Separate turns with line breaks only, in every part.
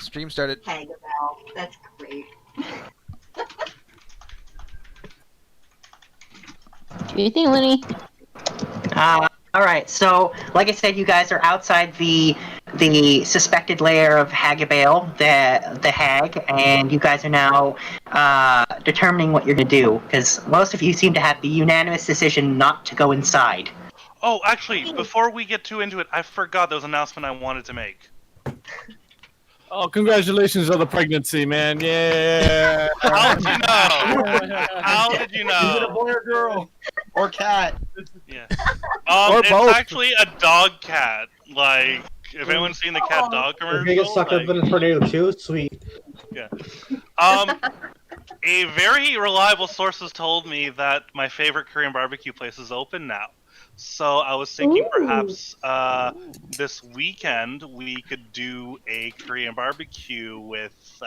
Stream started.
Hagabell. That's great.
What do you think, Lenny?
Alright, so, like I said, you guys are outside the suspected lair of Hagabale, the hag, and you guys are now determining what you're going to do, because most of you seem to have the unanimous decision not to go inside.
Oh, actually, before we get too into it, I forgot there was an announcement I wanted to make.
Oh, congratulations on the pregnancy, man. Yeah.
How did you know? How did you
Is it a
know?
boy or girl? Or cat?
Yeah.
Or
It's
both.
actually a dog cat. Like, if anyone's seen the cat dog
The
commercial,
biggest sucker
like,
been a tornado too? Sweet.
yeah. A very reliable sources told me that my favorite Korean barbecue place is open now. So I was thinking perhaps this weekend we could do a Korean barbecue with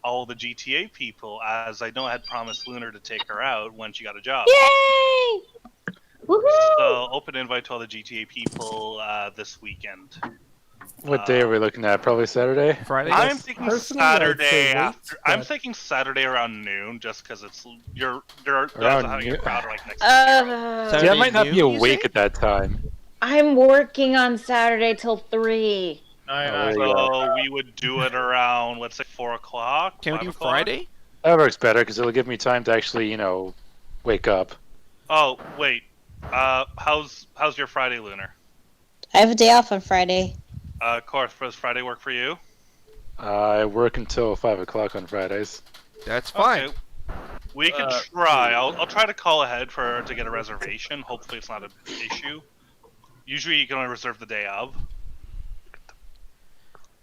all the GTA people, as I know I had promised Lunar to take her out when she got a job.
Yay! Woohoo!
So open invite to all the GTA people this weekend.
What day are we looking at? Probably Saturday?
Friday.
I'm thinking
Personally, I'd
Saturday
say wait,
after. I'm
but-
thinking Saturday around noon, just because it's you're
Around
having a
noon?
crowd like next.
See, I might not
noon,
be
you
awake
say?
at that time.
I'm working on Saturday till 3.
So we would do it around, let's say, 4 o'clock.
Can we
5
do
o'clock?
Friday?
That works better because it'll give me time to actually, wake up.
Oh wait, how's your Friday, Lunar?
I have a day off on Friday.
Korth, does Friday work for you?
I work until 5 o'clock on Fridays.
That's fine.
Okay. We could try. I'll try to call ahead to get a reservation. Hopefully, it's not an issue. Usually, you can only reserve the day of.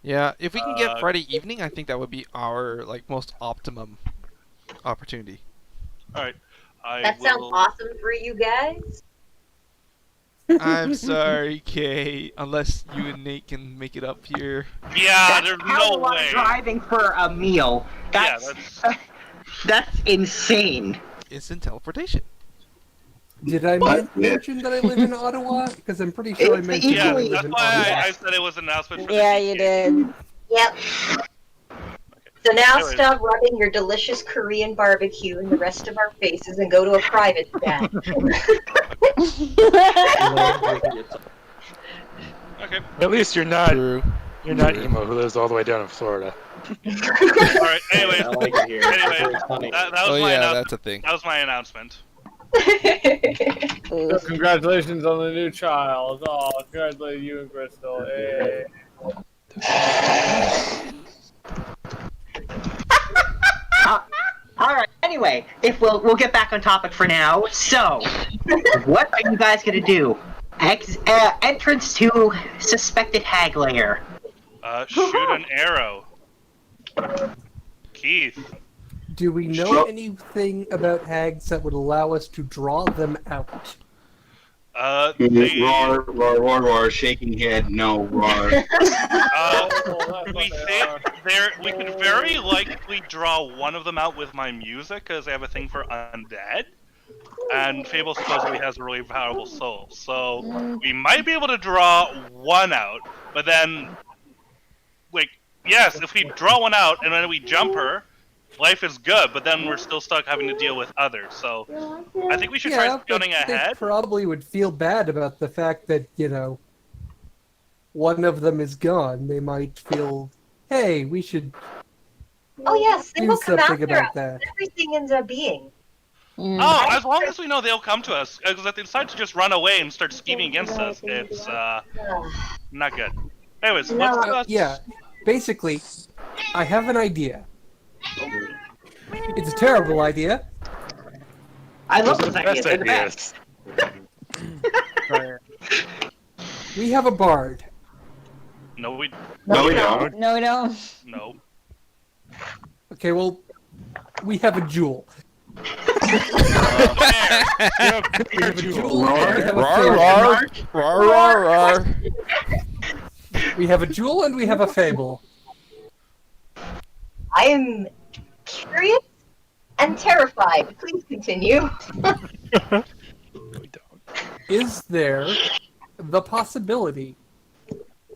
Yeah, if we can get Friday evening, I think that would be our most optimum opportunity.
All right.
That sounds awesome for you guys.
I'm sorry, Kay. Unless you and Nate can make it up here.
Yeah,
That's
there's
a hell
no
of a lot
way.
of driving for a meal. That's, that's insane.
Instant teleportation.
Did I mention that I live in Ottawa? Because I'm pretty sure I
It's
mentioned
Yeah,
that I live
that's
in
why
Ottawa.
I said it was an announcement for
Yeah,
the
you
GTA.
did.
Yep. So now
Anyways.
stop rubbing your delicious Korean barbecue in the rest of our faces and go to a private chat.
Okay.
At least you're not
True.
emo who lives all the way down in Florida.
All right. Anyways,
I like it here.
Anyways,
It's very funny.
that was
Oh
my
yeah,
announcement.
that's a thing.
That was my announcement.
So congratulations on the new child. Oh, congratulations you and Crystal. Hey.
Alright, anyway, if we'll get back on topic for now. So, what are you guys gonna do? Entrance to suspected hag lair.
Shoot an arrow. Keith.
Do we know anything about hags that would allow us to draw them out?
Roar, roar, roar, roar, shaking head, no, roar.
We could very likely draw one of them out with my music, because I have a thing for undead. And Fable supposedly has a really powerful soul. So we might be able to draw one out, but then, yes, if we draw one out and then we jump her, life is good, but then we're still stuck having to deal with others. So I think we should try scouting
but
ahead.
They probably would feel bad about the fact that, one of them is gone. They might feel, hey, we should
Oh yes, they
do
will come
something
after
about
us.
that.
Everything ends up being.
Oh, as long as we know they'll come to us. Because if they decide to just run away and start scheming against us, it's not good. Anyways, let's
Yeah, basically, I have an idea. It's a terrible idea.
I love
Those
those
are the
ideas.
best
They're the best.
We have a bard.
No, we
No, we don't.
No, we don't.
no.
Okay, well, we have a jewel. We have a jewel. and we have a
Rar,
fable.
rar, rar, rar, rar.
We have a jewel and we have a fable.
I am curious and terrified. Please continue.
Is there the possibility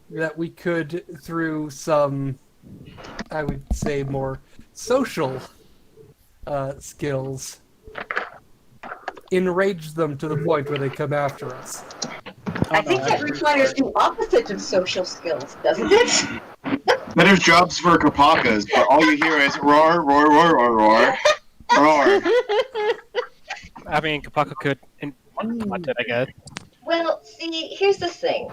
that we could, through some I would say, more social skills enrage them to the point where they come after us.
I think that requires the opposite of social skills, doesn't it?
There's jobs for Kopakas, but all you hear is roar, roar, roar, roar, roar, roar.
I mean, Kopaka could implement it, I guess.
Well, see, here's the thing.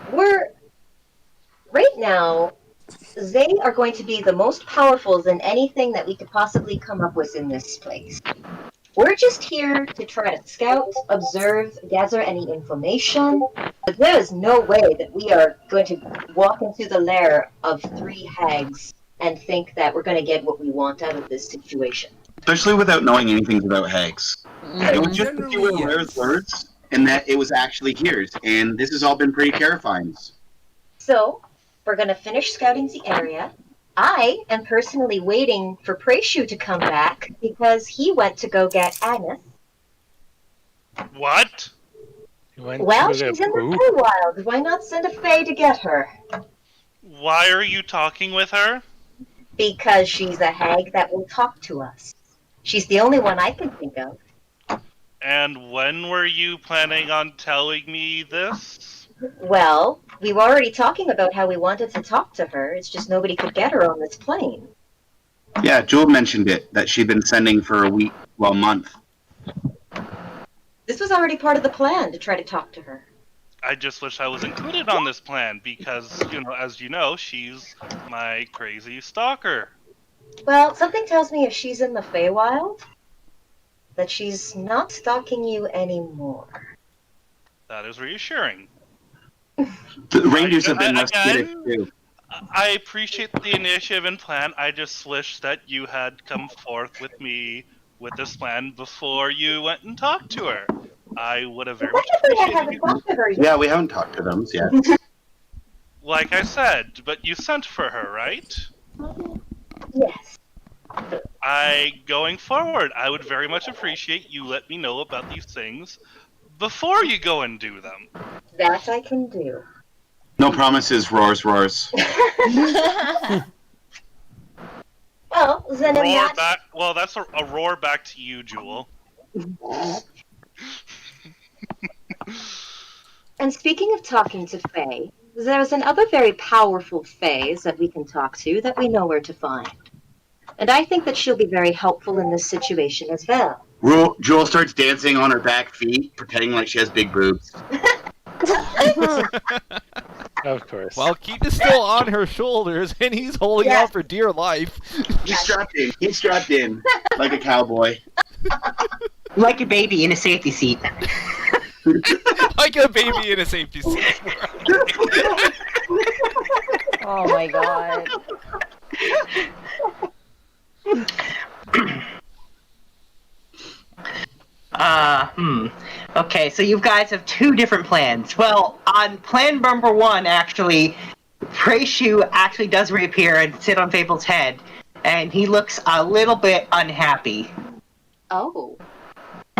Right now, they are going to be the most powerful in anything that we could possibly come up with in this place. We're just here to try to scout, observe, gather any information. But there is no way that we are going to walk into the lair of 3 hags and think that we're going to get what we want out of this situation.
Especially without knowing anything about hags. It was just a few of
Generally,
Lair's words, and that it was actually here's, and this has all been pretty terrifying.
So, we're going to finish scouting the area. I am personally waiting for Preyshu to come back because he went to go get Agnes.
What?
Well, she's in the Feywild. Why not send a Fey to get her?
Why are you talking with her?
Because she's a hag that will talk to us. She's the only one I can think of.
And when were you planning on telling me this?
Well, we were already talking about how we wanted to talk to her. It's just nobody could get her on this plane.
Yeah, Jewel mentioned it, that she'd been sending for a week, well, month.
This was already part of the plan to try to talk to her.
I just wish I was included on this plan because, as you know, she's my crazy stalker.
Well, something tells me if she's in the Feywild, that she's not stalking you anymore.
That is reassuring.
The Rangers have been investigated too.
I appreciate the initiative and plan. I just wish that you had come forth with me with this plan before you went and talked to her. I would have very much appreciated it.
Yeah, we haven't talked to them yet.
Like I said, but you sent for her, right?
Yes.
Going forward, I would very much appreciate you let me know about these things before you go and do them.
That I can do.
No promises, roars, roars.
Well, then in
Roar
that...
back. Well, that's a roar back to you, Jewel.
And speaking of talking to Fae, there's another very powerful Fae that we can talk to that we know where to find. And I think that she'll be very helpful in this situation as well.
Jewel starts dancing on her back feet, pretending like she has big boobs.
Of course.
While Keith is still on her shoulders and he's holding on for dear life.
He's strapped in. He's strapped in like a cowboy.
Like a baby in a safety seat.
Like a baby in a safety seat.
Oh my god.
Okay, so you guys have 2 different plans. Well, on plan number 1, actually, Preyshu actually does reappear and sit on Fable's head, and he looks a little bit unhappy.
Oh.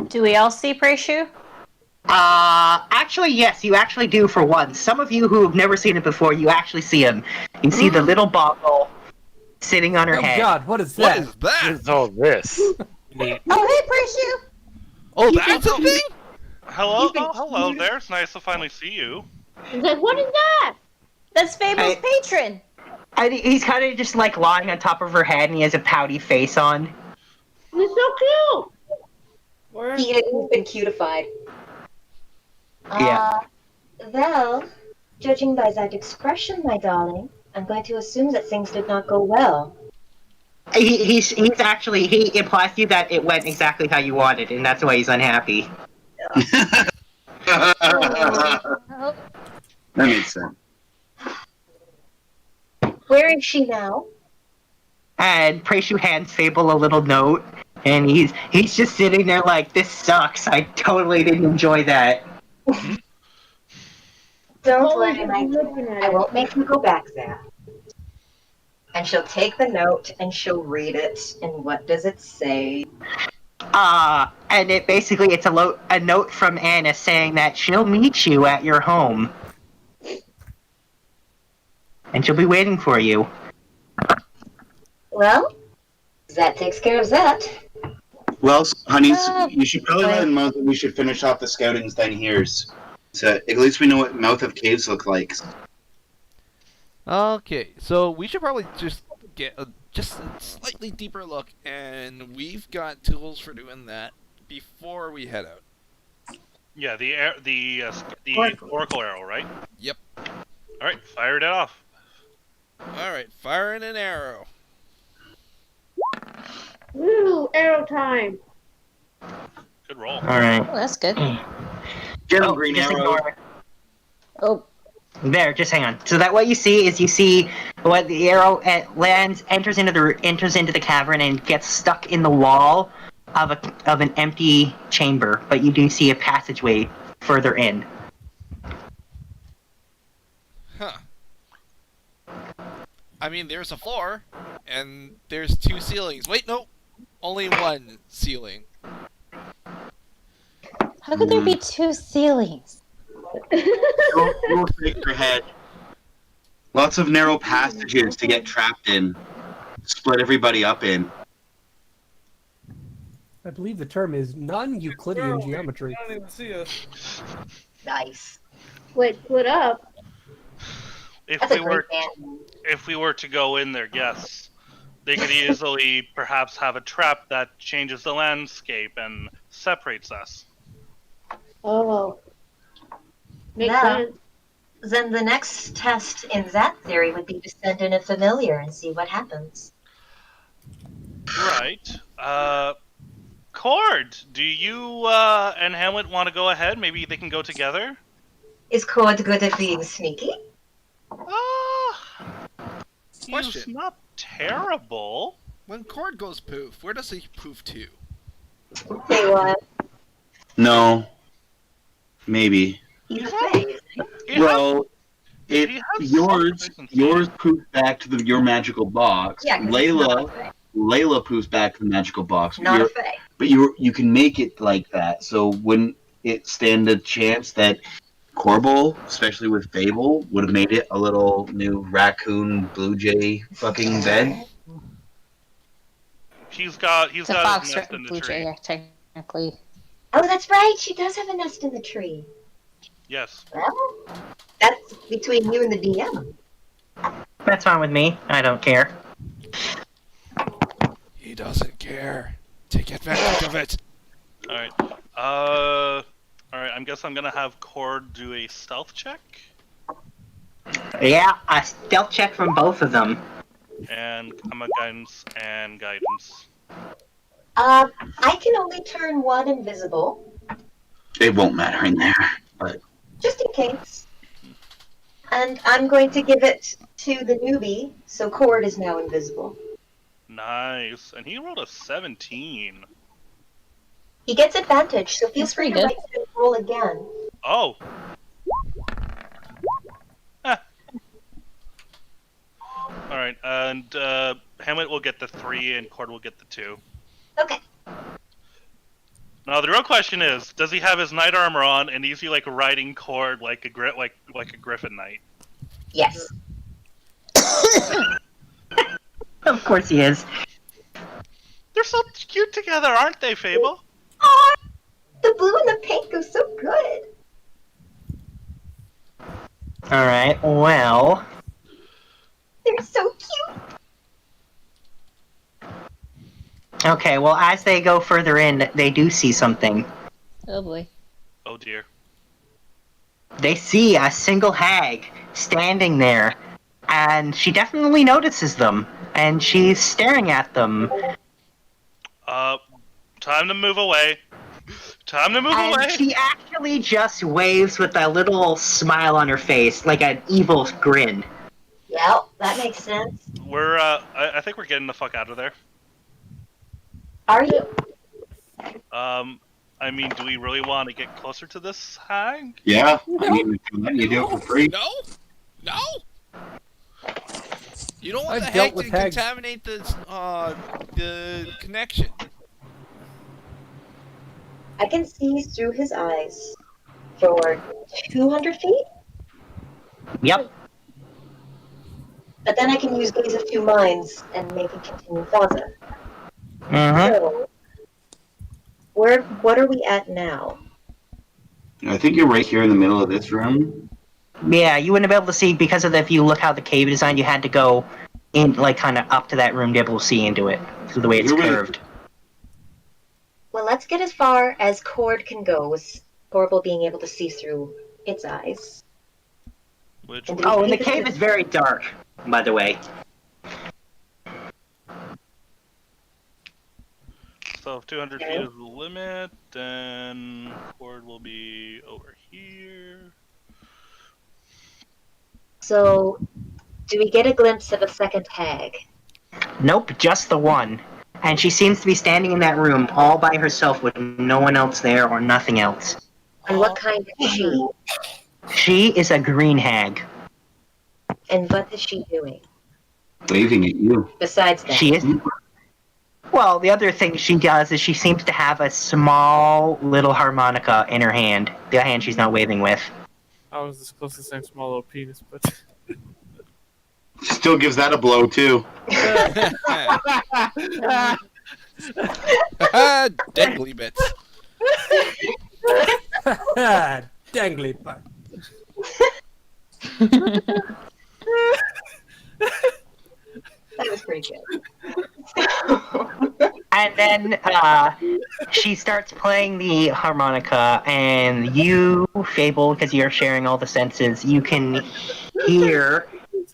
Do we all see Preyshu?
Actually, yes, you actually do for once. Some of you who have never seen it before, you actually see him. You see the little boggle sitting on her head.
Oh god, what is that?
What is that?
What is all this?
Oh, hey, Preyshu!
Oh, that's a thing?
Hello, hello there. It's nice to finally see you.
He's like, what is that? That's Fable's patron.
And he's kind of just like lying on top of her head, and he has a pouty face on.
He's so cute.
He's been cutified.
Yeah.
Well, judging by that expression, my darling, I'm going to assume that things did not go well.
He's actually, he implies to you that it went exactly how you wanted, and that's why he's unhappy.
That makes sense.
Where is she now?
And Preyshu hands Fable a little note, and he's just sitting there like, this sucks. I totally didn't enjoy that.
Don't worry, I won't make you go back there. And she'll take the note and she'll read it. And what does it say?
And it basically, it's a note from Anna saying that she'll meet you at your home. And she'll be waiting for you.
Well, that takes care of that.
Well, honeys,
Ah,
you should probably let him know that we should finish off the scoutings then here. So at least we know what mouth of caves look like.
Okay, so we should probably just get just a slightly deeper look, and we've got tools for doing that before we head out.
Yeah, the oracle arrow, right?
Yep.
All right, fire it off.
All right, firing an arrow.
Woo! Arrow time.
Good roll.
All right.
Oh, that's good.
Get him, green
just
arrow.
ignore it.
Oh,
There, just hang on. So that what you see what the arrow enters into the cavern and gets stuck in the wall of an empty chamber, but you do see a passageway further in.
Huh. I mean, there's a floor, and there's 2 ceilings. Wait, no, only 1 ceiling.
how could there be 2 ceilings?
You'll shake your head. Lots of narrow passages to get trapped in. Split everybody up in.
I believe the term is non-Euclidean geometry.
I don't even see us.
Nice.
Wait, split up.
If
That's a
we were
great band.
if we were to go in there, yes, they could easily perhaps have a trap that changes the landscape and separates us.
Oh. Makes
Yeah.
sense.
Then the next test in that theory would be to send in a familiar and see what happens.
Right. Cord, do you and Hamlet want to go ahead? Maybe they can go together?
Is Cord good at being sneaky?
He's
Question.
not terrible.
When Cord goes poof, where does he poof to?
Say what?
No. Maybe.
He's afraid.
Well,
he
it
has
yours poofs back to your magical box.
Yeah, 'cause it's not a fae.
Layla poofs back to the magical box.
Not a fae.
But you can make it like that. So wouldn't it stand a chance that Corbel, especially with Fable, would have made it a little new raccoon blue jay fucking bed?
He's got
It's a
his
fox
nest in the
blue
tree.
jay, technically.
Oh, that's right. She does have a nest in the tree.
Yes.
Well, that's between you and the DM.
That's fine with me. I don't care.
He doesn't care. Take advantage of it.
All right. All right. I guess I'm gonna have Cord do a stealth check,
Yeah, a stealth check from both of them.
and I'm a guidance and guidance.
I can only turn 1 invisible,
It won't matter in there. But
just in case. And I'm going to give it to the newbie, so Cord is now invisible.
Nice. And he rolled a 17.
He gets advantage, so feel
That's
free to
pretty
write to roll again.
Oh. All right. And Hamlet will get the 3, and Cord will get the 2.
Okay.
Now the real question is, does he have his knight armor on, and is he like riding Cord like a griffin knight?
Yes.
Of course he is.
They're so cute together, aren't they, Fable?
Oh, the blue and the pink go so good.
All right. Well,
They're so cute.
okay. Well, as they go further in, they do see something.
Oh boy.
Oh dear.
They see a single hag standing there, and she definitely notices them, and she's staring at them.
Time to move away. Time to move
And
away.
she actually just waves with a little smile on her face, like an evil grin.
Yeah, that makes sense.
We're I think we're getting the fuck out of there.
Are you?
I mean, do we really want to get closer to this hag?
yeah, I mean, you do it for free.
No? No? You don't want
I've
the
dealt
hag
with
to
hags.
contaminate the connection.
I can see through his eyes for 200 feet.
Yep.
But then I can use Gaze of Two Minds and make it continue Faza.
Mm-hmm.
So, what are we at now?
I think you're right here in the middle of this room.
Yeah, you wouldn't be able to see because of if you look how the cave is designed, you had to go in, like, kind of up to that room to be able to see into it. So the way it's curved.
Well, let's get as far as Cord can go with Horrible being able to see through its eyes.
Which
Oh, and the cave is very dark, by the way.
So if 200 feet is the limit, then cord will be over here.
So, do we get a glimpse of a second hag?
Nope, just the one. And she seems to be standing in that room all by herself with no one else there or nothing else.
And what kind is she?
She is a green hag.
And what is she doing?
Waving at you.
Besides that.
She is. Well, the other thing she does is she seems to have a small little harmonica in her hand. The hand she's not waving with.
I was this close to saying small little penis, but
Still gives that a blow too.
Dangly bits.
Dangly butt.
That was pretty good.
And then she starts playing the harmonica, and you, Fable, because you're sharing all the senses, you can hear,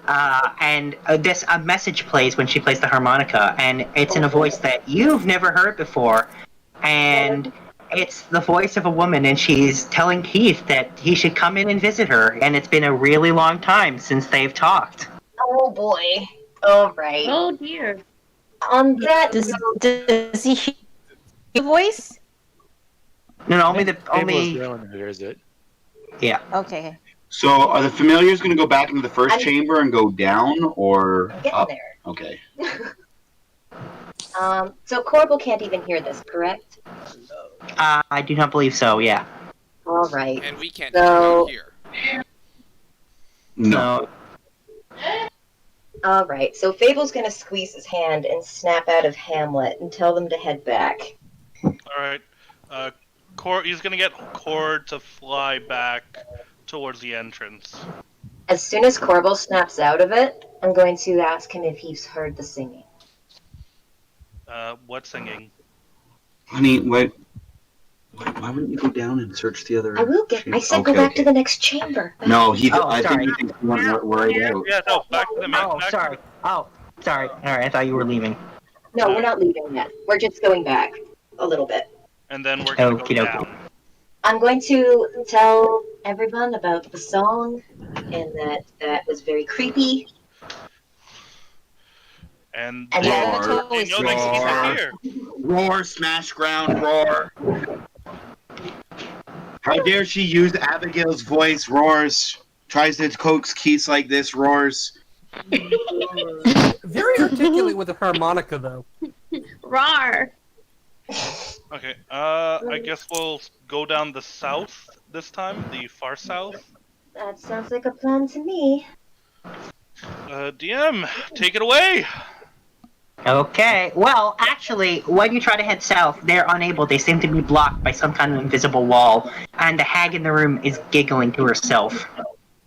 a message plays when she plays the harmonica, and it's in a voice that you've never heard before, and it's the voice of a woman, and she's telling Keith that he should come in and visit her, and it's been a really long time since they've talked.
Oh boy. All right.
Oh dear.
On that
Does he hear your voice?
No, only
Fable is the one who hears it.
Yeah.
Okay.
So are the familiars going to go back into the first chamber and go down, or
getting
up?
there.
Okay.
So Corbel can't even hear this, correct?
I do not believe so, yeah.
All right.
And we can't
So-
hear.
No.
All right. So Fable's gonna squeeze his hand and snap out of Hamlet and tell them to head back.
All right. He's gonna get Cord to fly back towards the entrance.
As soon as Corbel snaps out of it, I'm going to ask him if he's heard the singing.
What singing?
Honey, why wouldn't you go down and search the other?
I will get. I said go back to the next chamber.
No,
sorry.
I think he thinks you want right out.
Yeah, no, back to the main.
Oh, sorry. Oh, sorry. Alright, I thought you were leaving.
No, we're not leaving yet. We're just going back a little bit.
And then we're gonna
Okie
go
dokie.
down.
I'm going to tell everyone about the song and that was very creepy.
And
And
they
then-
know that he's here.
Roar, smash ground, roar. How dare she use Abigail's voice, roars. Tries to coax Keith like this, roars.
Very articulate with a harmonica, though.
Rar.
Okay, I guess we'll go down the south this time, the far south.
That sounds like a plan to me.
DM, take it away!
Okay. Well, actually, when you try to head south, they're unable. They seem to be blocked by some kind of invisible wall, and the hag in the room is giggling to herself.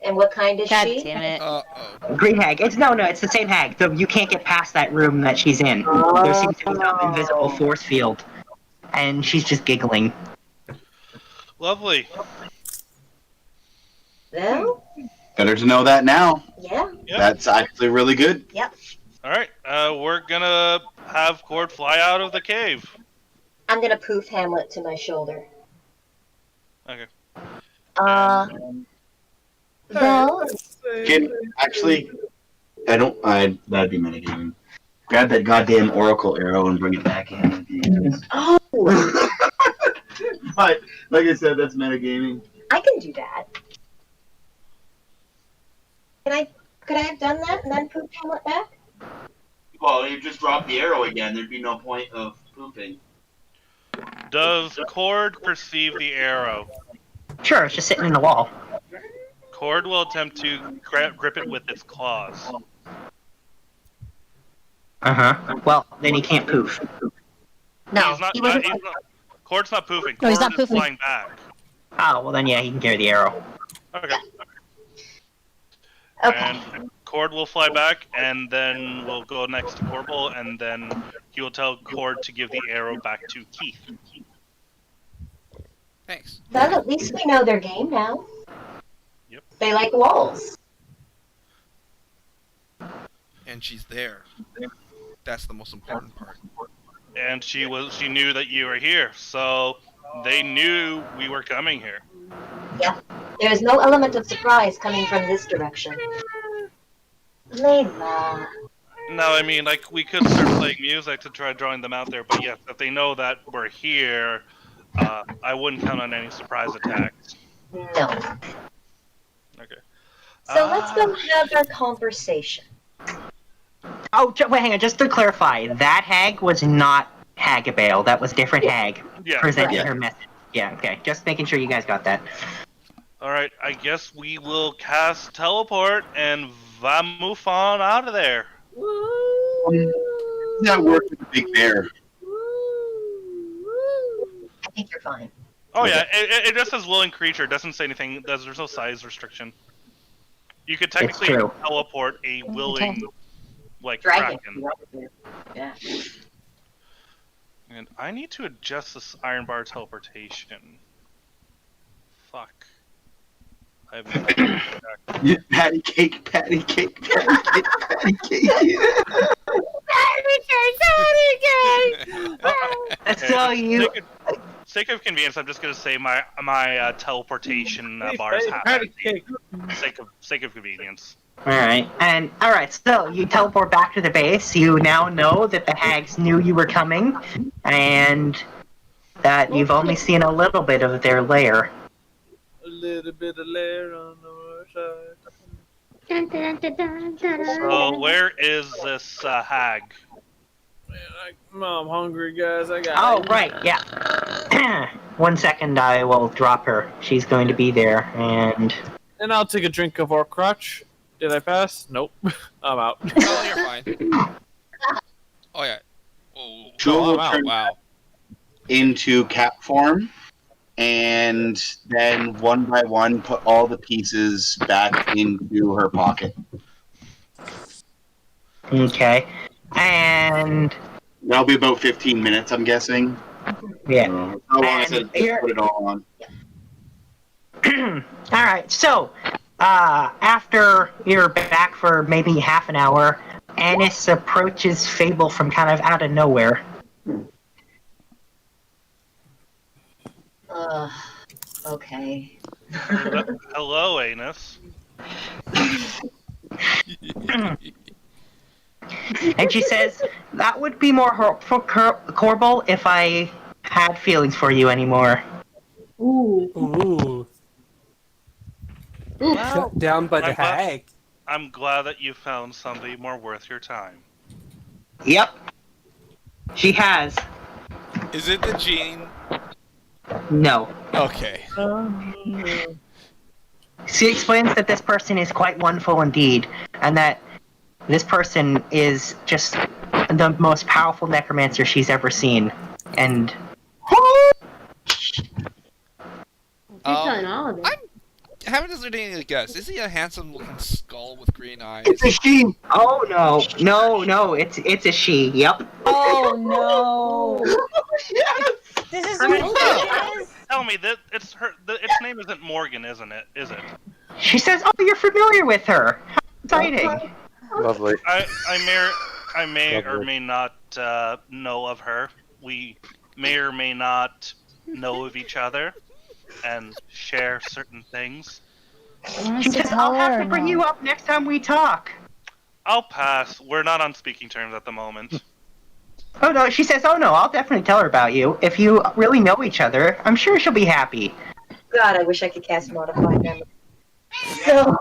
And what kind is
God
she?
damn it.
Green hag. It's the same hag. So you can't get past that room that she's in. There seems to be some invisible force field, and she's just giggling.
Lovely.
Well,
Better to know that now.
yeah.
Yep.
That's actually really good.
Yep.
Alright, we're gonna have Cord fly out of the cave.
I'm gonna poof Hamlet to my shoulder.
Okay.
Well,
Actually, that'd be metagaming. Grab that goddamn Oracle arrow and bring it back in.
oh,
But, like I said, that's metagaming.
I can do that. Could I have done that and then poof Hamlet back?
Well, you just drop the arrow again. There'd be no point of pooping.
Does Cord perceive the arrow?
Sure, it's just sitting in the wall.
Cord will attempt to grip it with its claws.
Well, then he can't poof.
No,
He's not.
he wasn't.
Cord's not poofing.
No, he's
Cord
not
is
poofing.
flying back.
Oh, well then yeah, he can carry the arrow.
Okay.
Okay.
And Cord will fly back, and then we'll go next to Corbel, and then he will tell Cord to give the arrow back to Keith.
Thanks.
Well, at least we know their game now.
Yep.
They like walls.
And she's there. That's the most important part.
And she knew that you were here, so they knew we were coming here.
Yeah. There is no element of surprise coming from this direction. Layla.
No, I mean, like, we could start playing music to try drawing them out there, but yes, if they know that we're here, I wouldn't count on any surprise attacks.
No.
Okay.
So let's go have our conversation.
Oh, wait, hang on. Just to clarify, that hag was not Hagabale. That was different hag
Yeah.
presenting her message. Yeah, okay. Just making sure you guys got that.
Alright, I guess we will cast Teleport and move on out of there.
Not work with the big bear.
I think you're fine.
Oh yeah, it just says willing creature. It doesn't say anything. There's no size restriction. You could technically
true.
teleport a willing, like,
Dragon.
kraken.
Yeah.
And I need to adjust this iron bar teleportation. Fuck. I have no
Yeah, patty cake, patty cake, patty cake, patty cake.
So you...
Sake of convenience, I'm just gonna say my teleportation bar is half empty. Sake of convenience.
Alright, so you teleport back to the base. You now know that the hags knew you were coming, and that you've only seen a little bit of their lair.
A little bit of Lair on the side.
So where is this hag?
Man, I'm hungry, guys. I got.
Oh, right, yeah. 1 second, I will drop her. She's going to be there, and...
And I'll take a drink of our crutch. Did I pass? Nope. I'm out.
Oh, you're fine. Oh, yeah. Oh,
Jewel will
I'm out.
turn
Wow.
into cap form, and then one by one put all the pieces back into her pocket.
Okay. And...
That'll be about 15 minutes, I'm guessing.
Yeah.
How long is
And
it to put it all on?
Alright, so, after you're back for maybe half an hour, Annis approaches Fable from kind of out of nowhere.
Okay.
Hello, Anus.
And she says, that would be more hurtful, Corbel, if I had feelings for you anymore.
Ooh. Shut down by the
I'm glad-
hag.
I'm glad that you found somebody more worth your time.
Yep. She has.
Is it the gene?
No.
Okay.
She explains that this person is quite wonderful indeed, and that this person is just the most powerful necromancer she's ever seen. And
You're telling all of it.
I'm having this ridiculous guess. Is he a handsome-looking skull with green eyes?
it's a she. Oh no, it's a she. Yep.
Oh no!
Yes!
This is
Her name-
ridiculous.
Tell me that it's her. Its name isn't Morgan, isn't it? Is it?
She says, "Oh, you're familiar with her. How exciting!"
Lovely.
I may or
Lovely.
may not know of her. We may or may not know of each other and share certain things.
Wants
She
to
says,
tell
"I'll have
her
to
or
bring
no?
you up next time we talk."
I'll pass. We're not on speaking terms at the moment.
Oh no, she says, "Oh no, I'll definitely tell her about you. If you really know each other, I'm sure she'll be happy."
God, I wish I could cast Modify Memory. So,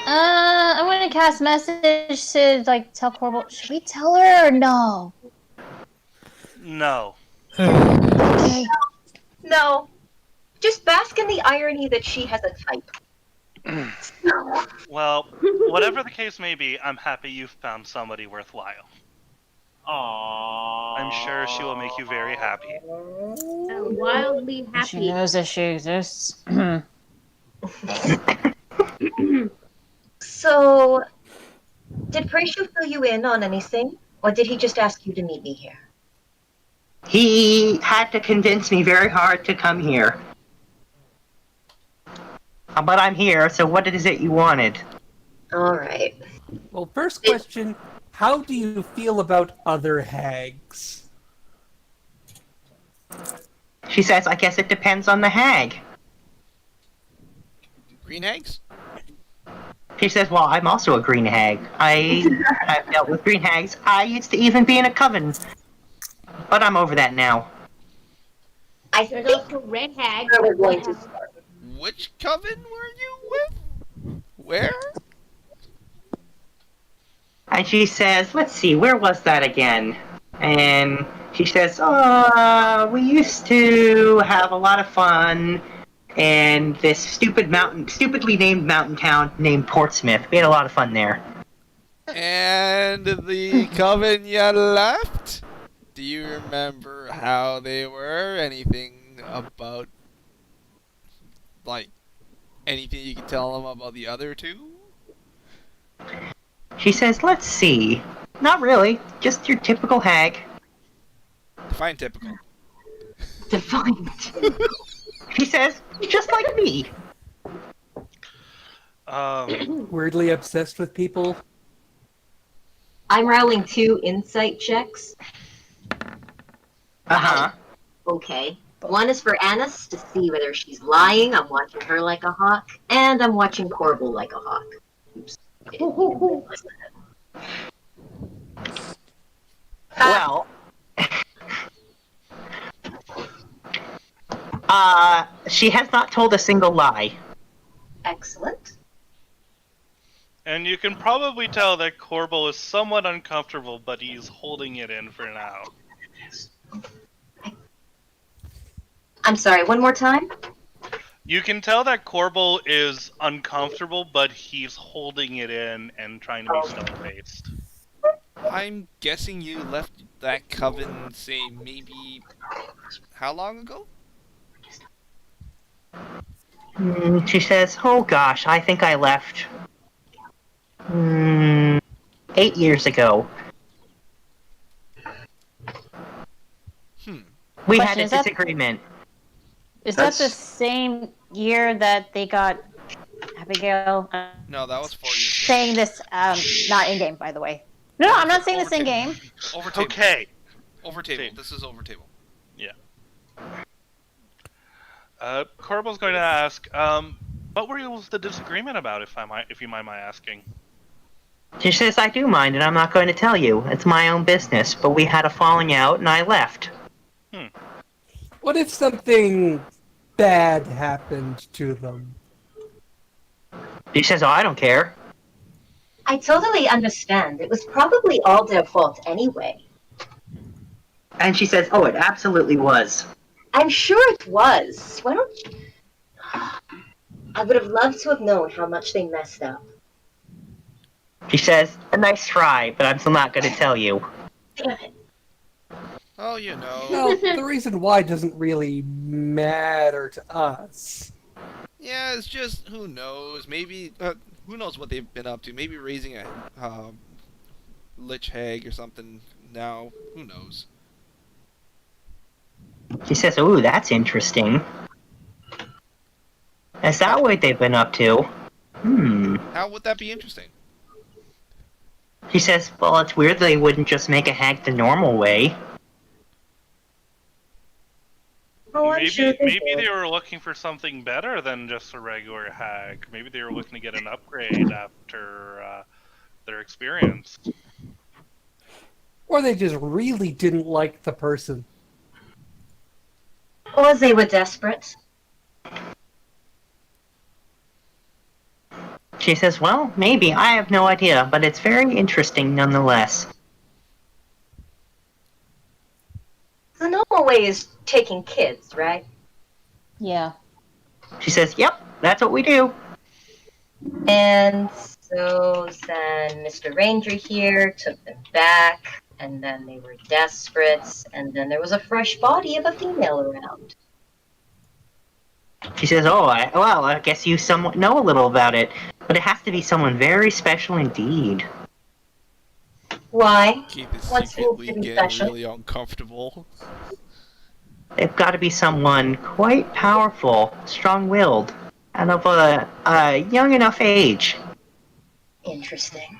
I'm gonna cast message to like tell Corbel. Should we tell her or no?
No.
Okay.
no. Just bask in the irony that she has a type.
Well, whatever the case may be, I'm happy you've found somebody worthwhile.
Aww.
I'm sure she will make you very happy.
Wildly
She
happy.
knows that she exists.
So, did Horatio fill you in on anything? Or did he just ask you to meet me here?
He had to convince me very hard to come here. But I'm here, so what is it you wanted?
Alright.
Well, first question, how do you feel about other hags?
She says, I guess it depends on the hag.
Green hags?
She says, well, I'm also a green hag. I have dealt with green hags. I used to even be in a coven. But I'm over that now.
I
There's
think
also red hag.
where we're going to start.
Which coven were you with? Where?
And she says, let's see, where was that again? And she says, we used to have a lot of fun in this stupidly named mountain town named Portsmouth. We had a lot of fun there.
And the coven you left? Do you remember how they were? Anything about, like, anything you can tell them about the other two?
She says, let's see. Not really, just your typical hag.
Define typical.
Define.
She says, just like me.
Weirdly obsessed with people?
I'm rolling 2 insight checks.
Uh-huh.
Okay. One is for Annis to see whether she's lying. I'm watching her like a hawk. And I'm watching Corbel like a hawk. Oops.
Well, she has not told a single lie.
Excellent.
And you can probably tell that Corbel is somewhat uncomfortable, but he's holding it in for now.
I'm sorry, one more time?
You can tell that Corbel is uncomfortable, but he's holding it in and trying to be stone-faced.
I'm guessing you left that coven, say, maybe... how long ago?
She says, oh gosh, I think I left 8 years ago. We had a disagreement.
Is that the same year that they got Abigail?
No, that was 4 years ago.
Saying this, not in game, by the way. No, I'm not saying this in game.
Over table.
Okay.
Over table. This is over table.
Yeah. Corbel's going to ask, what was the disagreement about, if you mind my asking?
She says, I do mind, and I'm not going to tell you. It's my own business, but we had a falling out, and I left.
What if something bad happened to them?
She says, oh, I don't care.
I totally understand. It was probably all their fault anyway.
And she says, oh, it absolutely was.
I'm sure it was. Why don't you... I would have loved to have known how much they messed up.
She says, a nice try, but I'm still not going to tell you.
Damn it.
Oh, you know.
No, the reason why doesn't really matter to us.
Yeah, it's just, who knows? Maybe, who knows what they've been up to? Maybe raising a Lich hag or something now. Who knows?
She says, ooh, that's interesting. Is that what they've been up to?
How would that be interesting?
She says, well, it's weird they wouldn't just make a hag the normal way.
Oh, I'm sure
Maybe they were looking for something better than just a regular hag. Maybe they were looking to get an upgrade after their experience.
Or they just really didn't like the person.
Or they were desperate.
She says, well, maybe. I have no idea, but it's very interesting nonetheless.
The normal way is taking kids, right?
Yeah.
She says, yep, that's what we do.
And so then Mr. Ranger here took them back, and then they were desperate, and then there was a fresh body of a female around.
She says, "Oh, I guess you somewhat know a little about it, but it has to be someone very special indeed."
Why?
Keith is
What's
secretly
to be
getting
special?
really uncomfortable.
They've got to be someone quite powerful, strong-willed, and of a young enough age.
Interesting.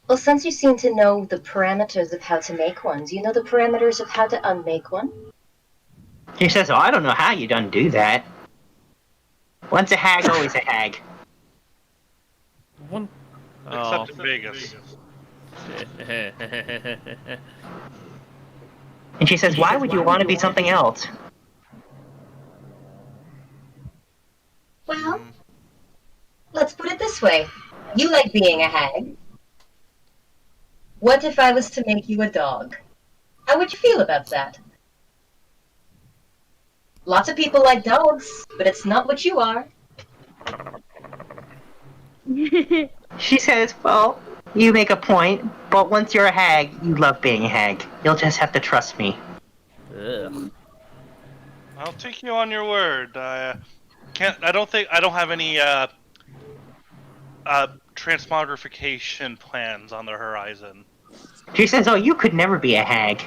Well, since you seem to know the parameters of how to make one, do you know the parameters of how to unmake one?
She says, "Oh, I don't know how you done do that. Once a hag, always a hag."
One.
Except in Vegas.
And she says, "Why would you want to be something else?"
Well, let's put it this way. You like being a hag. What if I was to make you a dog? How would you feel about that? Lots of people like dogs, but it's not what you are.
She says, "Well, you make a point, but once you're a hag, you love being a hag. You'll just have to trust me."
Ugh.
I'll take you on your word. I don't have any transmogrification plans on the horizon.
She says, "Oh, you could never be a hag."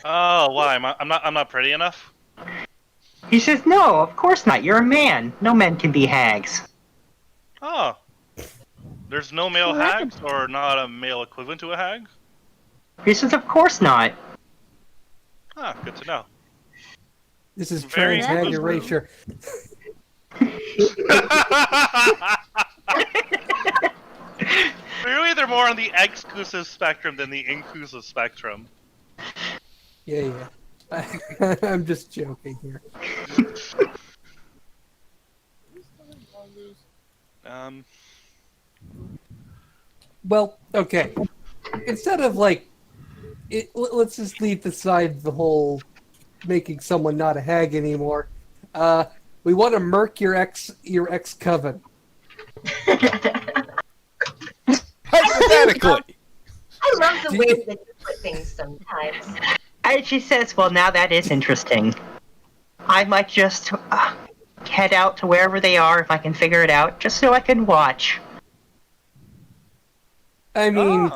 Oh, why? I'm not pretty enough?
He says, "No, of course not. You're a man. No men can be hags."
Oh. There's no male hags, or not a male equivalent to a hag?
He says, "Of course not."
Ah, good to know.
This is
Very
trans hag
good.
erasure.
Really, they're more on the exclusive spectrum than the inclusive spectrum.
Yeah. I'm just joking here. Well, okay. Instead of let's just leave aside the whole making someone not a hag anymore. We want to murk your ex coven.
Hypothetically.
I love the way that you put things sometimes.
And she says, "Well, now that is interesting. I might just head out to wherever they are if I can figure it out, just so I can watch.
I mean,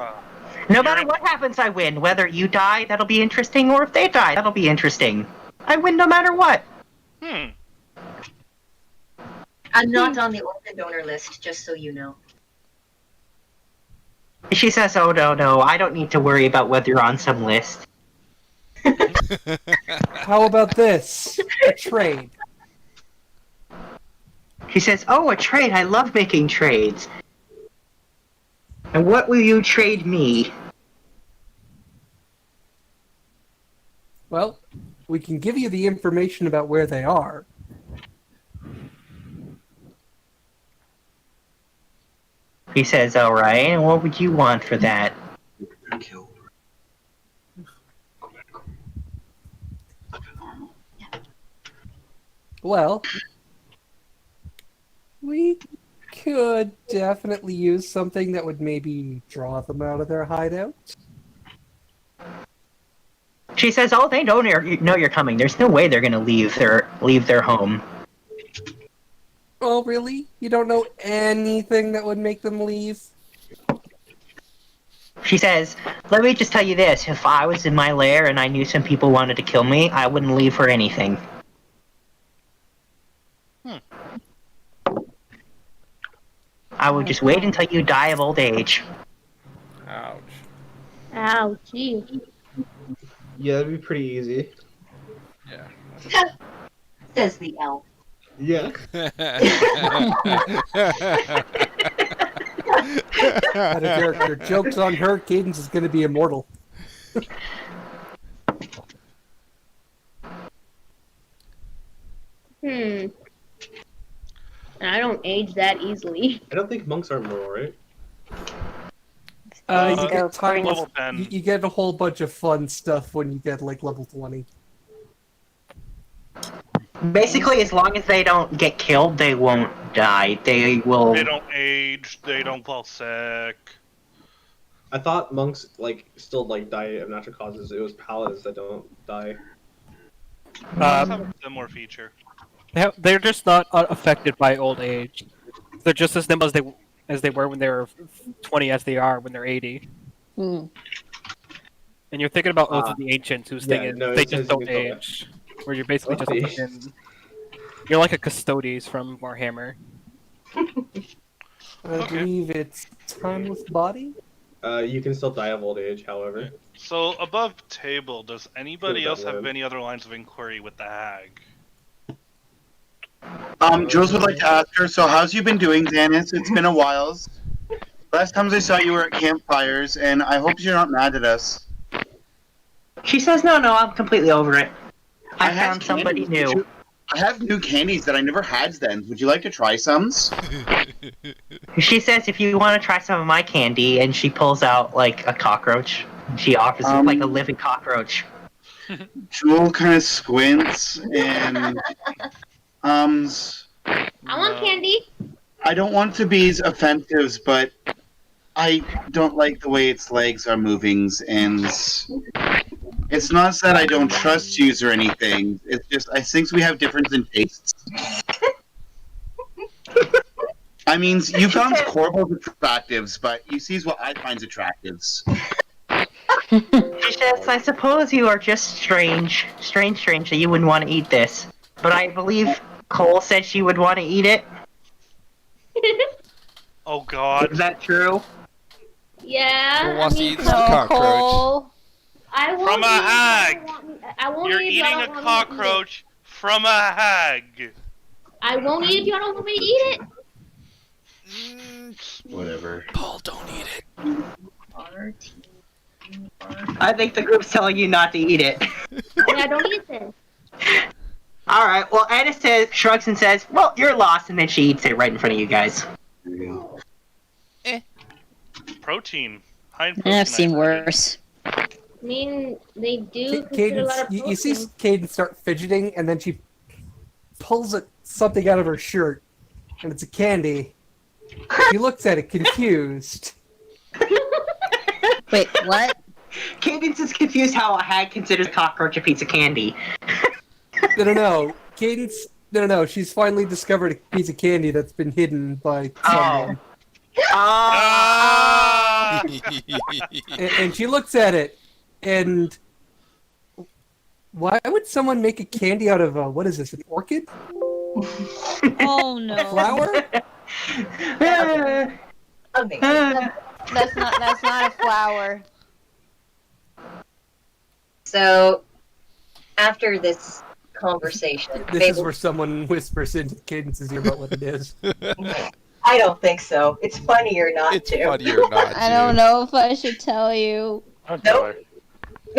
No matter what happens, I win. Whether you die, that'll be interesting, or if they die, that'll be interesting. I win no matter what."
Hmm.
I'm not on the orphan donor list, just so you know.
She says, "Oh, no, I don't need to worry about whether you're on some list."
how about this? A trade.
She says, "Oh, a trade. I love making trades. And what will you trade me?"
Well, we can give you the information about where they are.
He says, "All right, and what would you want for that?"
Well, we could definitely use something that would maybe draw them out of their hideout.
She says, "Oh, they don't know you're coming. There's no way they're gonna leave their home."
Oh, really? You don't know anything that would make them leave?
She says, "Let me just tell you this. If I was in my lair and I knew some people wanted to kill me, I wouldn't leave for anything." "I would just wait until you die of old age."
Ouch.
Ouchie.
Yeah, that'd be pretty easy.
Yeah.
Says the elf.
Yeah.
Out of character. Joke's on her, Cadence is going to be immortal.
I don't age that easily.
I don't think monks are mortal, right?
You get time
level 10.
you get a whole bunch of fun stuff when you get like level 20.
Basically, as long as they don't get killed, they won't die. They will.
They don't age. They don't fall sick.
I thought monks still die of natural causes. It was paladins that don't die.
Monks have a similar feature.
They're just not affected by old age. They're just as nimble as they were when they were 20 as they are when they're 80.
Hmm.
And you're thinking about Oath of the Ancients, whose thing
yeah,
is
no,
they
it
just
says
don't
you can
age. Where you're basically
Oath
just
of
a
the
fucking... You're like a Custodes from Warhammer.
I believe it's Timeless Body.
You can still die of old age, however.
So above table, does anybody
Still
else have
dead.
any other lines of inquiry with the hag?
Jules would like to ask her, so how's you been doing, Dennis? It's been a while. Last times I saw you were at campfires, and I hope you're not mad at us.
She says, no, I'm completely over it. I
have
found somebody
candies.
new.
I have new candies that I never had then. Would you like to try some?
She says, if you want to try some of my candy, and she pulls out, a cockroach. She offers it like a living cockroach.
Jewel kind of squints and
I want candy.
I don't want to be offensive, but I don't like the way its legs are moving, and it's not that I don't trust you or anything. It's just I think we have difference in tastes. I mean, you found Corbel's attractives, but you sees what I find attractives.
She says, I suppose you are just strange that you wouldn't want to eat this. But I believe Cole said she would want to eat it.
Oh God.
Is that true?
Yeah.
Who wants to
I mean,
eat this cockroach?
Cole.
I won't
From a
eat it,
hag.
I won't
You're
eat it if
eating
y'all
a
don't want me to eat it.
cockroach from a hag.
I won't eat it if y'all don't want me to eat it.
Whatever.
Paul, don't eat it.
I think the group's telling you not to eat it.
Yeah, don't eat this.
Alright, well, Anna shrugs and says, well, you're lost, and then she eats it right in front of you guys.
Protein. High in protein.
I've seen
I imagine.
worse.
I mean, they do consider a lot
Cadence,
of
you see
protein.
Cadence start fidgeting, and then she pulls something out of her shirt, and it's a candy. He looks at it confused.
Wait, what?
Cadence is confused how a hag considers a cockroach a piece of candy.
No. Cadence, no. She's finally discovered a piece of candy that's been hidden by someone.
Ah!
And she looks at it, and why would someone make a candy out of what is this? An orchid?
Oh no.
Flower?
Amazing.
That's not a flower.
So, after this conversation,
This is where someone whispers into Cadence's ear about what it is.
I don't think so. It's funnier not
It's
to.
funnier not to.
I don't know if I should tell you.
Don't tell her.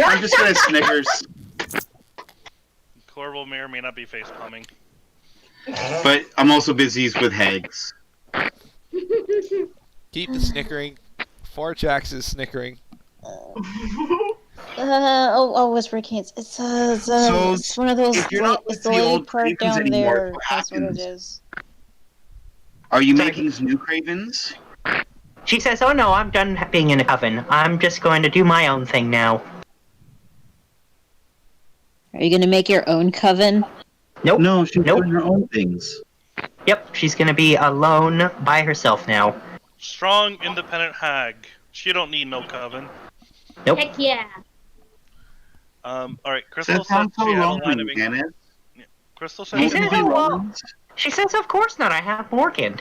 I'm just gonna Snickers,
Corbel may or may not be face palming.
but I'm also busy with hags.
Keep the snickering. Forjax is snickering.
Whisper Canes. It's
So,
it's one of those.
if you're not
It's
with
the
the
lady
old
part
Cravens
down
anymore,
there.
what
That's what it
happens?
is.
Are you making new cravens?
She says, oh no, I'm done being in a coven. I'm just going to do my own thing now.
Are you gonna make your own coven?
Nope.
No, she's
Nope.
doing her own things.
Yep, she's gonna be alone by herself now.
Strong, independent hag. She don't need no coven.
Nope.
Heck yeah.
Alright, Crystal
That
said
sounds so
she had a
lonely,
line of inquiry.
Janet.
Crystal said
He
she had
says,
a line
oh,
of
well, she says, of course not, I have Morgan.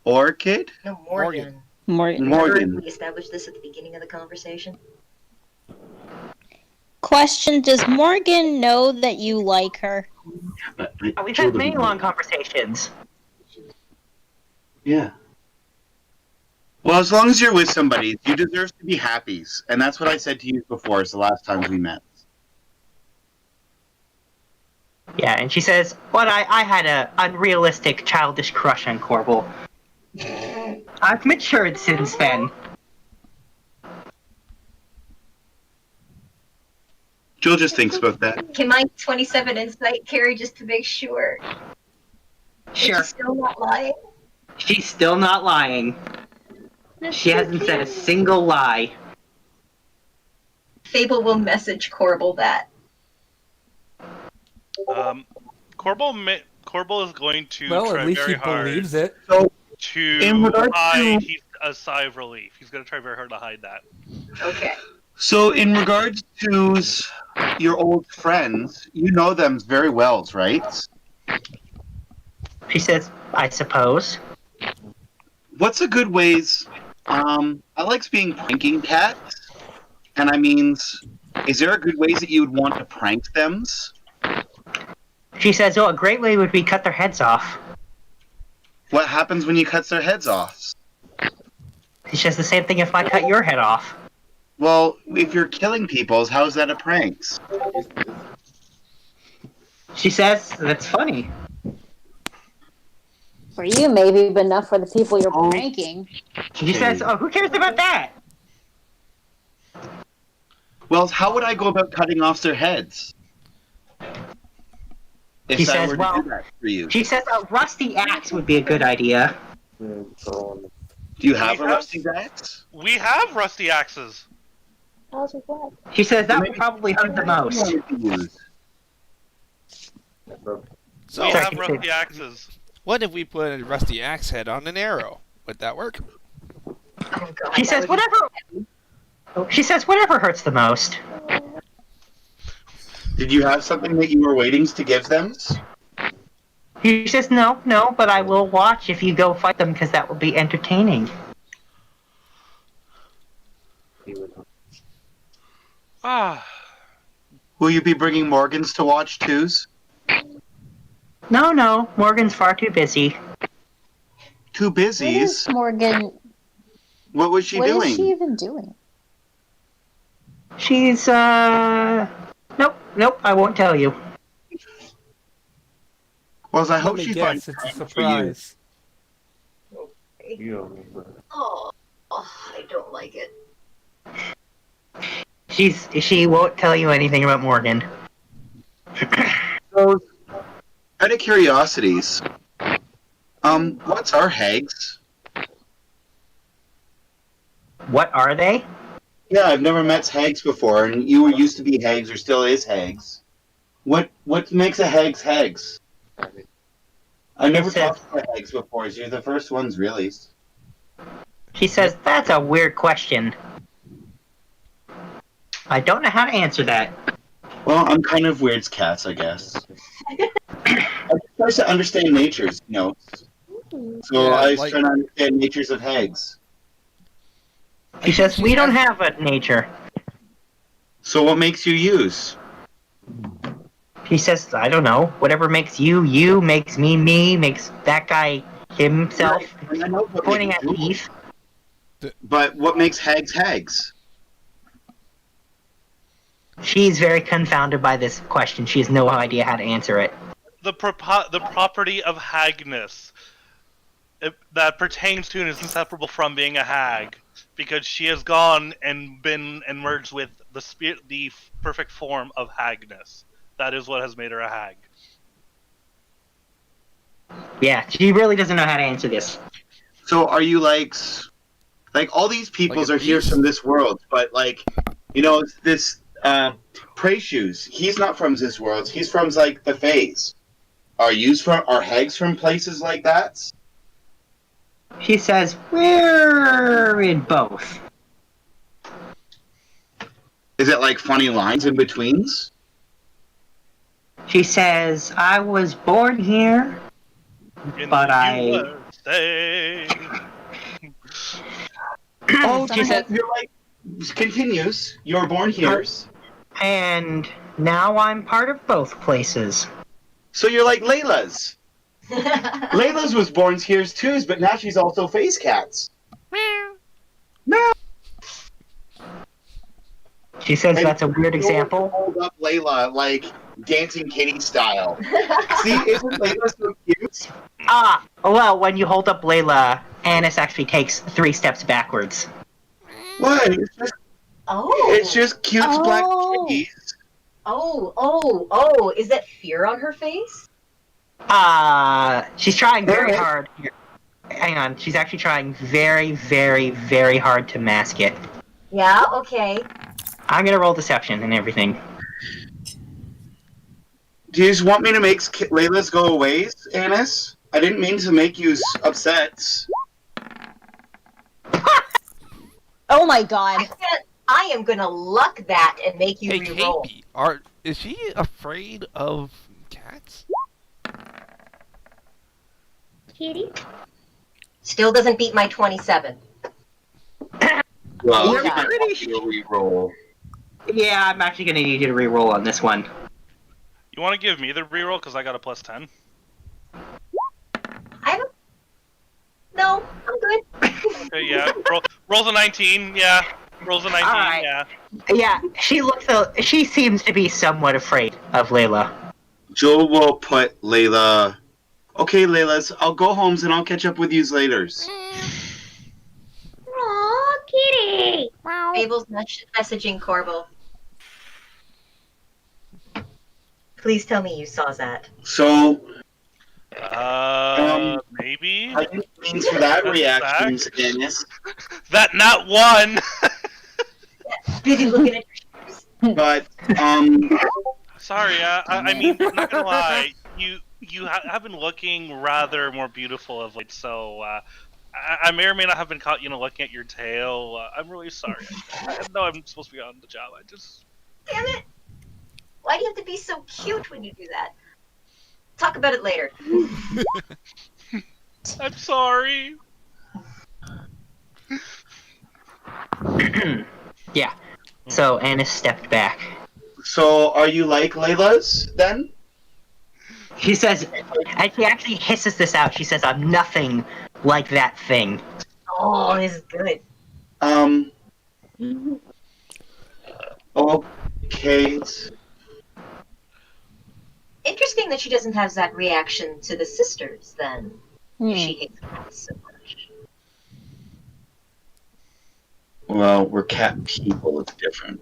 Orchid?
No, Morgan.
Morgan.
Morgan.
We established this at the beginning of the conversation.
Question: does Morgan know that you like her?
We've had many long conversations.
Yeah. Well, as long as you're with somebody, you deserve to be happy. And that's what I said to you before, it's the last time we met.
Yeah, and she says, but I had a unrealistic, childish crush on Corbel. I've matured since then.
Jill just thinks about that.
Can my 27 insight carry just to make sure?
Sure.
She's still not lying?
She's still not lying. She hasn't said a single lie.
Fable will message Corbel that.
Corbel is going to
Well,
try
at least
very
he
hard
believes it.
So,
to
in regards
hide
to-
a sigh of relief. He's going to try very hard to hide that.
Okay.
So, in regards to your old friends, you know them very well, right?
She says, I suppose.
What's a good ways? I likes being pranking cats, and I means, is there a good ways that you would want to prank them?
She says, oh, a great way would be cut their heads off.
What happens when you cut their heads off?
She says the same thing if I cut your head off.
Well, if you're killing people, how is that a prank?
She says, that's funny.
For you, maybe, but not for the people you're pranking.
She says, oh, who cares about that?
Well, how would I go about cutting off their heads? If
She
I
says,
were to
well,
do that for you.
she says a rusty axe would be a good idea.
Do you have a rusty axe?
We have rusty axes.
She says that would probably hurt the most.
So,
We have rusty axes.
what if we put a rusty axe head on an arrow? Would that work?
Oh, God,
She says whatever. She says whatever hurts the most.
Did you have something that you were waiting to give them?
He says no, but I will watch if you go fight them because that will be entertaining.
Ah,
Will you be bringing Morgans to watch twos?
No, Morgan's far too busy.
Too
What
busy?
is Morgan?
What was she
What
doing?
is she even doing?
She's Nope, I won't tell you.
Well, I hope
Let me
she
guess,
finds
it's a
time for you.
surprise.
Oh, I don't like it.
She won't tell you anything about Morgan.
So, out of curiosities, what's our hags?
What are they?
Yeah, I've never met hags before, and you used to be hags, or still is hags. What makes a hags hags? I've never talked to hags before. So you're the first ones, really.
She says that's a weird question. I don't know how to answer that.
Well, I'm kind of weird cats, I guess. I'm supposed to understand natures, you know. So
Yeah,
I was
like-
trying to understand natures of hags.
She says we don't have a nature.
So what makes you use?
He says, I don't know. Whatever makes you, you, makes me, makes that guy himself.
Right. I know what
Pointing
makes
at
you.
Heath.
But what makes hags hags?
She's very confounded by this question. She has no idea how to answer it.
the property of hagness that pertains to and is inseparable from being a hag, because she has gone and been and merged with the spirit, the perfect form of hagness. That is what has made her a hag.
Yeah, she really doesn't know how to answer this.
So are you like all these peoples
Like a
are here
beast?
from this world, but like, you know, this Prey Shoes, he's not from this world. He's from like the Fays. Are hags from places like that?
She says, we're in both.
Is it like funny lines in betweens?
She says, I was born here,
In
but
the USA.
Oh,
she says,
you're like continues. You're born here,
and now I'm part of both places.
so you're like Layla's. Layla's was born here too, but now she's also face cats. No.
She says that's a weird example.
Hold up Layla like Dancing Kitty style. See, isn't Layla so cute?
Well, when you hold up Layla, Annis actually takes 3 steps backwards.
What? It's just
Oh.
It's just cute black
Oh.
kitties.
Oh, is that fear on her face?
She's trying very hard. Hang on, she's actually trying very, very, very hard to mask it.
Yeah, okay.
I'm gonna roll deception and everything.
Do you just want me to make Layla's go away, Anis? I didn't mean to make you upset.
Oh my god.
I am gonna luck that and make you
Hey,
re-roll.
Katie, is she afraid of cats?
Kitty?
Still doesn't beat my 27.
Well,
You're
you might
pretty
want to re-roll.
Yeah, I'm actually gonna need you to re-roll on this one.
You want to give me the reroll because I got a plus 10?
No, I'm good.
Okay, yeah. Rolls a 19. Yeah. Rolls a 19.
Alright.
Yeah.
Yeah, she seems to be somewhat afraid of Layla.
Joel will put Layla. Okay, Layla's. I'll go home and I'll catch up with you later.
Aw, kitty!
Fable's messaging Corbel. Please tell me you saw that.
So.
Maybe.
I didn't mean for that reaction,
Back.
Dennis.
That not one.
Busy looking at your shoes.
But
Sorry. I mean, I'm not gonna lie. You have been looking rather more beautiful of late. So I may or may not have been caught, looking at your tail. I'm really sorry. I know I'm supposed to be on the job. I just.
Damn it! Why do you have to be so cute when you do that? Talk about it later.
I'm sorry.
Yeah. So Anna stepped back.
So are you like Layla's then?
She says, and she actually hisses this out. She says, "I'm nothing like that thing."
Oh, this is good.
Okay.
Interesting that she doesn't have that reaction to the sisters, then. If she hates cats so much.
Well, we're cat people. It's different.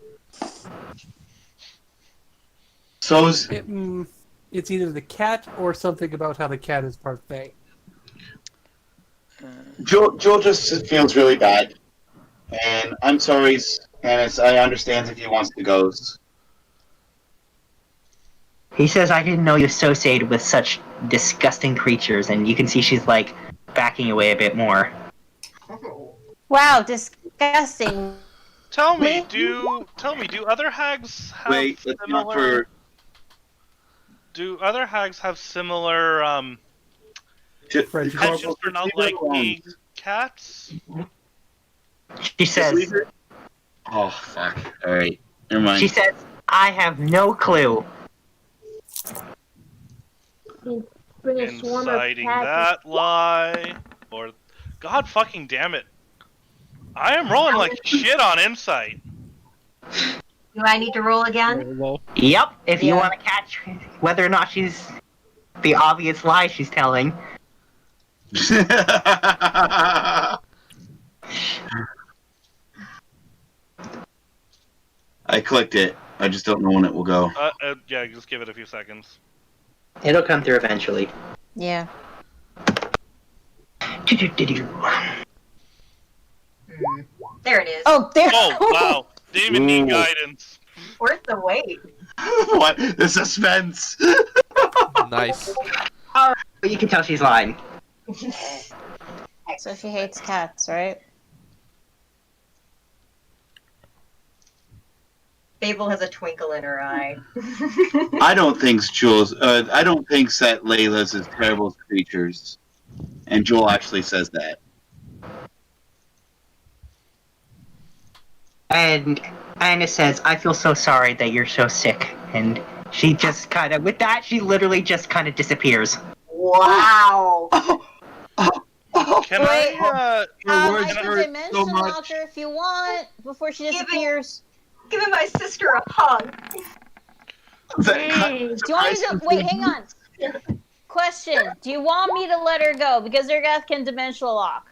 So
It's either the cat or something about how the cat is part Fae.
Joel just feels really bad, and I'm sorry, Anis. I understand if he wants to go.
He says, "I didn't know you associated with such disgusting creatures," and you can see she's like backing away a bit more.
Wow, disgusting.
Tell me, do other hags have
Wait, let's not
similar? Do other hags have similar penchants for not liking cats?
She says,
"Oh fuck! All right, never mind."
She says, "I have no clue."
Bring a swarm of
Inciting
cats.
that lie, or God fucking damn it! I am rolling like shit on insight.
Do I need to roll again?
Yep, if you want to catch whether or not she's the obvious lie she's telling.
I clicked it. I just don't know when it will go.
Yeah, just give it a few seconds.
It'll come through eventually.
Yeah.
There it is.
Oh, there.
Oh wow, Damon need guidance.
Worth the wait.
What? The suspense.
Nice.
Alright, you can tell she's lying.
So she hates cats, right?
Fable has a twinkle in her eye.
I don't think Jules. I don't think that Layla's is terrible creatures, and Joel actually says that.
And Anna says, "I feel so sorry that you're so sick." And she just kind of, with that, she literally just kind of disappears.
Wow.
Can I?
I can dimension lock her if you want before she disappears.
Giving my sister a hug.
Hey, do you want me to? Wait, hang on. Question: do you want me to let her go because Zergath can dimensional lock?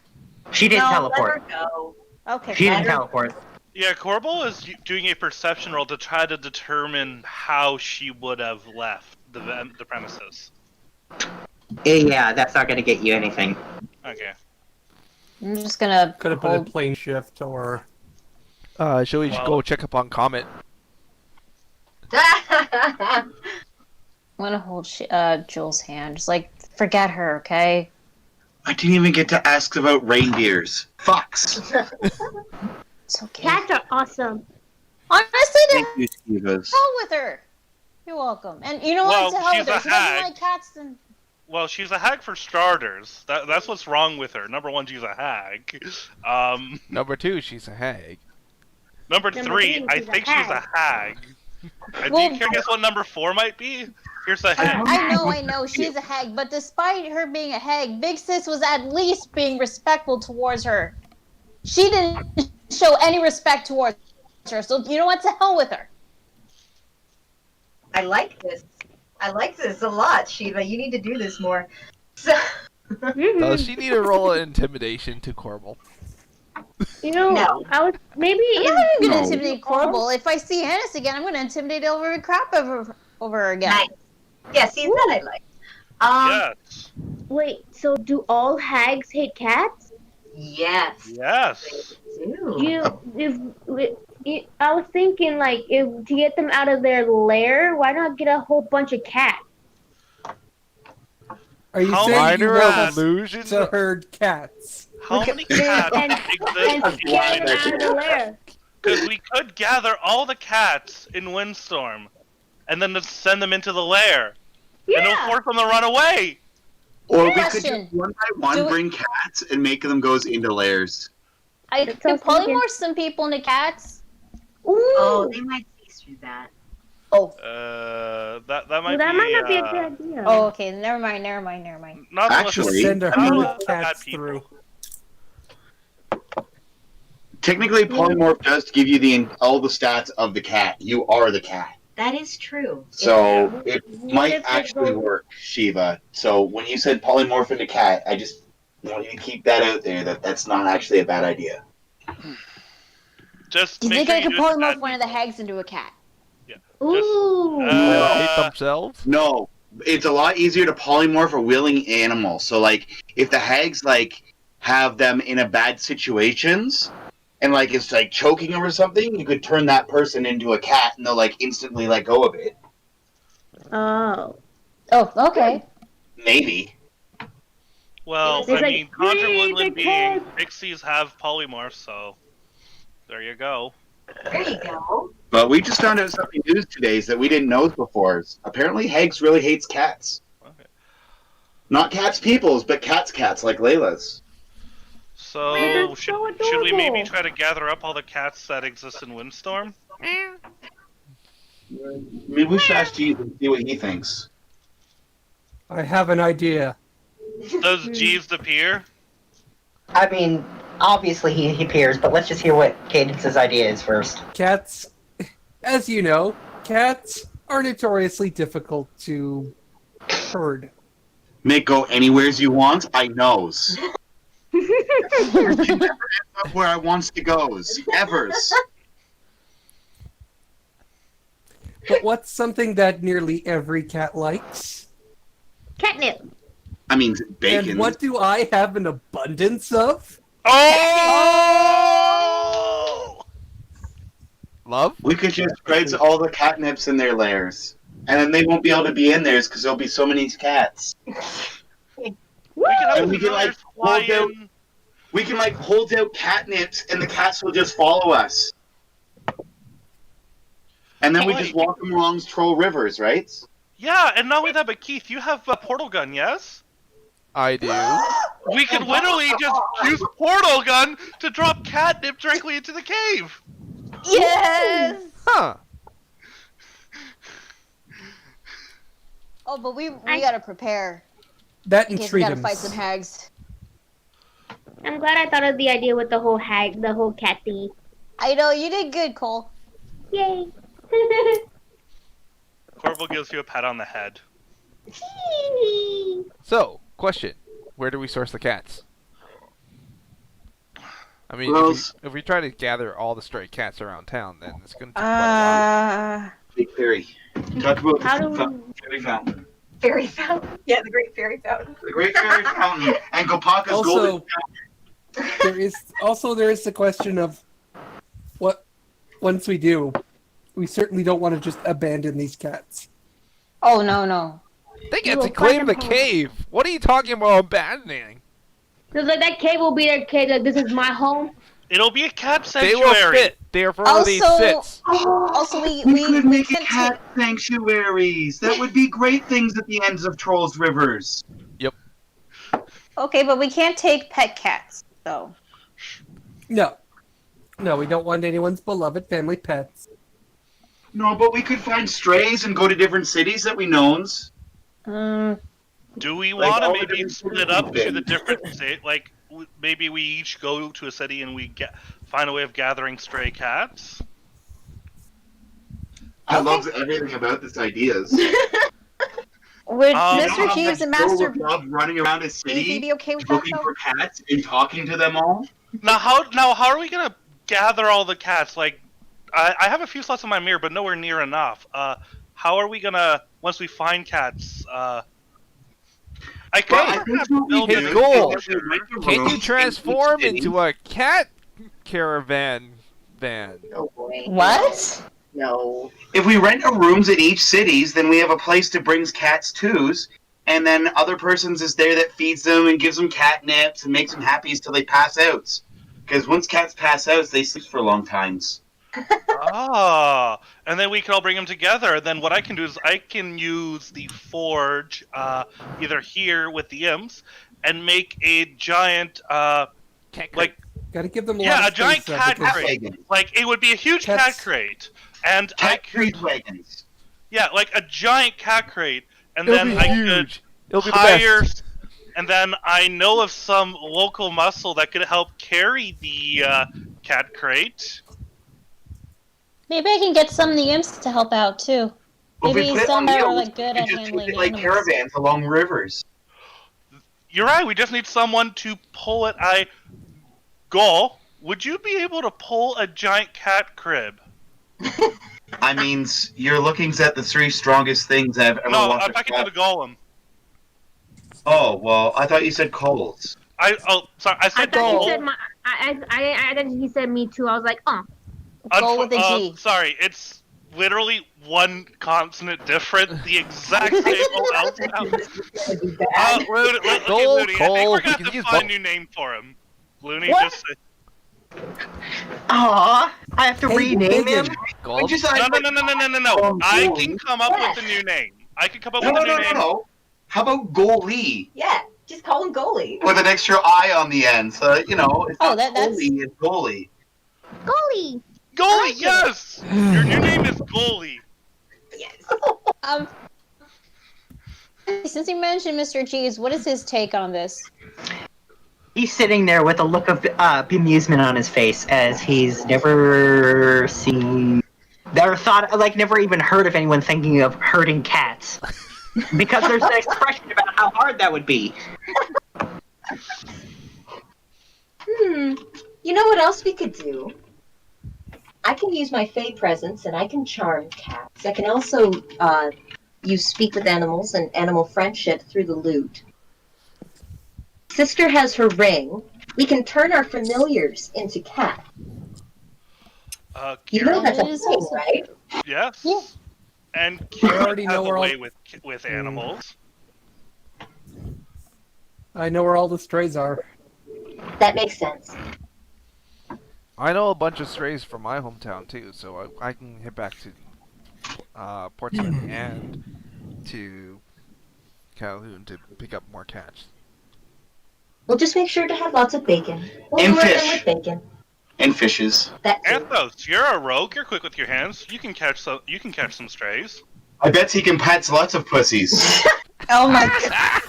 She did
No,
teleport.
let her go.
Okay.
She didn't teleport.
Yeah, Corbel is doing a perception roll to try to determine how she would have left the premises.
Yeah, that's not gonna get you anything.
Okay.
I'm just gonna
Could have been a
hold.
plane shift or.
Shall we
Well-
go check up on Comet?
I'm gonna hold Jules' hand. Just like, forget her, okay?
I didn't even get to ask about reindeers. Fucks.
It's okay.
Cats are awesome.
Honestly,
Thank
the
you, Stevens.
hell with her. You're welcome. And you know
Well,
what? To hell
she's
with her.
a
She doesn't
hag.
like cats. Then
Well, she's a hag for starters. That's what's wrong with her. Number one, she's a hag.
Number 2, she's a hag.
Number
Number
three,
three,
I
she's a
think she's a hag. Do
Well-
you care guess what number 4 might be? Here's a hint.
I know, she's a hag. But despite her being a hag, Big Sis was at least being respectful towards her. She didn't show any respect towards her. So you know what? To hell with her.
I like this. I like this a lot, Shiva. You need to do this more. So,
Does she need a roll of intimidation to Corbel?
You know,
No.
I was maybe
I'm not even gonna
No.
intimidate Corbel. If I see Hannes again, I'm gonna intimidate over the crap over her again.
nice. Yeah, see, that I like.
Yes.
wait. So do all hags hate cats?
Yes.
Yes.
I was thinking like if to get them out of their lair, why not get a whole bunch of cats?
Are you
How
saying you
Minor
want
illusion.
to herd cats?
How many cats
and
exist in
get them out of the lair.
Because we could gather all the cats in Windstorm, and then just send them into the lair, and it'll
Yeah.
force them to run away.
Or we could
Question.
just one by one
Do it-
bring cats and make them go into layers.
I
That's
could
what I was thinking.
polymorph some people into cats.
Ooh.
Oh, they might see through that.
Oh.
That
well,
might
that
be.
might not be a good idea.
Oh, okay. Never mind.
Not unless
Actually,
it's
Send a
not
herd
unless
of
it's bad
cats
people.
through.
Technically, polymorph does give you all the stats of the cat. You are the cat.
That is true.
So it
What
might
if they
actually
go-
work, Shiva. So when you said polymorph into cat, I just want you to keep that out there that that's not actually a bad idea.
Just
Do you
make
think
sure
I
you
could
do it to
polymorph
bad
one of the hags into a cat?
Ooh.
Hate themselves?
No, it's a lot easier to polymorph a willing animal. So like, if the hags like have them in a bad situations, and like it's like choking them or something, you could turn that person into a cat, and they'll like instantly let go of it.
Oh.
Oh, okay.
Maybe.
Well,
It's
I
like,
mean, Conjure
"Hey,
Woodland
the
being
cat!"
pixies have polymorphs, so there you go.
There you go.
But we just found out something new today that we didn't know before. Apparently, hags really hates cats.
Okay.
Not cats peoples, but cats like Layla's.
So
they're
should,
so
should we maybe
adorable.
try to gather up all the cats that exist in Windstorm?
Maybe we should ask Jeeves and see what he thinks.
I have an idea.
Does Jeeves appear?
I mean, obviously he appears, but let's just hear what Cadence's idea is first.
Cats, as you know, cats are notoriously difficult to herd.
Mick, go anywheres you want. I knows. You never end up where I wants to goes. Evers.
But what's something that nearly every cat likes?
Catnip.
I mean, bacon.
And what do I have an abundance of?
Oh!
Love?
We could just spread all the catnips in their lairs. And then they won't be able to be in theirs because there'll be so many cats.
We can have
And we can, like,
fly
hold out-
in.
We can, like, hold out catnips and the cats will just follow us. And then we just walk them along troll rivers, right?
Yeah, and not only that, but Keith, you have a portal gun, yes?
I do.
We could literally just use portal gun to drop catnip directly into the cave.
Yes.
Huh.
Oh, but we gotta prepare
That
in
and
case we gotta
treatums.
fight some hags.
I'm glad I thought of the idea with the whole cat thingy.
I know you did good, Cole.
Yay.
Corvo gives you a pat on the head.
So, question. Where do we source the cats? I mean,
Well,
if we try to gather all the stray cats around town, then it's going to take quite a while.
Big fairy. Talk about
How do
the fairy fountain.
Fairy fountain. Yeah, the Great Fairy Fountain.
The Great Fairy Fountain and Kopaka's golden.
Also there is the question of what once we do, we certainly don't want to just abandon these cats.
Oh no.
They get to claim the cave. What are you talking about abandoning?
Because like that cave will be their cave. Like this is my home.
It'll be a cat
They
sanctuary.
will fit. Therefore, they sits.
Also,
We could make a cat sanctuaries. That would be great things at the ends of Trolls Rivers.
Yep.
Okay, but we can't take pet cats, though.
No, we don't want anyone's beloved family pets.
No, but we could find strays and go to different cities that we knowns.
Do we
Like
want to
all the
maybe
different
split up to the different like maybe we each go to a city and we find a way of gathering stray cats?
I love everything about this ideas.
Would
You
Mr.
know,
Jeeves and
Joe
Master
would love running around a
Jeeves
city
be okay with that,
looking
though?
for cats and talking to them all.
Now how are we gonna gather all the cats? Like I have a few slots in my mirror, but nowhere near enough. How are we gonna once we find cats? I
Well,
can't
I think
build
his
a
goal.
structure.
Can you transform into a cat caravan van?
Oh boy.
What?
No.
If we rent a rooms in each cities, then we have a place to bring cats to's, and then other persons is there that feeds them and gives them catnips and makes them happy till they pass out. Because once cats pass out, they sleep for long times.
And then we can all bring them together. And then what I can do is I can use the forge either here with the imps and make a giant like
Gotta give them a
yeah,
lot
a
of
giant
space,
cat
because-
crate. Like it would be a huge cat
Cats-
crate, and I
Cat
could
wagons.
yeah, like a giant cat crate, and
It'll
then
be
I
huge. It'll
could
be the
hire.
best.
And then I know of some local muscle that could help carry the cat crate.
Maybe I can get some of the imps to help out, too.
Well, if we
Maybe
put it
some
on
that are
wheels,
like good
we
at
just
handling
take it like
animals.
caravans along rivers.
You're right. We just need someone to pull it. Goal. Would you be able to pull a giant cat crib?
I mean, you're looking at the three strongest things I've ever
No,
watched.
I'm talking to the golem.
Oh, well, I thought you said coals.
Sorry. I
I
said
thought
goal.
he said my. I thought he said me too. I was like, oh.
Go with a G.
Sorry, it's literally one consonant different. The exact same OL sound.
Goal,
Looney, I think
Cole,
we're
we
going
can
to
use
find a
both.
new name for him. Looney,
What?
just say...
Aw, I have to
Hey,
rename him?
Gold?
Just,
No.
Oh,
I
goalie.
can come up with a new name. I can come up
No,
with a
no,
new
no,
name.
no. How about goalie?
Yeah, just call him goalie.
With an extra I on the end, so it's
Oh,
not
that's-
goalie, it's goalie.
Goalie.
Goalie, yes! Your new name is Goalie.
Yes.
Since you mentioned Mr. Jeeves, what is his take on this?
He's sitting there with a look of bemusement on his face as he's never seen, never thought, like never even heard of anyone thinking of hurting cats. Because there's an expression about how hard that would be.
You know what else we could do? I can use my Fey presence and I can charm cats. I can also use speak with animals and animal friendship through the lute. Sister has her ring. We can turn our familiars into cats. You know
Kira,
that's a
It is
thing,
also-
right?
yes.
Yeah.
And
I
Kira
already
has
know
a
where all-
way with animals.
I know where all the strays are.
That makes sense.
I know a bunch of strays from my hometown too, so I can head back to Portsmouth and to Calhoun to pick up more cats.
We'll just make sure to have lots of bacon. We'll
And
lure them
fish.
with bacon.
And fishes.
That too.
Anthos, you're a rogue. You're quick with your hands. You can catch some. You can catch some strays.
I bet he can pets lots of pussies.
Oh my god.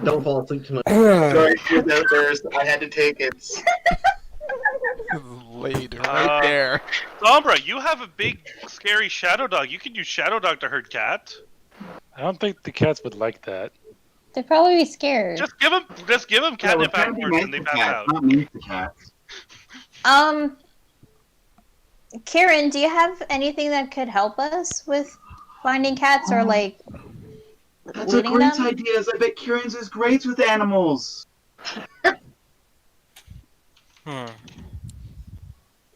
Don't fall asleep too much.
Sorry, she was out there, so I had to take it.
Laid right there.
Sombra, you have a big, scary shadow dog. You could use shadow dog to herd cat.
I don't think the cats would like that.
They'd probably be scared.
Just give them catnip afterwards, and they pass out.
Not mean to cats.
Kieran, do you have anything that could help us with finding cats or like
That's a
leading
great
them?
idea. I bet Kieran's is great with animals.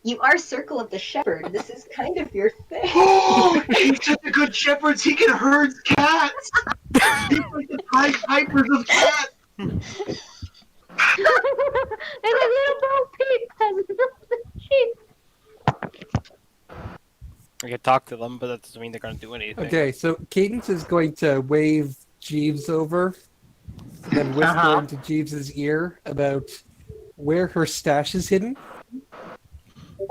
You are Circle of the Shepherd. This is kind of your thing.
Oh, he's such a good shepherd. He can herd cats. He's like the Pied Pipers of cats.
And a little Bo Peep has the sheep.
I can talk to them, but that doesn't mean they're going to do anything.
Okay, so Cadence is going to wave Jeeves over, then whisper into Jeeves's ear about where her stash is hidden.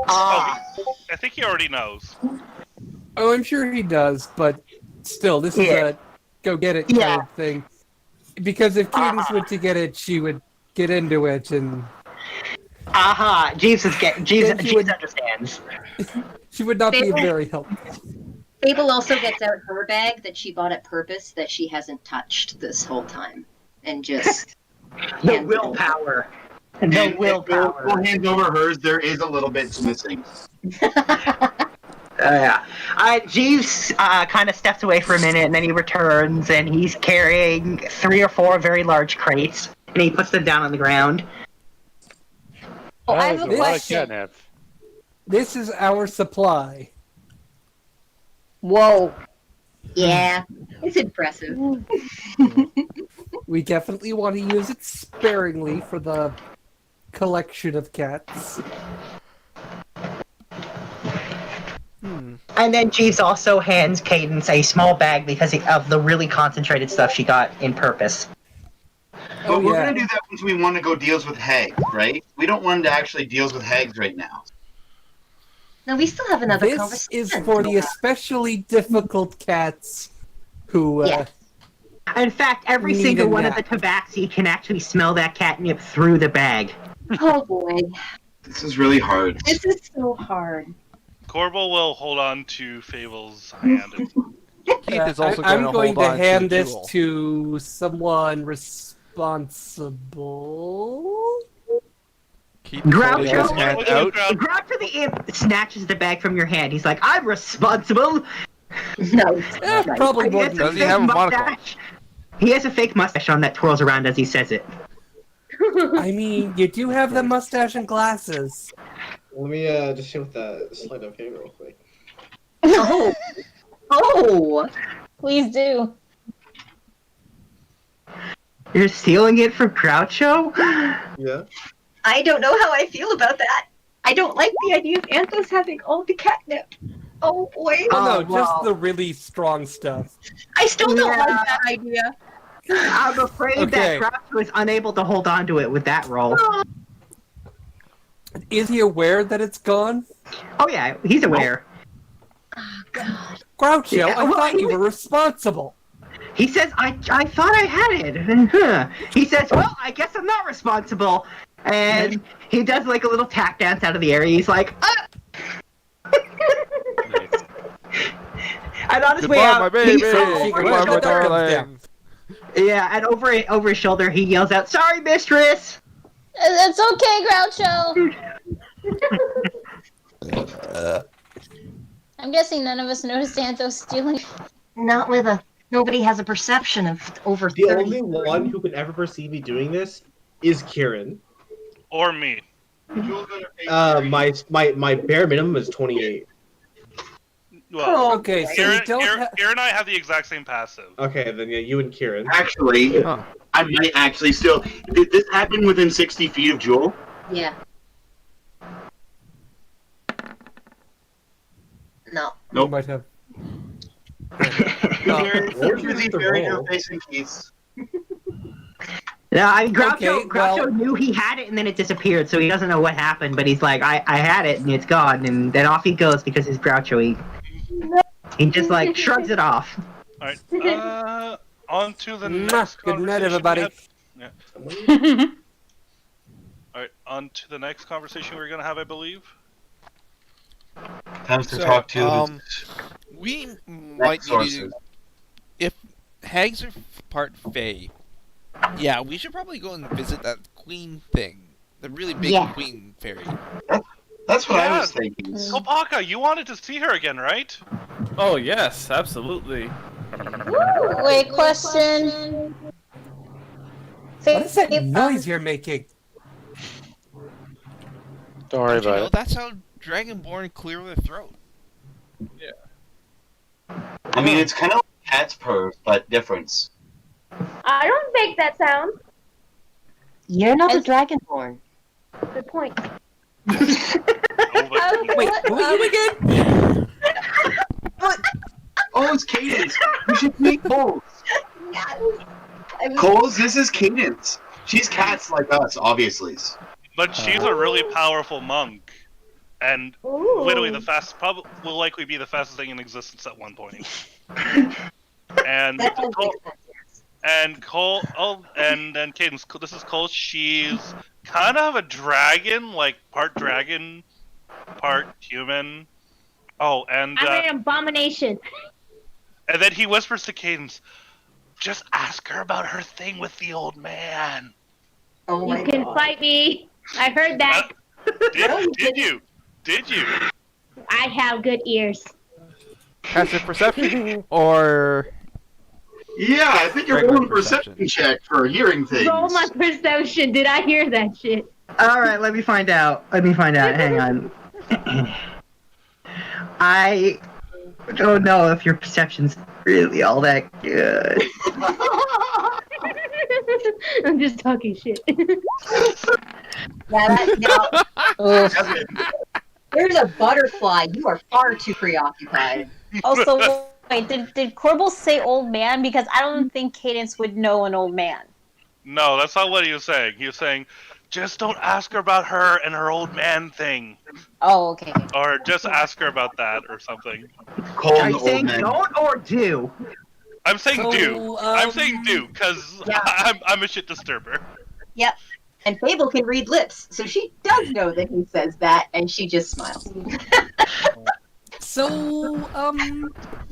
I think he already knows.
Oh, I'm sure he does, but still, this is a go get it kind of thing. Because if Cadence went to get it, she would get into it, and
Jeeves understands.
she would not be very helpful.
Fable also gets out her bag that she bought at purpose that she hasn't touched this whole time, and just
the willpower. The willpower.
We'll hand over hers. There is a little bit missing.
Jeeves kind of steps away for a minute, and then he returns, and he's carrying 3 or 4 very large crates, and he puts them down on the ground.
Oh, I have a question.
Catnip.
This is our supply.
Whoa.
Yeah, it's impressive.
We definitely want to use it sparingly for the collection of cats.
And then Jeeves also hands Cadence a small bag because of the really concentrated stuff she got in purpose.
But we're going to do that once we want to go deals with hags, right? We don't want to actually deals with hags right now.
No, we still have another
This
conversation.
is for the especially difficult cats who
In fact, every
need
single
a
one
nap.
of the tabaxi can actually smell that catnip through the bag.
Oh boy,
This is really hard.
this is so hard.
Corbel will hold on to Fable's hand.
Keith is also
I'm
going
going
to
to
hold on
hand
to
this
Jewel.
to someone responsible.
Keith is holding his hand out.
Groucho the Imp snatches the bag from your hand. He's like, I'm responsible!
No,
Probably more
Does he have a monocle?
He has a fake mustache on that twirls around as he says it.
I mean, you do have the mustache and glasses.
Let me just hit with the sleight of hand real quick.
Oh,
Please do.
You're stealing it from Groucho?
Yeah.
I don't know how I feel about that. I don't like the idea of Anthos having all the catnip. Oh boy.
Oh, no, just the really strong stuff.
I still don't like that idea.
I'm afraid that Groucho is unable to hold on to it with that roll.
Is he aware that it's gone?
Oh yeah, he's aware.
Oh god.
Groucho,
Yeah,
I thought you were responsible.
He says, I thought I had it. He says, well, I guess I'm not responsible. And he does like a little tap dance out of the air. He's like, And on his way
Goodbye,
out,
my baby.
over
Goodbye,
his
my
shoulder,
darling.
yeah, and over his shoulder, he yells out, sorry, mistress!
That's okay, Groucho. I'm guessing none of us noticed Anthos stealing.
Not with a. Nobody has a perception of over
The
30.
only one who can ever perceive me doing this is Kieran.
Or me.
My bare minimum is 28.
Well,
Okay, so
Aaron,
you don't
Aaron,
have...
Aaron and I have the exact same passive.
Okay, then yeah, you and Kieran.
Actually, I might actually still. Did this happen within 60 feet of Jewel?
Yeah. No.
You might have.
Yeah, I mean, Groucho,
Okay,
Groucho knew he had it and then it disappeared, so he doesn't know what happened, but he's like, I had it and it's gone, and then off he goes because he's Groucho. He just like shrugs it off.
Alright, on to the next
Good night,
conversation
everybody.
we have. Alright, on to the next conversation we're gonna have, I believe.
Time to talk to.
We might need to. If hags are part Fey, Yeah, we should probably go and visit that queen thing. The really big
Yeah.
queen fairy.
That's what I
Yeah.
was thinking.
Kopaka, you wanted to see her again, right?
Oh yes, absolutely.
Wait, question.
What is that noise you're making?
Don't worry
Don't you
about
know
it.
that's how Dragonborn clear their throat?
I mean, it's kind of like cat's purr, but difference.
I don't make that sound.
You're not a dragonborn.
Good point.
Wait, who are you again?
Oh, it's Cadence. We should meet Coles. Coles, this is Cadence. She's cats like us, obviously.
But she's a really powerful monk, and
Ooh.
literally the fastest, will likely be the fastest thing in existence at one point. And
That does make sense.
and Cole, and then Cadence. This is Cole. She's kind of a dragon, like part dragon, part human. Oh, and
I'm an abomination.
and then he whispers to Cadence, "Just ask her about her thing with the old man."
Oh my
You can
God.
fight me. I heard that.
Did you? Did you?
I have good ears.
Passive perception or
Yeah, I think you're
Regular
rolling a perception check for hearing things.
Roll my perception. Did I hear that shit?
All right, let me find out. Hang on. I don't know if your perception's really all that good.
I'm just talking shit.
There's a butterfly. You are far too preoccupied.
Also, wait, did Corbel say old man? Because I don't think Cadence would know an old man.
No, that's not what he was saying. He was saying, just don't ask her about her and her old man thing.
Oh, okay.
Or just ask her about that or something.
Cole
Are
the
you
old
saying
man.
don't or do?
I'm saying
So,
do. I'm saying do, because
Yeah.
I'm a shit disturber.
Yep. And Fable can read lips, so she does know that he says that, and she just smiles.
So,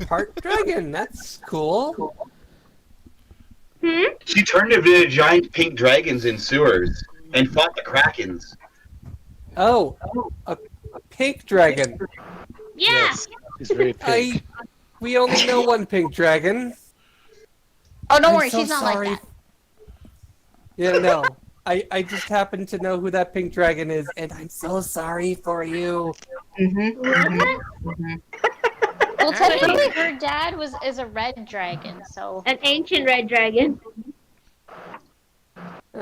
part dragon. That's cool.
She turned into giant pink dragons in sewers and fought the krakens.
Oh, a pink dragon.
Yeah.
He's very pink.
We only know one pink dragon.
Oh, don't
I'm
worry,
so
she's not
sorry.
like that.
Yeah, no. I just happen to know who that pink dragon is, and I'm so sorry for you.
Well, technically, her dad is a red dragon, so.
An ancient red dragon.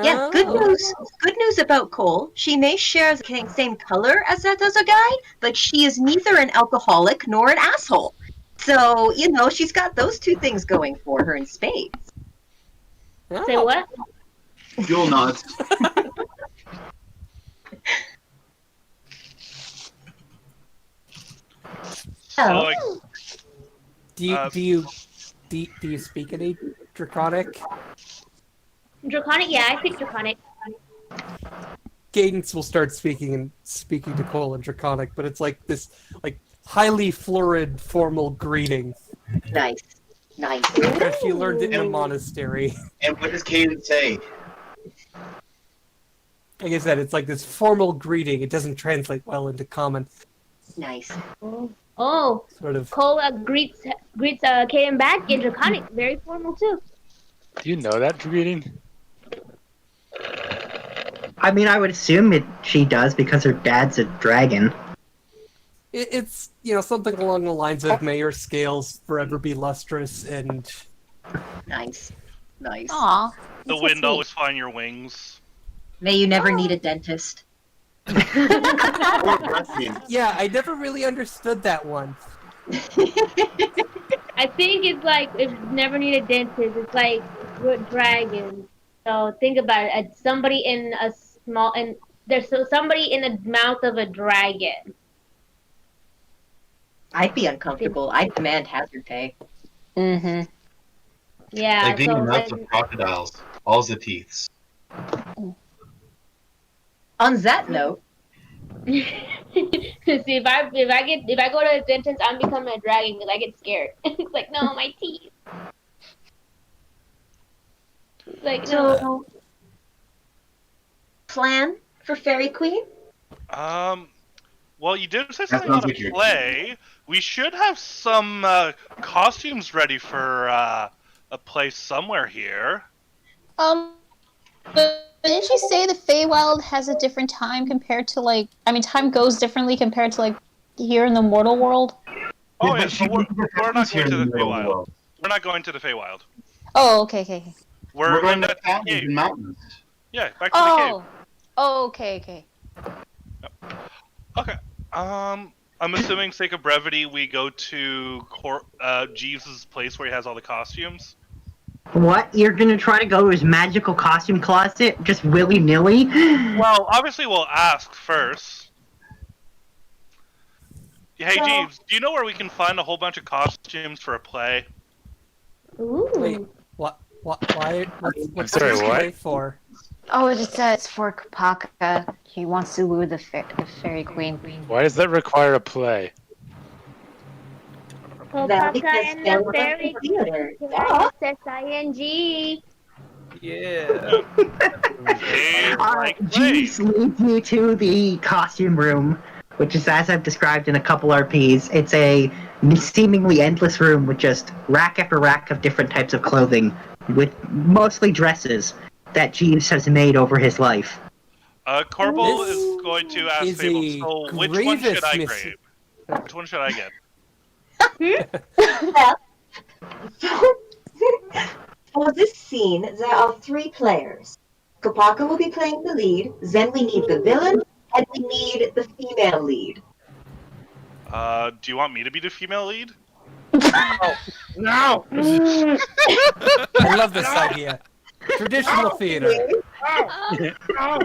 Yeah, good
Oh.
news. Good news about Cole. She may share the same color as that other guy, but she is neither an alcoholic nor an asshole. So, she's got those two things going for her in spades.
Say what?
Fuel nuts.
So,
Oh.
like,
Do you speak any Draconic?
Draconic? Yeah, I speak Draconic.
Cadence will start speaking to Cole in Draconic, but it's like this highly florid formal greeting.
Nice. Nice.
Because she learned it in a monastery.
And what does Cadence say?
Like I said, it's like this formal greeting. It doesn't translate well into common.
Nice.
Oh,
Sort of.
Cole greets Kaden back in Draconic. Very formal too.
Do you know that greeting?
I mean, I would assume she does because her dad's a dragon.
It's something along the lines of "May your scales forever be lustrous" and
Nice. Nice.
Aw.
the wind always find your wings.
May you never need a dentist.
yeah, I never really understood that one.
I think it's like if you never need a dentist, it's like with dragons. So think about it. Somebody in a small and there's somebody in the mouth of a dragon.
I'd be uncomfortable. I'd demand hazard pay.
Mm-hmm.
Yeah.
Like being
so
in mouths
then-
of crocodiles. All the teeth.
On that note,
See, if I go to a dentist, I'm becoming a dragon because I get scared. It's like, no, my teeth. Like, no.
So, plan for Fairy Queen?
Well, you did say
That
something
sounds
about
like
a
your
play. We should have some costumes ready for a play somewhere here.
But didn't you say the Feywild has a different time compared to like? I mean, time goes differently compared to like here in the mortal world.
Oh
but
yeah,
she
but we're not
here
going to
in
the
middle
Feywild.
world.
We're not going to the Feywild.
Oh, okay.
We're going
in
to
that
cabins
cave.
and mountains.
Yeah, back to the cave.
Oh, okay.
Okay. I'm assuming, sake of brevity, we go to Jeeves' place where he has all the costumes.
What? You're gonna try to go to his magical costume closet just willy-nilly?
Well, obviously we'll ask first. Hey,
So-
Jeeves, do you know where we can find a whole bunch of costumes for a play?
Ooh.
Wait, what? Why? What's
sorry,
this
what?
play for?
Oh, it's for Kopaka. He wants to woo the fairy queen.
Why does that require a play?
That
Kopaka
because
and
they're
the fairy
working theater.
queen.
Yeah.
ING.
Yeah.
They like
Jeeves
plays.
leads you to the costume room, which is as I've described in a couple RPs. It's a seemingly endless room with just rack after rack of different types of clothing, with mostly dresses that Jeeves has made over his life.
Corbel
This
is going to ask
is
Fable,
a
so which one should I
grievous
grab? Which one should I get?
For this scene, there are 3 players. Kopaka will be playing the lead, then we need the villain, and we need the female lead.
Do you want me to be the female lead?
No!
I love this idea. Traditional theater.
No!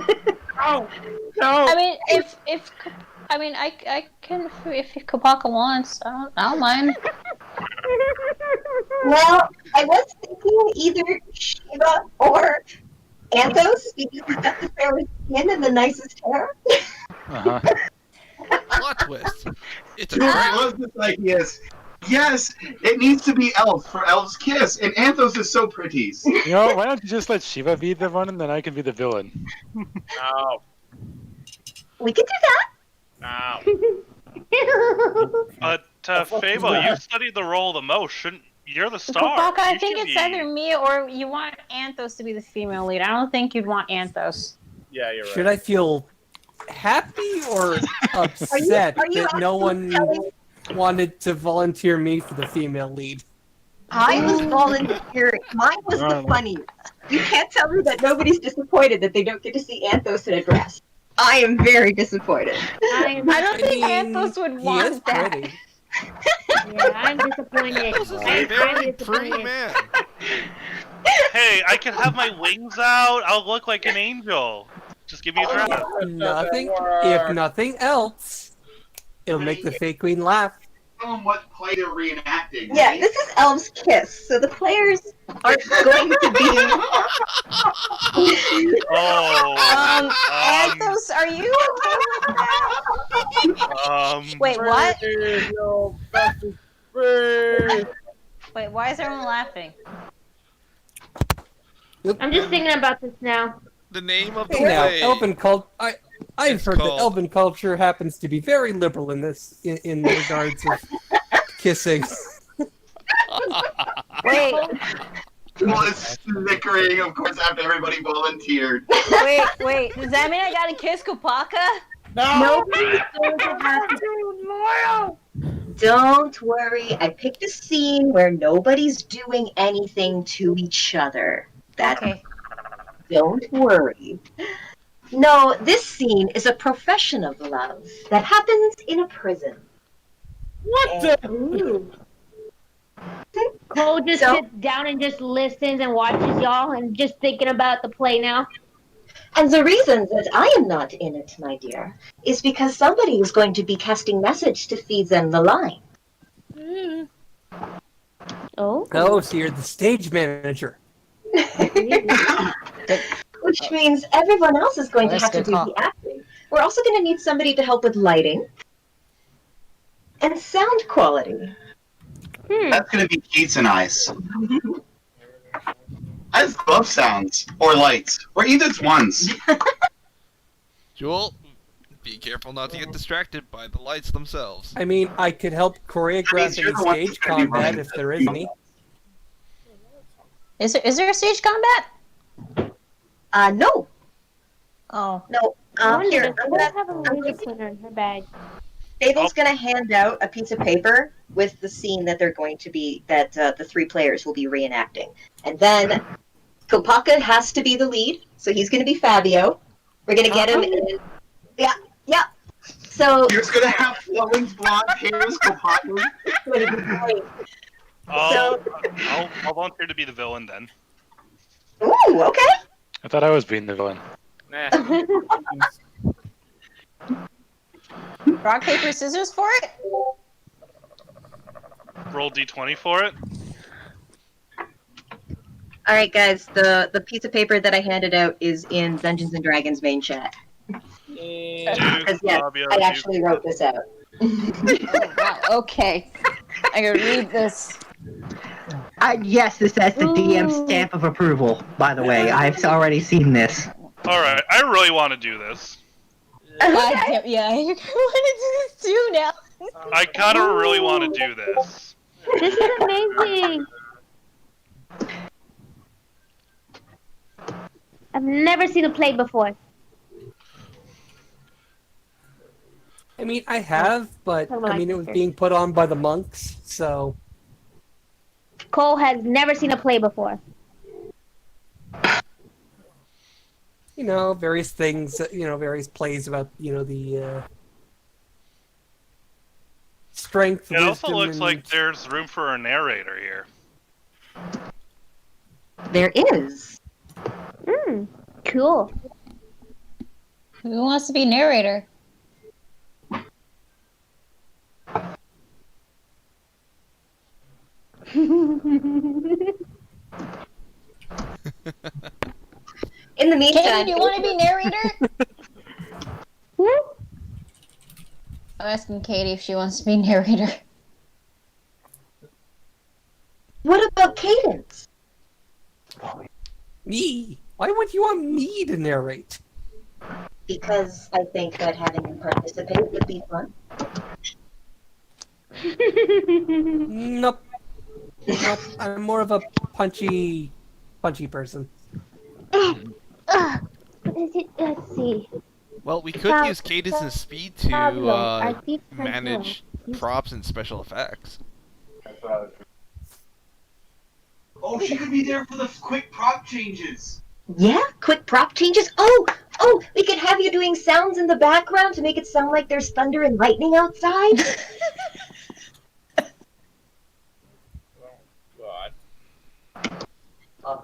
I mean, if I can if Kopaka wants. I don't mind.
Well, I was thinking either Shiva or Anthos, because he's got the fairest skin and the nicest hair.
Uh-huh.
Plot twist. It's a
Dude,
great.
I love this idea. Yes, it needs to be Elf for Elf's Kiss, and Anthos is so pretty.
You know, why don't you just let Shiva be the one, and then I can be the villain?
No!
We could do
No!
But Fable, you studied the role the most. Shouldn't you're the star?
Kopaka, I
You
think
should
it's
be-
either me or you want Anthos to be the female lead. I don't think you'd want Anthos.
Yeah, you're right.
Should I feel happy or upset
are you
that no one
telling-
wanted to volunteer me for the female lead?
I was volunteering. Mine was the funniest. You can't tell me that nobody's disappointed that they don't get to see Anthos in a dress. I am very disappointed.
I don't think
mean,
Anthos would
He is
want that.
pretty.
Yeah, I'm disappointed.
This is a
I'm
very pretty
disappointed.
man.
Hey, I can have my wings out. I'll look like an angel. Just give me a dress.
If nothing else, it'll make the fake queen laugh.
Tell them what play they're reenacting.
Yeah, this is Elf's Kiss, so the players aren't going to be.
Oh.
Anthos, are you okay with that? Wait, what? Wait, why is everyone laughing?
I'm just thinking about this now.
The name of the
Hey, now,
play.
elven cult. I've
It's
heard that
called-
elven culture happens to be very liberal in this, in regards of kissing.
Wait,
Well, it's snickering, of course, after everybody volunteered.
wait. Does that mean I gotta kiss Kopaka?
Nobody's going to have to. Don't worry. I picked a scene where nobody's doing anything to each other. That's
Okay.
Don't worry. No, this scene is a profession of love that happens in a prison.
What the?
Ooh. Cole just
So-
sits down and just listens and watches y'all and just thinking about the play now.
And the reason that I am not in it, my dear, is because somebody is going to be casting message to feed them the line.
Oh.
Oh, so you're the stage manager.
Which means everyone else is going to
That's
have to
good
do
call.
the acting. We're also going to need somebody to help with lighting and sound quality.
That's gonna be Keats and Ice. I just love sounds or lights or either ones.
Jewel, be careful not to get distracted by the lights themselves.
I mean, I could help choreograph
you're
any
the one
stage
who's gonna be
combat
running
if there is any.
Is there a stage combat?
No.
Oh.
No. Here, I'm
We'll
gonna.
have a laser pointer in her bag.
Fable's gonna hand out a piece of paper with the scene that they're going to be that the three players will be reenacting, and then Kopaka has to be the lead, so he's gonna be Fabio. We're gonna get him in. Yeah. So
You're just gonna have flowing blonde hairs, Kopaka.
it's gonna be great.
I'll volunteer to be the villain then.
Ooh, okay.
I thought I was being the villain.
Nah.
Rock, paper, scissors for it?
Roll d20 for it.
All right, guys. The piece of paper that I handed out is in Dungeons and Dragons main chat. Because yes, I actually wrote this out.
Oh, wow. Okay. I gotta read this.
Yes, this has the DM stamp of approval, by the way. I've already seen this.
Alright, I really want to do this.
God damn, yeah, I want to do this too now.
I kind of really want to do this.
This is amazing. I've never seen a play before.
I mean, I have, but I mean, it was being put on by the monks, so.
Cole has never seen a play before.
You know, various things, various plays about, the strength,
It also
wisdom,
looks
and...
like there's room for a narrator here.
There is.
Cool.
Who wants to be narrator?
In the meantime,
Katie, do you want to be narrator? I'm asking Katie if she wants to be narrator.
What about Cadence?
Me? Why would you want me to narrate?
Because I think that having him participate would be fun.
Nope. Nope. I'm more of a punchy person.
Let's see.
Well, we could use Cadence's speed to manage props and special effects.
Oh, she could be there for the quick prop changes.
Yeah, quick prop changes. Oh, we could have you doing sounds in the background to make it sound like there's thunder and lightning outside.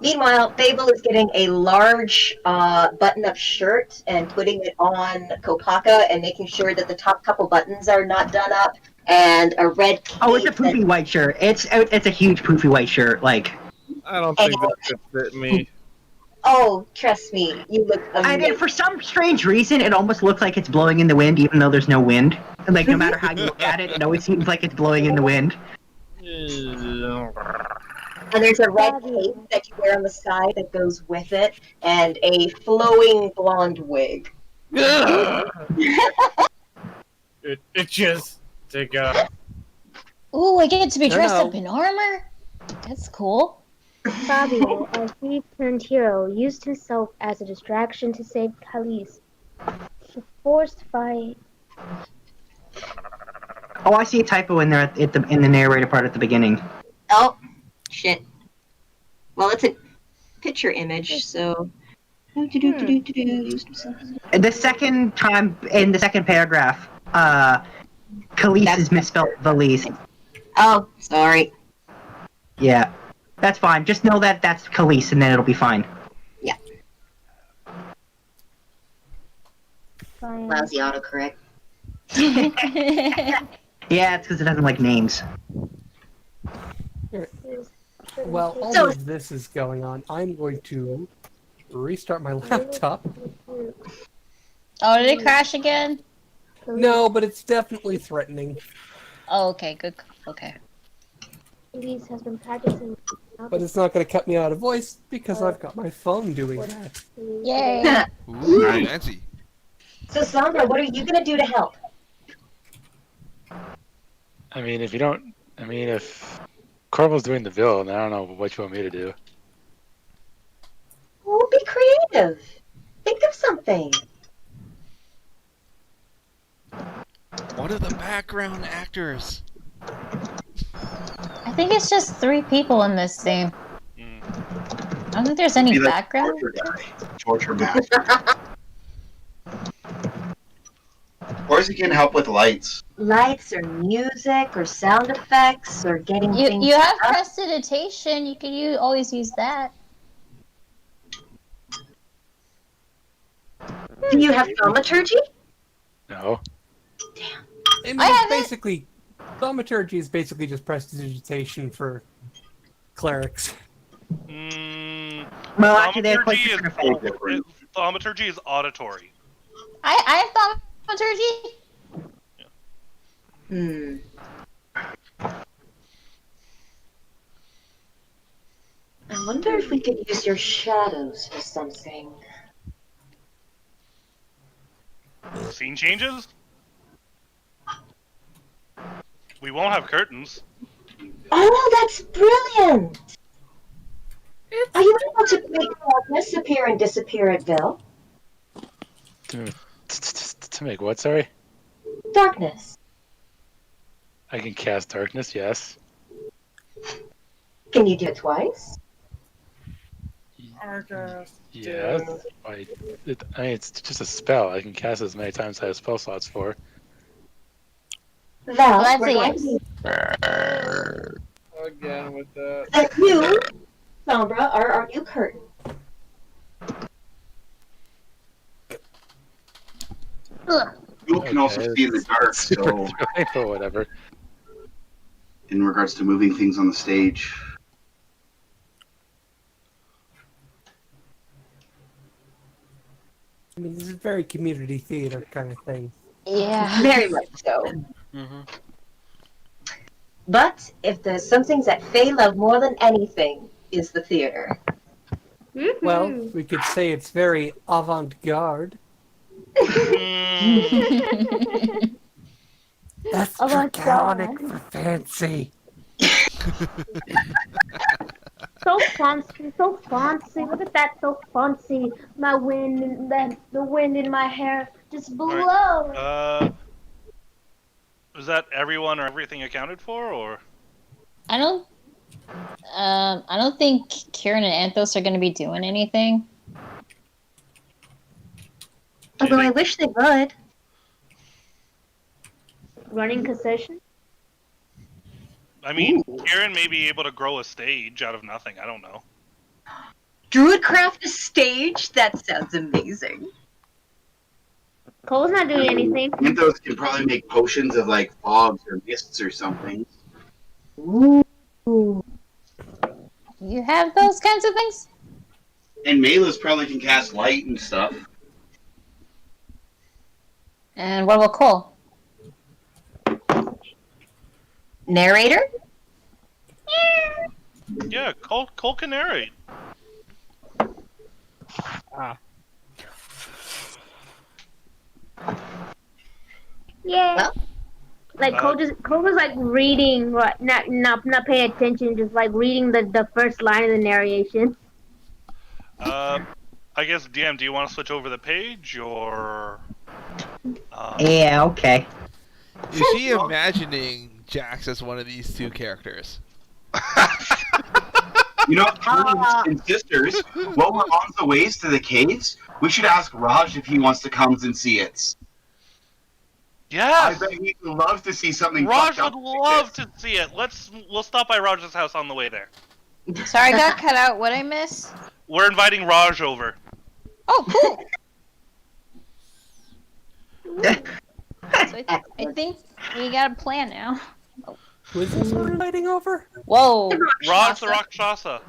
Meanwhile, Fable is getting a large button-up shirt and putting it on Kopaka and making sure that the top couple buttons are not done up, and a red cape.
Oh, it's a poofy white shirt. It's a huge poofy white shirt. Like,
I don't think that could fit me.
Oh, trust me, you look amazing.
and for some strange reason, it almost looks like it's blowing in the wind, even though there's no wind. Like, no matter how you look at it, it always seems like it's blowing in the wind.
And there's a red cape that you wear on the side that goes with it, and a flowing blonde wig.
It just to go.
Ooh, I get to be dressed
No.
up in armor? That's cool.
Fabio, as he turned hero, used himself as a distraction to save Khalees. The forced fight.
Oh, I see a typo in there in the narrator part at the beginning.
Oh, shit. Well, it's a picture image, so...
The second time in the second paragraph, Khalees is misspelled Valise.
Oh, sorry.
Yeah, that's fine. Just know that that's Khalees, and then it'll be fine.
Yeah.
Fine.
Lousy autocorrect.
Yeah, it's because it doesn't like names.
While all
So-
of this is going on, I'm going to restart my laptop.
Oh, did it crash again?
No, but it's definitely threatening.
Oh, okay, good. Okay.
Elise has been practicing.
But it's not going to cut me out of voice because I've got my phone doing that.
Yay!
Ooh,
Nice.
fancy.
So, Sandra, what are you going to do to help?
I mean, if Corval's doing the build, I don't know what you want me to do.
Oh, be creative. Think of something.
One of the background actors.
I think it's just 3 people in this scene.
Mm.
I don't think there's any
Be like
background.
torture guy. Torture master. Or is he can help with lights?
Lights or music or sound effects or getting things
You have
up.
prestidigitation. You could always use that.
Do you have thaumaturgy?
No.
I mean,
I
it's
have it.
basically, thaumaturgy is basically just prestidigitation for clerics.
Well, actually, they have
Thaumaturgy
places for
is, thaumaturgy is auditory.
I have thaumaturgy.
I wonder if we could use your shadows for something.
Scene changes? We won't have curtains.
Oh, that's brilliant! Are you able to make darkness appear and disappear at will?
To make what, sorry?
Darkness.
I can cast darkness, yes.
Can you do it twice?
Yes. It's just a spell. I can cast as many times as I have spell slots for.
Val,
That's
we're
a
going
yes.
to
Again with that.
that you, Sombra, are our new curtain.
You can also see in the dark, so
But whatever.
in regards to moving things on the stage.
I mean, this is very community theater kind of thing.
Yeah.
Very much so.
Mm-hmm.
But if there's something that Faye love more than anything, is the theater.
Well, we could say it's very avant-garde. That's
Oh my
draconic
God.
for fancy.
So fancy, so fancy. Look at that, so fancy. My wind and the wind in my hair just blows.
Is that everyone or everything accounted for, or?
I don't think Kieran and Anthos are going to be doing anything.
Although I wish they would.
Running concession.
I mean, Kieran may be able to grow a stage out of nothing. I don't know.
Druidcraft a stage? That sounds amazing.
Cole's not doing anything.
Anthos can probably make potions of like fogs or mists or something.
Ooh.
You have those kinds of things?
And Melas probably can cast light and stuff.
And what about Cole?
Narrator?
Yeah, Cole can narrate.
Yeah.
Well,
like Cole was like reading, not paying attention, just like reading the first line of the narration.
I guess DM, do you want to switch over the page or?
Yeah, okay.
Is she imagining Jax as one of these 2 characters?
You know, brothers and sisters, while we're on the ways to the caves, we should ask Raj if he wants to come and see it.
Yes.
I bet he'd love to see something.
Raj
fucked
would
up
love to see it. We'll stop by Raj's house on the way there.
Sorry, I got cut out. What'd I miss?
We're inviting Raj over.
Oh, cool. So I think we got a plan now.
Who is this we're inviting over?
Whoa.
Raj the Rakshasa.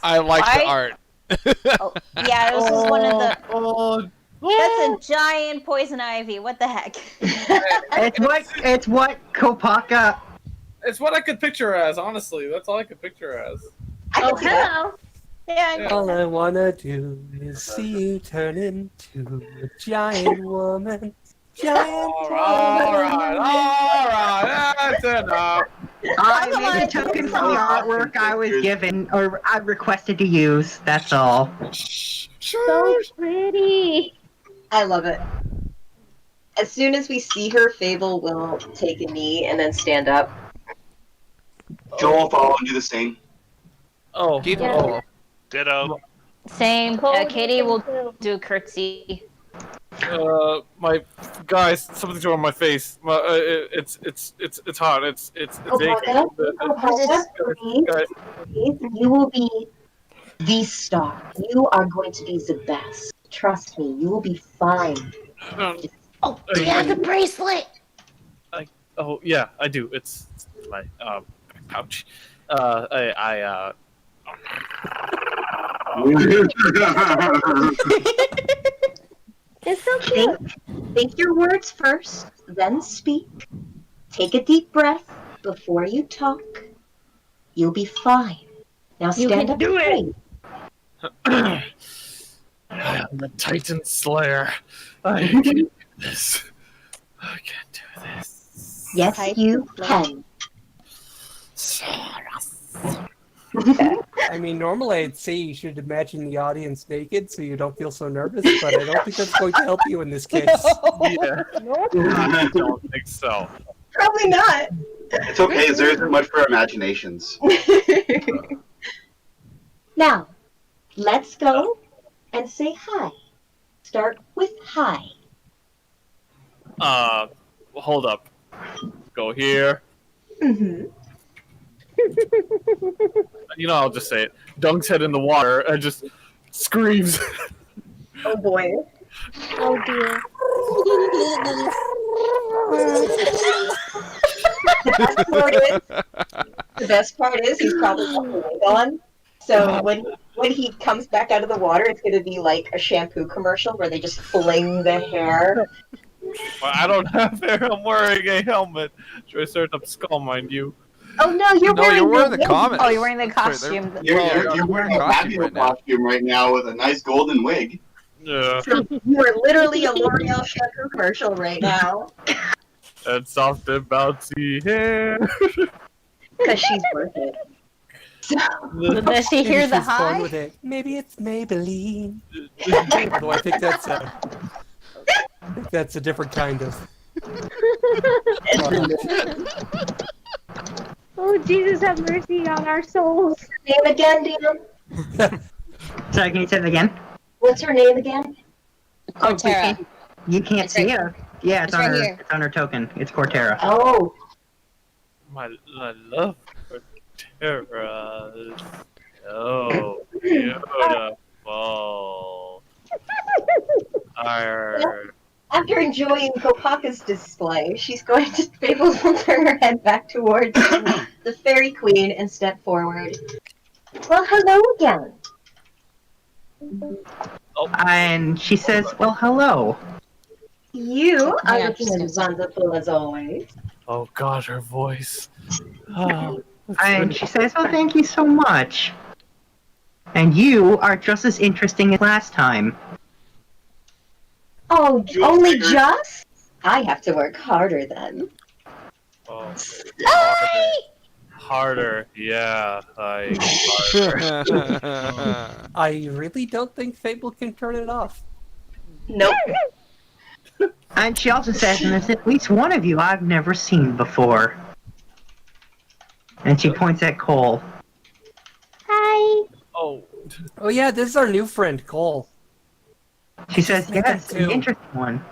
I like the art.
Oh, yeah, this is one of the. That's a giant poison ivy. What the heck?
It's what Kopaka.
It's what I could picture her as, honestly. That's all I could picture her as.
Oh, hello.
Yeah.
All I wanna do is see you turn into a giant woman. Giant
Alright, that's enough.
I made a token from the artwork I was given, or I requested to use. That's all.
So pretty.
I love it. As soon as we see her, Fable will take a knee and then stand up.
Joel will follow and do the same.
Oh,
Keep
Yeah.
it.
Ditto.
Same.
Cody
Katie will
too.
do a curtsy.
my guys, something's wrong on my face. It's hot. It's aching. Guys,
Please, you will be the star. You are going to be the best. Trust me, you will be fine.
Oh, yeah, the bracelet.
oh yeah, I do. It's my pouch.
It's so cute.
Think your words first, then speak. Take a deep breath before you talk. You'll be fine. Now
You
stand
can
up
do it.
straight.
I'm a Titan Slayer. I can't do this. I can't do this.
Yes, you can.
I mean, normally I'd say you should imagine the audience naked so you don't feel so nervous, but I don't think that's going to help you in this case.
Yeah, I don't think so.
Probably not.
It's okay, there isn't much for imaginations.
Now, let's go and say hi. Start with hi.
Hold up. Go here.
Mm-hmm.
You know, I'll just say it. Dunks head in the water and just screams.
Oh boy.
Oh dear.
The best part is he's probably got the wig on. So when he comes back out of the water, it's going to be like a shampoo commercial where they just fling the hair.
Well, I don't have hair. I'm wearing a helmet. Triceratops skull, mind you.
Oh no, you're wearing
the
wig.
comics.
Oh, you're wearing the
Sorry,
costume.
You're wearing a
costume
Batgirl
right now.
costume right now with a nice golden wig.
Yeah.
You are literally a L'Oreal shampoo commercial right now.
And soft and bouncy hair.
Because she's worth it.
Does she hear
Maybe
the
she's fun
hi?
with it. Maybe it's Maybelline. Although I think that's a different kind of.
Oh, Jesus, have mercy on our souls.
Name again, Dan?
Sorry, can you say it again?
What's her name again?
Cortera.
You can't see her. Yeah, it's
It's
on
right
her.
here.
It's on her token. It's Cortera.
Oh,
I love Terra. Oh, beautiful. Arr.
after enjoying Kopaka's display, she's going to be able to turn her head back towards the fairy queen and step forward. Well, hello again.
And she says, "Well, hello."
You are
Yeah,
looking
just
as wonderful as always.
Oh God, her voice. Oh,
And she says, "Oh, thank you so much." And you are just as interesting as last time.
Oh,
You
only
figured-
just? I have to work harder then.
oh. Harder. Harder. Yeah.
I really don't think Fable can turn it off.
Nope.
And she also says, "And there's at least one of you I've never seen before." And she points at Cole.
Hi.
Oh.
Oh yeah, this is our new friend Cole.
She says,
met
"Yes,
them
an
too."
interesting one."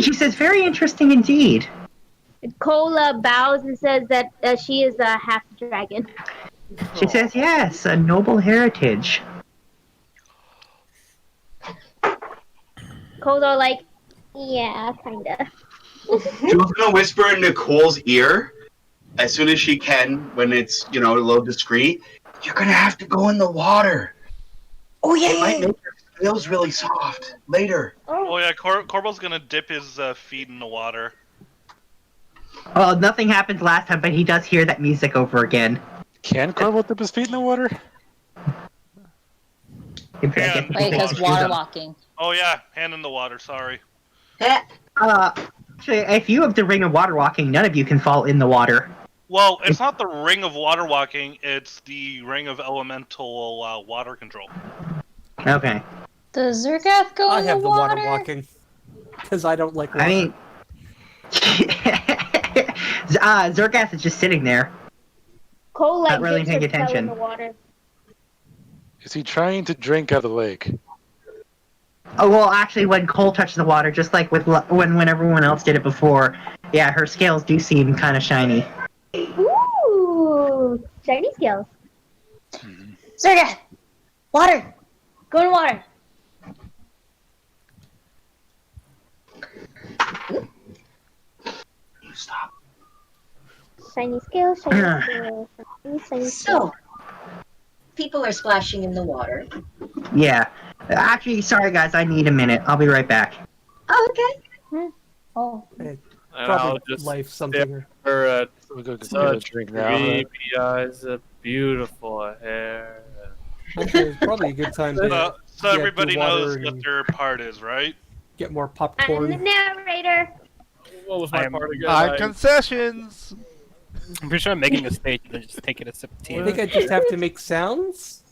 She says, "Very interesting indeed."
Cola bows and says that she is a half dragon.
She says, "Yes, a noble heritage."
Cola like, yeah, kinda.
Jewel's gonna whisper in Nicole's ear as soon as she can, when it's, a little discreet. You're gonna have to go in the water.
Oh
It might
yeah.
make her feels really soft. Later.
Oh yeah, Corbal's gonna dip his feet in the water.
Well, nothing happened last time, but he does hear that music over again.
Can Corval dip his feet in the water?
If I
Hand
guess
Wait,
he
because
takes his
water
shoes off.
walking.
Oh yeah, hand in the water. Sorry.
Actually, if you have the ring of water walking, none of you can fall in the water.
Well, it's not the ring of water walking; it's the ring of elemental water control.
Okay.
Does Zergath go
I
in
have
the
the water
water?
walking because I don't like water.
I mean, Zergath is just sitting there.
Cole
Not really
dips
paying
her toe in
attention.
the water.
Is he trying to drink out of the lake?
Oh well, actually, when Cole touched the water, just like when everyone else did it before, yeah, her scales do seem kind of shiny.
Ooh, shiny scales.
Zergath! Water! Go in water!
You stop.
Shiny scales, shiny scales, shiny scales.
So, people are splashing in the water.
Yeah. Actually, sorry guys, I need a minute. I'll be right back.
Oh, okay.
Oh.
Hey,
And I'll
probably
just
life something. Or...
her
We'll go get a
such
drink now.
creepy eyes, beautiful hair.
Actually, it's probably a good time to
So
get
everybody
the water
knows
and
what their part is, right?
get more
I'm the
popcorn.
narrator.
What was my
I'm-
part again?
I'm concessions.
I'm pretty sure I'm making a mistake and then just taking a sip of tea.
I think I just have to make sounds.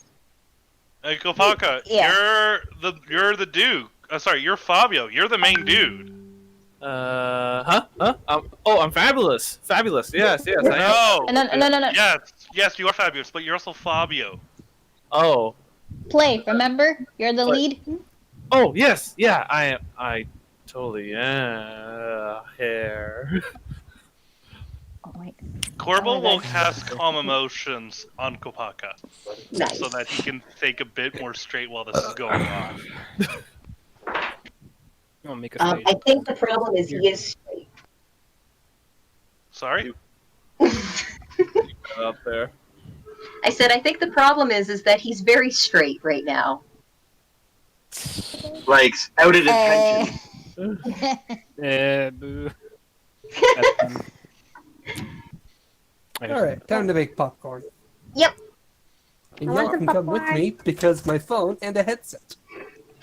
Hey, Kopaka,
Yeah.
you're the dude. Sorry, you're Fabio. You're the main dude.
Huh? I'm fabulous. Fabulous. Yes. I am.
No.
No.
Yes, you are fabulous, but you're also Fabio.
Oh.
Play, remember? You're the
What?
lead.
Oh yes. Yeah. I am. I totally am. Hair.
Oh, wait.
Corbel
Oh,
will
that's-
cast calm emotions on Kopaka
Nice.
so that he can think a bit more straight while this is going on.
I'm gonna make a stage.
I think the problem is he is straight.
Sorry?
Up there.
I said I think the problem is that he's very straight right now.
Like, out of attention.
Boo.
All right, time to make popcorn.
Yep.
And
I
y'all
want the
can come with
popcorn.
me because my phone and a headset.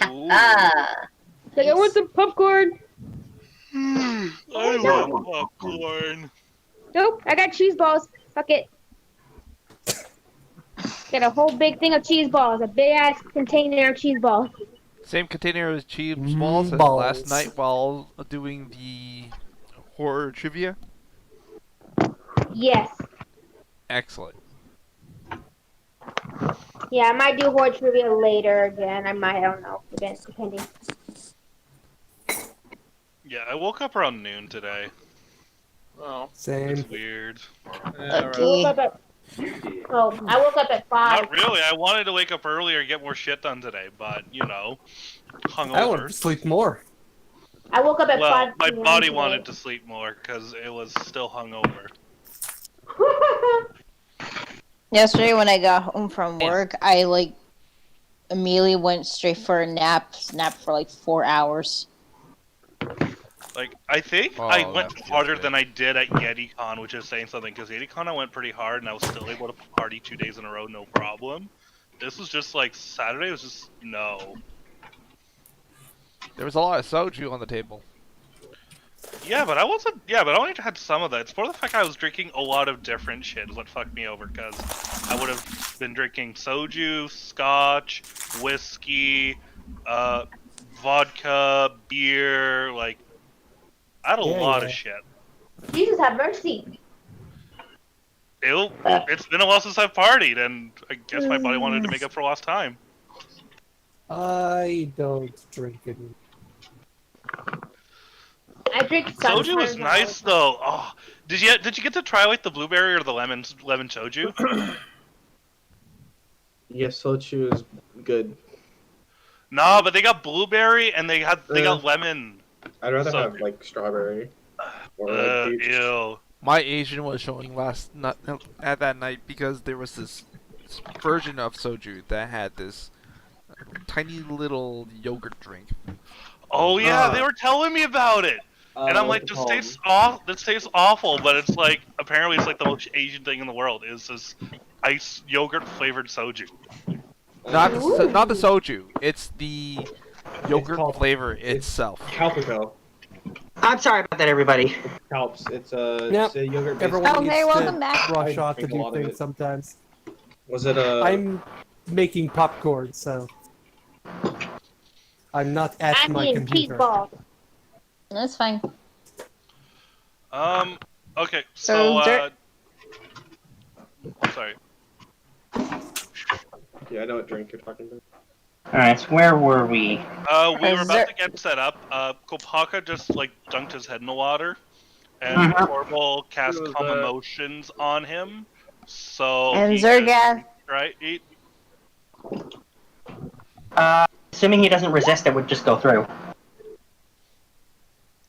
Ooh.
Ah.
Like, I want some popcorn.
I want popcorn.
Nope, I got cheese balls. Fuck it. Got a whole big thing of cheese balls. A big ass container of cheese balls.
Same container as cheese balls as
Balls.
last night while doing the horror trivia.
Yes.
Excellent.
Yeah, I might do horror trivia later again. I might, I don't know. Depending.
Yeah, I woke up around noon today.
Oh.
Same.
It's weird.
I woke up at, I woke up at 5.
Not really. I wanted to wake up earlier and get more shit done today, but, you know,
I want to
hungover.
sleep more.
I woke up at
Well,
5.
my
p.m.
body
today.
wanted to sleep more because it was still hungover.
Yesterday when I got home from work, I immediately went straight for a nap. Snapped for 4 hours.
Like, I think
Oh,
I went
that's
harder
good.
than I did at YetiCon, which is saying something, because YetiCon I went pretty hard and I was still able to party 2 days in a row, no problem. This was just Saturday was just, no.
There was a lot of soju on the table.
Yeah, but I wasn't, but I only had some of that. It's more the fact I was drinking a lot of different shit is what fucked me over, because I would have been drinking soju, scotch, whiskey, vodka, beer, I had a lot of shit.
Jesus have mercy.
It's been a while since I've partied, and I guess my body wanted to make up for lost time.
I don't drink anymore.
I drink
Soju was nice though. Oh, did you get to try the blueberry or the lemon soju?
Yes, soju is good.
No, but they got blueberry and they got lemon.
I'd rather
So-
have striberry or peach.
Ew.
My Asian was showing at that night because there was this version of soju that had this tiny little yogurt drink.
Oh yeah, they were telling me about it, and I'm like,
what's it
this tastes awful, but it's like apparently it's like the most Asian thing in the world is this ice yogurt flavored soju.
Not the soju. It's the yogurt
called-
flavor
it's
itself.
Calpico.
I'm sorry about that, everybody.
Calps. It's
Yep.
a yogurt.
Everyone
Okay,
needs
welcome
to
back.
rush
I
off to
drink a
do
lot of
things
it.
sometimes.
Was it
I'm making popcorn, so I'm not at
I'm
my
eating cheese
computer.
balls.
That's fine.
Okay.
So,
Sorry.
Yeah, I know what drink you're talking about.
Alright, so where were we?
We were about to get set up. Kopaka just like dunked his head in the water, and Corbel cast
Who was
calm
that?
emotions on him. So
And
he
Zergath.
right?
Assuming he doesn't resist, it would just go through.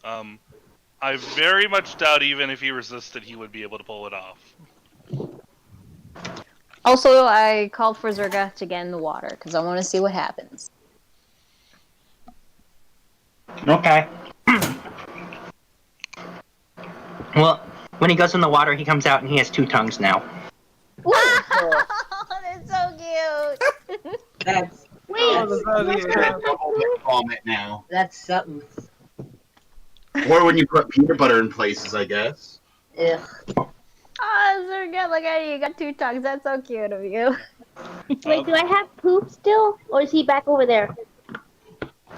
I very much doubt even if he resisted, he would be able to pull it off.
Also, I called for Zergath to get in the water because I want to see what happens.
Okay. Well, when he goes in the water, he comes out and he has 2 tongues now.
Oh, that's so cute.
That's
Vomit now.
that's something.
Or when you put peanut butter in places, I guess.
Ugh.
Oh, Zergath, look at you. You got 2 tongues. That's so cute of you.
Wait, do I have poop still, or is he back over there?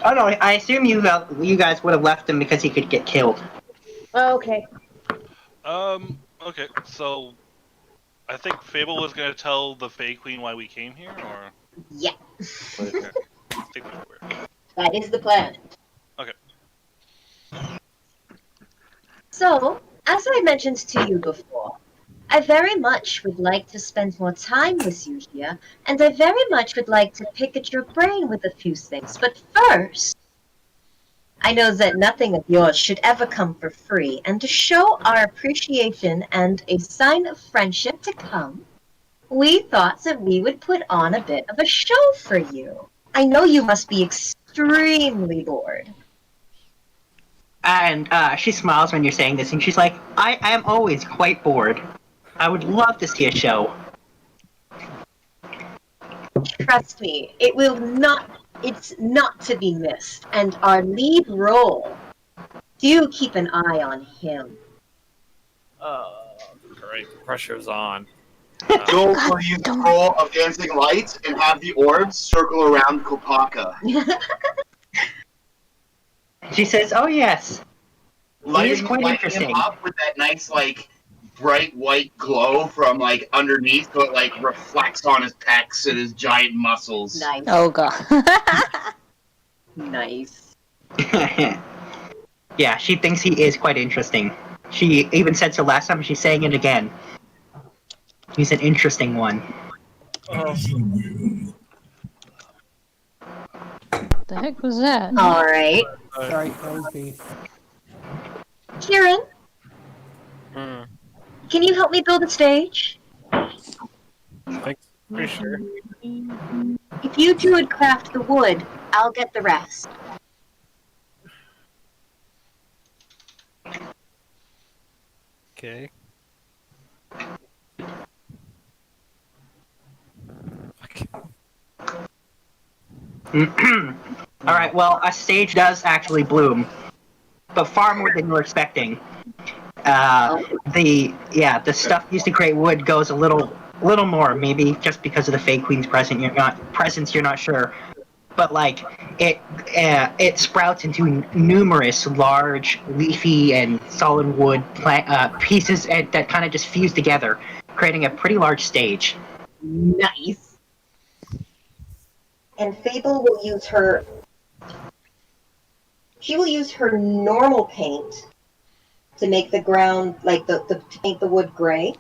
Oh no, I assume you guys would have left him because he could get killed.
Oh, okay.
Okay, so I think Fable was gonna tell the Fae Queen why we came here, or
Yeah,
okay. Take my word.
that is the plan.
Okay.
So, as I mentioned to you before, I very much would like to spend more time with you here, and I very much would like to pick at your brain with a few things. But first, I know that nothing of yours should ever come for free, and to show our appreciation and a sign of friendship to come, we thought that we would put on a bit of a show for you. I know you must be extremely bored.
And she smiles when you're saying this, and she's like, I am always quite bored. I would love to see a show.
Trust me, it's not to be missed. And our lead role, do keep an eye on him.
Great, pressure's on.
Joel will use the roll of dancing lights and have the orbs circle around Kopaka.
She says, oh yes.
Lighting
quite
him
interesting.
up with that nice, like, bright white glow from, like, underneath, so it, like, reflects on his pecs and his giant muscles.
Nice.
Oh, God.
Nice.
Yeah, she thinks he is quite interesting. She even said so last time, she's saying it again. He's an interesting one.
What the heck was that?
All right.
Sorry, that was me.
Kieran, can you help me build a stage?
Thanks. Pretty sure.
If you two would craft the wood, I'll get the rest.
Okay.
Alright, well, a stage does actually bloom. But far more than you were expecting. The stuff used to create wood goes a little more, maybe just because of the Fae Queen's presence, you're not sure. But like it sprouts into numerous large, leafy, and solid wood pieces that kind of just fuse together, creating a pretty large stage.
Nice. And Fable will use her. She will use her normal paint to make the ground to paint the wood gray,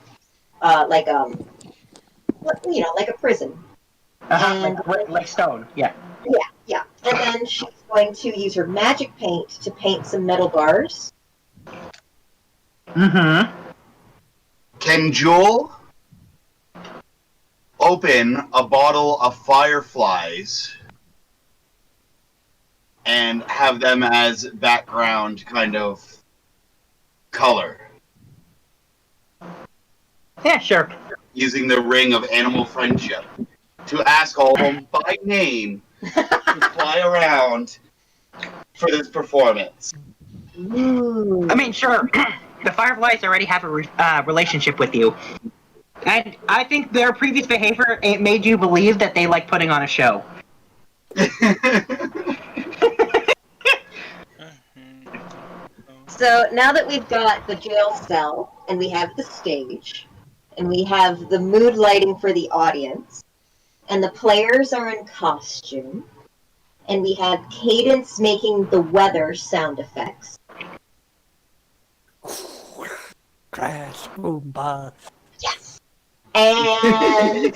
like a prison.
Like stone, yeah.
Yeah. And then she's going to use her magic paint to paint some metal bars.
Mm-hmm.
Can Joel open a bottle of fireflies and have them as background kind of color.
Yeah, sure.
Using the ring of animal friendship to ask all of them by name to fly around for this performance.
Ooh.
I mean, sure. The Fireflies already have a relationship with you. And I think their previous behavior it made you believe that they like putting on a show.
So now that we've got the jail cell, and we have the stage, and we have the mood lighting for the audience, and the players are in costume, and we have Cadence making the weather sound effects.
Crash, boom, bah.
Yes! And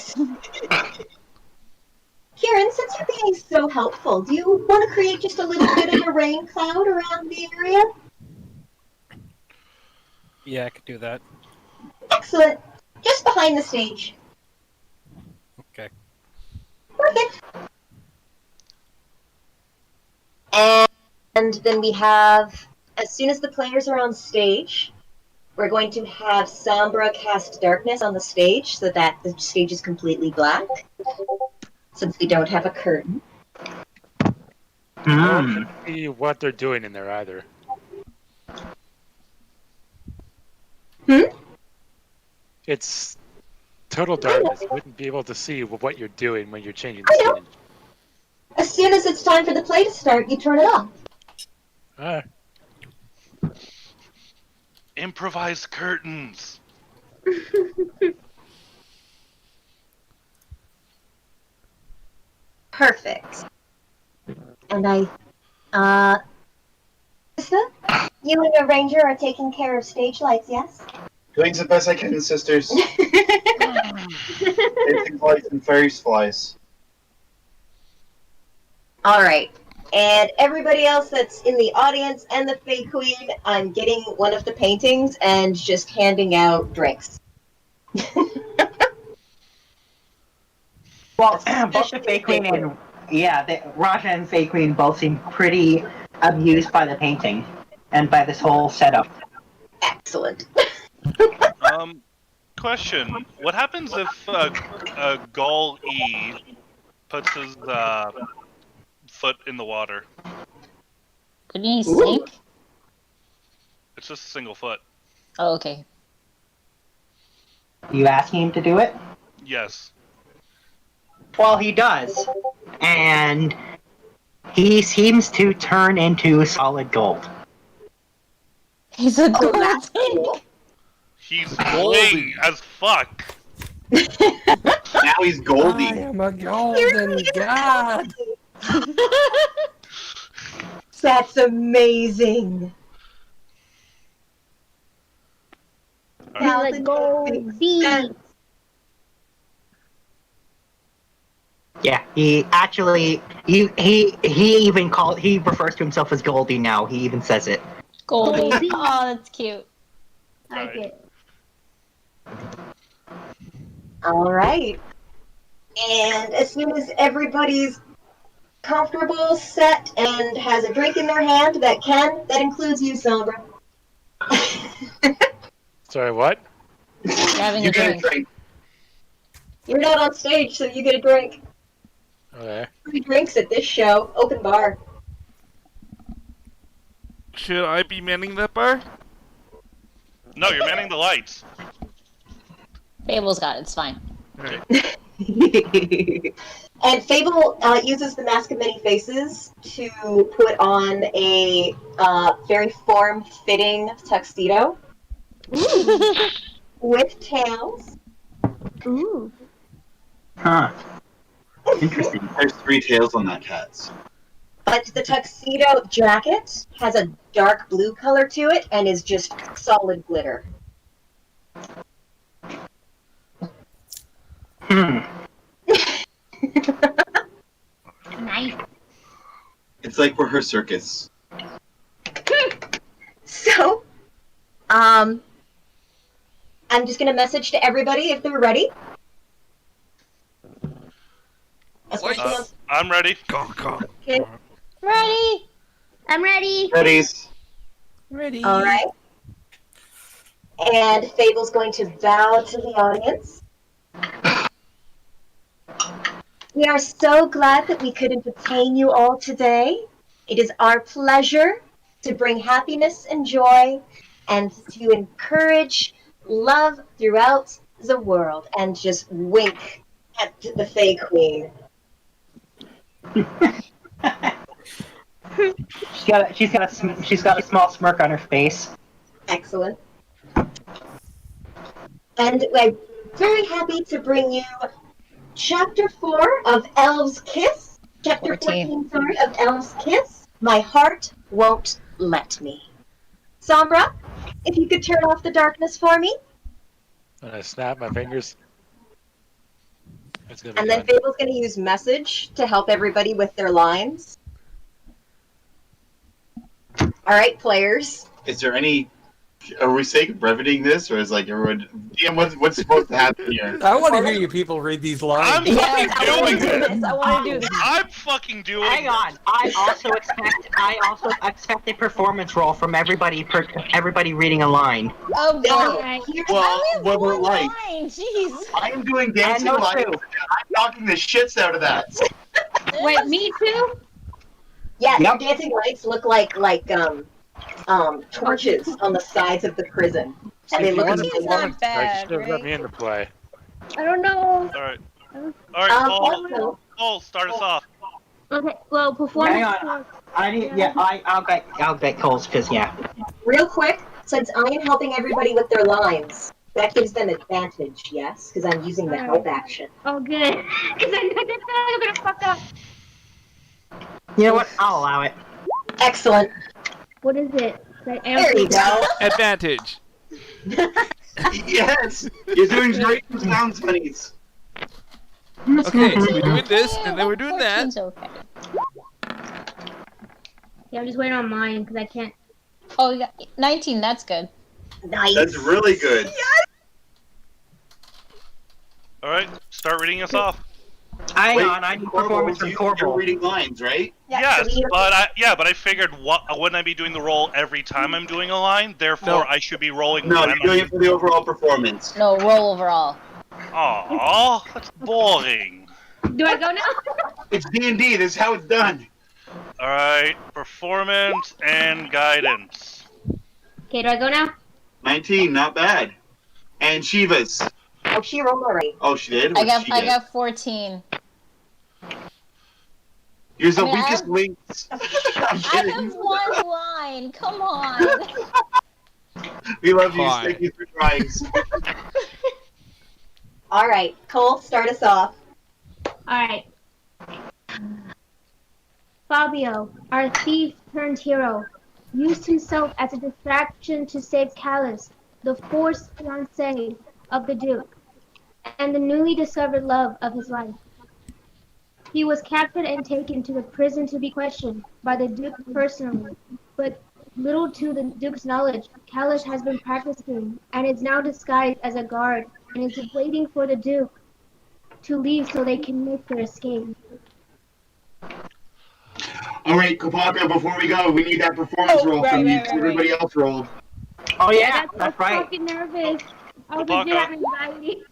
Kieran, since you're being so helpful, do you want to create just a little bit of a rain cloud around the area?
Yeah, I could do that.
Excellent. Just behind the stage.
Okay.
Perfect. And then we have, as soon as the players are on stage, we're going to have Sombra cast darkness on the stage so that the stage is completely black, since we don't have a curtain.
I don't see what they're doing in there either. It's total darkness. You wouldn't be able to see what you're doing when you're changing the stage.
As soon as it's time for the play to start, you turn it off.
Improvised curtains.
Perfect. And Krista, you and your ranger are taking care of stage lights, yes?
Doing the best I can, sisters. Dancing flies and fairy flies.
All right. And everybody else that's in the audience and the Fae Queen, I'm getting one of the paintings and just handing out drinks.
Well, both the Fae Queen and Raja and Fae Queen both seem pretty amused by the painting and by this whole setup.
Excellent.
Question: what happens if Gol E puts his foot in the water?
Couldn't he sink?
It's just a single foot.
Oh, okay.
You asking him to do it?
Yes.
Well, he does. And he seems to turn into solid gold.
He's a gold.
Cool.
He's golden as fuck.
Now he's Goldie.
I am a golden god.
That's amazing.
He's like gold bees.
Yeah, he actually he refers to himself as Goldie now. He even says it.
Goldie. Oh, that's cute.
I like it.
All right. And as soon as everybody's comfortable, set, and has a drink in their hand, that includes you, Sombra.
Sorry, what?
Having
You
a
get a
drink.
drink.
You're not on stage, so you get a drink.
Okay.
Free drinks at this show. Open bar.
Should I be manning that bar?
No, you're manning the lights.
Fable's got it. It's fine.
Right.
And Fable uses the Mask of Many Faces to put on a very form-fitting tuxedo with tails.
Ooh.
Huh. Interesting.
There's 3 tails on that cat.
But the tuxedo jacket has a dark blue color to it and is just solid glitter.
Nice.
It's like for her circus.
So, I'm just gonna message to everybody if they're ready. Especially
I'm ready.
Go.
Okay.
Ready?
I'm ready.
Ready.
All right. And Fable's going to bow to the audience. We are so glad that we could entertain you all today. It is our pleasure to bring happiness and joy and to encourage love throughout the world. And just wink at the Fae Queen.
She's got a small smirk on her face.
Excellent. And I'm very happy to bring you Chapter 4 of Elves Kiss. Chapter 14, sorry, of Elves Kiss. My Heart Won't Let Me. Sombra, if you could turn off the darkness for me.
And I snap my fingers. It's gonna be
And then
done.
Fable's going to use Message to help everybody with their lines. All right, players.
Is there any? Are we saying breveting this, or is like everyone? DM, what's supposed to happen here?
I want to hear you people read these lines.
I'm fucking doing this.
I want to do this.
I'm fucking doing
Hang on. I also expect a performance roll from everybody reading a line.
Oh, God.
Alright.
Well, what
One
like?
line, jeez.
I am doing dancing
I know
live.
too.
I'm knocking the shits out of that.
Wait, me too?
Yeah,
Yep.
your dancing lights look like torches on the sides of the prison. And they
If you
look
want a
It's
amazing.
not
performance,
bad,
should have let
right?
me into play.
I don't know.
All right. All right, Cole, start us off.
Okay, well, performance.
Hang on. I'll get Cole's because yeah.
Real quick, since I am helping everybody with their lines, that gives them advantage, yes? Because I'm using the help action.
Oh, good. Because I feel like I'm gonna fuck up.
You know what? I'll allow it.
Excellent.
What is it?
There you go.
Advantage.
Yes, you're doing great sounds funnies.
Okay, so we're doing this, and then we're doing that.
14's okay.
Yeah, I'm just waiting on mine because I can't.
Oh, you got 19. That's good.
Nice.
That's really good.
All right, start reading us off.
Hang on. I need performance from
You're
Corporal.
reading lines, right?
Yes,
so we-
but I figured, wouldn't I be doing the roll every time I'm doing a line? Therefore,
No.
I should be rolling.
No,
when
you're
I'm
doing it for the overall performance.
No, roll overall.
Aw, that's boring.
Do I go now?
It's D&D. This is how it's done.
All right, performance and guidance.
Okay, do I go now?
19, not bad. And Shiva's.
Oh, she rolled already.
Oh, she did?
I
What'd she get?
got 14.
You're the
I mean, I
weakest
have-
links. I'm
I
kidding.
have one line. Come on.
We love you.
Fine.
Thank you for trying.
All right, Cole, start us off.
Alright. Fabio, our thief turned hero, used himself as a distraction to save Callus, the forced fiancé of the Duke, and the newly discovered love of his life. He was captured and taken to the prison to be questioned by the Duke personally, but little to the Duke's knowledge, Kalish has been practicing and is now disguised as a guard and is waiting for the Duke to leave so they can make their escape.
All right, Kopaka, before we go, we need that performance roll from you. Everybody else rolled.
Oh yeah,
I got
that's
so
right.
fucking nervous. I was
Kopaka.
legit having anxiety.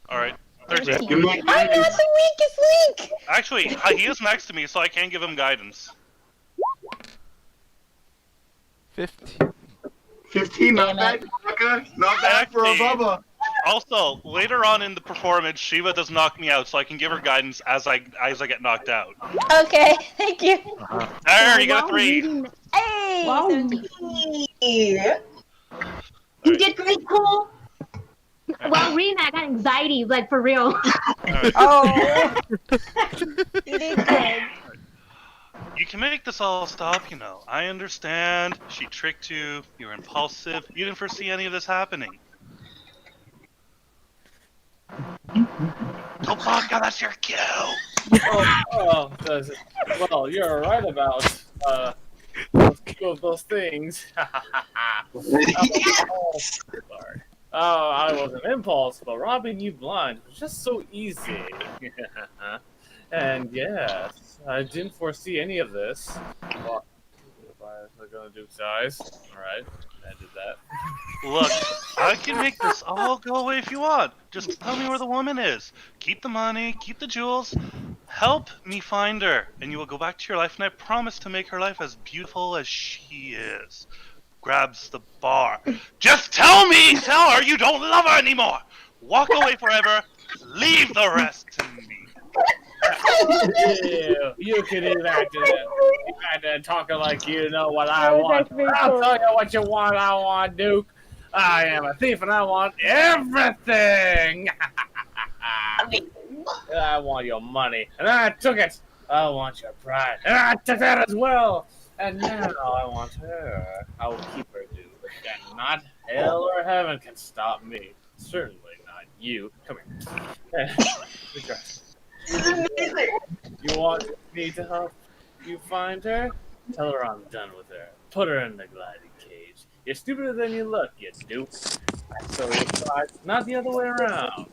All right, 13.
Give me
I'm not
guidance.
the weakest link.
Actually, he is next to me, so I can't give him guidance.
15.
15, not
Damn
bad,
it.
Kopaka. Not bad for a
Actually-
Bubba.
Also, later on in the performance, Shiva does knock me out, so I can give her guidance as I get knocked out.
Okay, thank you.
There, you got a
While
3.
reading-
Hey,
Wow.
17.
Yeah. You did great, Cole.
While reading that, I got anxiety, like for real.
Alright.
Oh, you did good.
You can make this all stop, you know. I understand. She tricked you. You were impulsive. You didn't foresee any of this happening. Kopaka, that's your cue.
Well, you're right about two of those things.
Yes!
Lord. Oh, I was an impulse, but robbing you blind was just so easy. And yes, I didn't foresee any of this. Well, we're gonna do size. Alright, I did that.
Look, I can make this all go away if you want. Just tell me where the woman is. Keep the money, keep the jewels. Help me find her, and you will go back to your life, and I promise to make her life as beautiful as she is. Grabs the bar. Just tell her you don't love her anymore. Walk away forever. Leave the rest to me.
You can imagine talking like you know what I want. I'll tell you what you want. I want Duke. I am a thief and I want everything. I want your money and I took it. I want your pride and I took that as well. And now I want her. I will keep her, Duke. And not hell or heaven can stop me. Certainly not you. Come here. You want me to help you find her? Tell her I'm done with her. Put her in the gliding cage. You're stupider than you look, you dupe. So it's not the other way around.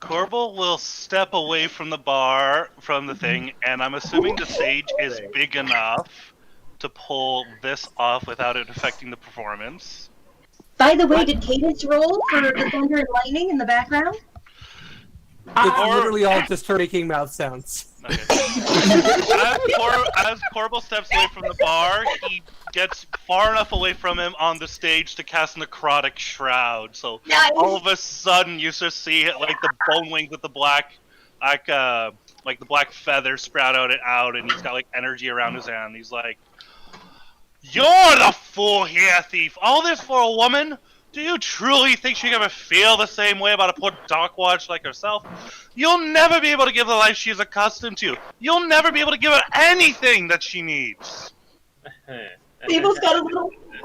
Corbel will step away from the bar, from the thing, and I'm assuming the stage is big enough to pull this off without it affecting the performance.
By the way, did Cadence roll for the thunder and lightning in the background?
It's literally all just her making mouth sounds.
Okay. As Corbel steps away from the bar, he gets far enough away from him on the stage to cast Necrotic Shroud. So all of a sudden, you just see like the bone wings with the black, like the black feathers sprout out, and he's got like energy around his hand. He's like, "You're the fool here, thief! All this for a woman? Do you truly think she can ever feel the same way about a poor dockwatch like herself? You'll never be able to give the life she's accustomed to. You'll never be able to give her anything that she needs."
Mabel's got a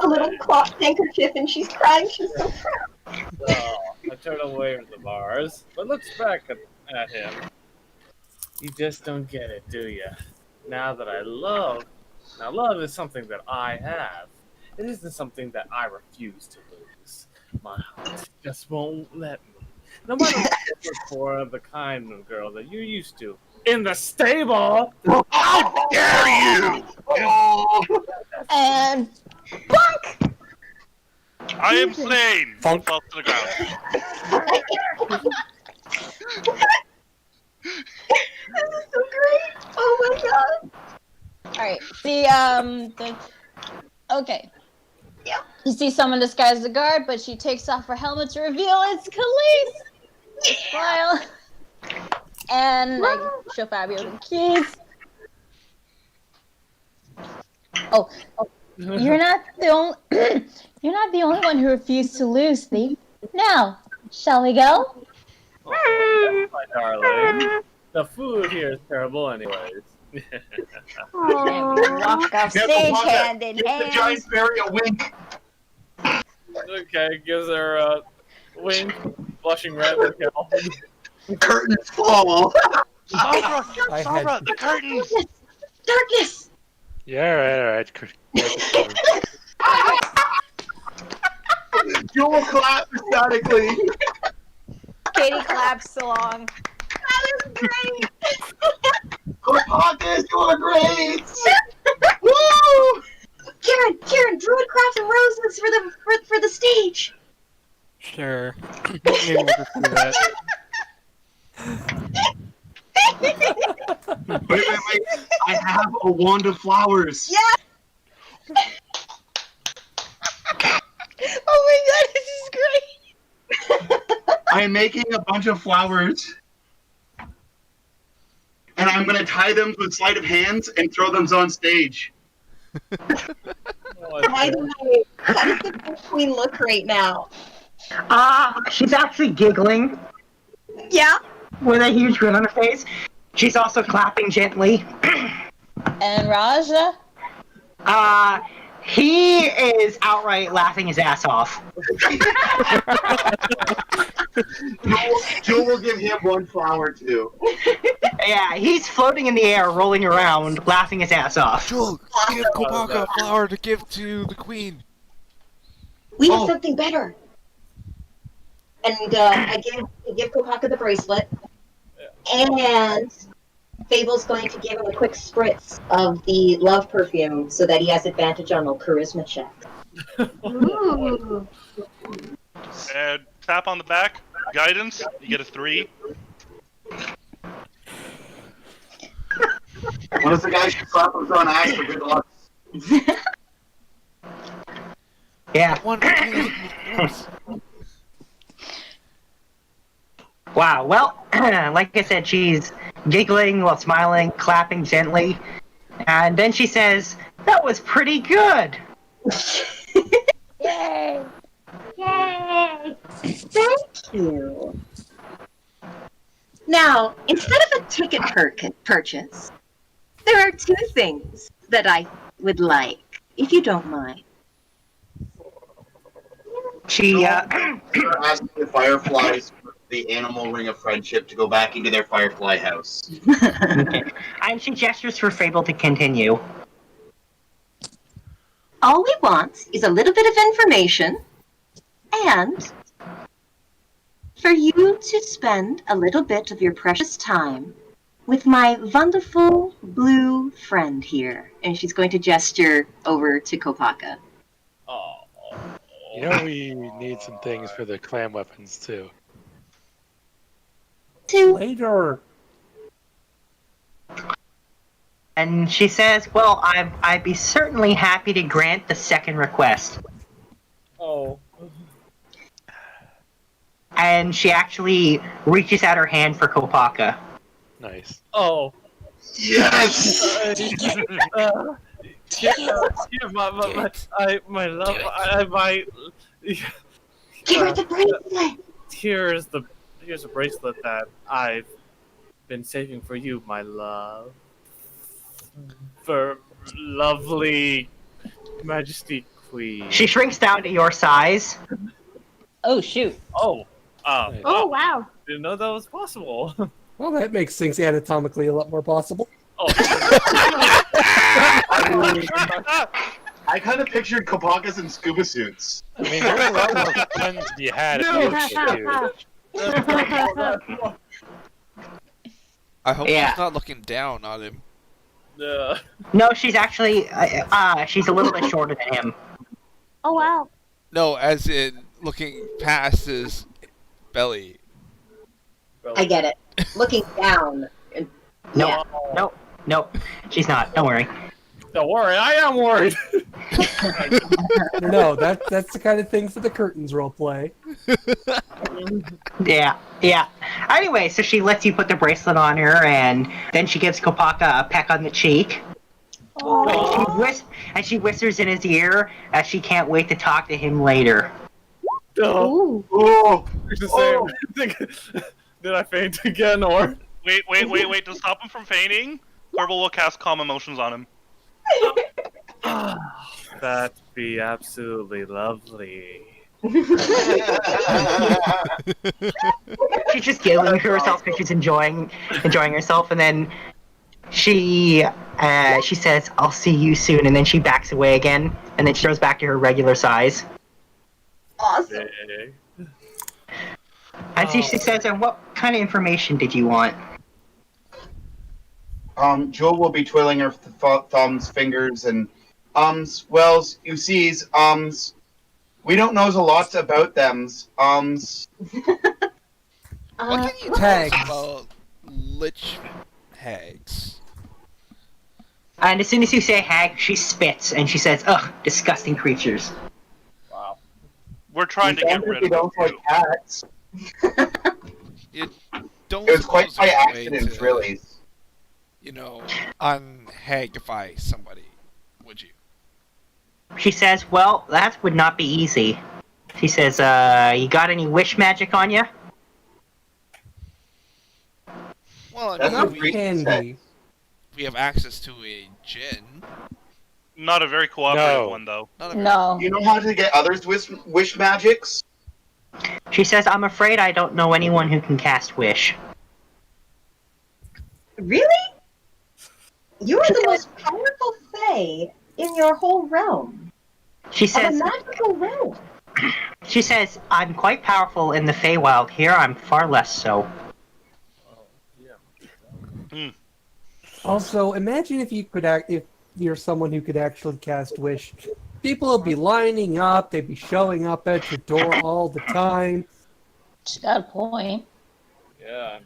little cloth handkerchief and she's crying. She's so proud.
So I turn away from the bars, but looks back at him. You just don't get it, do you? Now love is something that I have. It isn't something that I refuse to lose. My heart just won't let me. No matter what you look for the kind of girl that you're used to. In the stable!
How dare you!
And bonk!
I am slain! Falls to the ground.
This is so great! Oh my god!
Alright, okay.
Yeah.
You see someone disguised as a guard, but she takes off her helmet to reveal it's Khalees! Smile. And I show Fabio the keys. Oh, you're not the only you're not the only one who refused to lose, thief. Now, shall we go?
Oh, my darling. The food here is terrible anyways.
And we walk off stage hand in
Give
hand.
the giant fairy a wink.
Okay, gives her a wink, blushing red like hell.
The curtains fall.
Sabra, the curtains!
Darkness!
Yeah, alright.
Jewel clap ecstatically.
Katie claps along.
That is great!
Kopaka is doing great. Woo!
Karen, Druid craft some roses for the stage.
Sure. Maybe we'll just do that.
Wait. I have a wand of flowers.
Yeah. Oh my god, this is great.
I am making a bunch of flowers. And I'm going to tie them to a sleight of hands and throw them on stage.
By the way, how does the queen look right now?
She's actually giggling
Yeah.
with a huge grin on her face. She's also clapping gently.
And Raja?
He is outright laughing his ass off.
Jewel will give him one flower too.
Yeah, he's floating in the air, rolling around, laughing his ass off.
Jewel, give Kopaka a flower to give to the queen.
We have something better. And I give Kopaka the bracelet, and Fable's going to give him a quick spritz of the love perfume so that he has advantage on a charisma check.
Ooh.
And tap on the back. Guidance. You get a 3.
What does the guy should slap his own ass for good luck?
Yeah.
One really hit me once.
Wow. Well, like I said, she's giggling while smiling, clapping gently, and then she says, "That was pretty good."
Yay! Yay!
Thank you. Now, instead of a ticket purchase, there are 2 things that I would like, if you don't mind.
She
asking the fireflies for the animal ring of friendship to go back into their firefly house.
and she gestures for Fable to continue.
All we want is a little bit of information, and for you to spend a little bit of your precious time with my wonderful blue friend here. And she's going to gesture over to Kopaka.
Oh.
You know we need some things for the clam weapons too.
Later.
And she says, "Well, I'd be certainly happy to grant the second request."
Oh.
And she actually reaches out her hand for Kopaka.
Nice.
Oh.
Yes!
My love,
Give her the bracelet!
Here's a bracelet that I've been saving for you, my love. For lovely Majesty Queen.
She shrinks down to your size.
Oh shoot.
Oh.
Oh, wow.
Didn't know that was possible.
Well, that makes things anatomically a lot more possible.
Oh.
I kind of pictured Kopakas in scuba suits.
I mean, there's a lot more fun to be had if you
I hope
Yeah.
she's not looking down on him.
No, she's actually, she's a little bit shorter than him.
Oh, wow.
No, as in looking past his belly.
I get it. Looking down.
No, no, she's not. Don't worry.
Don't worry, I am worried.
No, that's the kind of thing for the curtains roleplay.
Yeah. Anyway, so she lets you put the bracelet on her, and then she gives Kopaka a peck on the cheek. And she whispers in his ear as she can't wait to talk to him later.
Oh.
Oh.
Did I faint again, or?
Wait. To stop him from fainting, Corbel will cast Calm Emotions on him.
That'd be absolutely lovely.
She's just giggling to herself because she's enjoying herself, and then she says, "I'll see you soon," and then she backs away again, and then she goes back to her regular size.
Awesome.
And she says, "And what kind of information did you want?"
Jewel will be twiddling her thumbs, fingers, and well, you sees, we don't know a lot about them.
What can you tell us about Lich hags?
And as soon as you say hag, she spits, and she says, "Ugh, disgusting creatures."
Wow.
We're trying to get rid of them.
Like cats.
You don't.
It was quite
suppose
by
there's a way
accident,
to,
really.
You know, unhagify somebody, would you?
She says, "Well, that would not be easy." She says, "You got any wish magic on you?"
Well, I
That's
mean,
what Reed said.
we have access to a djinn.
Not a very cooperative
No.
one, though.
Not a very-
No.
You know how to get others wish magics?
She says, "I'm afraid I don't know anyone who can cast wish."
Really? You are the most powerful fae in your whole realm.
She
Of a
says,
magical realm.
She says, I'm quite powerful in the Feywild. Here, I'm far less so.
Also, imagine if you could if you're someone who could actually cast Wish. People would be lining up, they'd be showing up at your door all the time.
She got a point.
Yeah.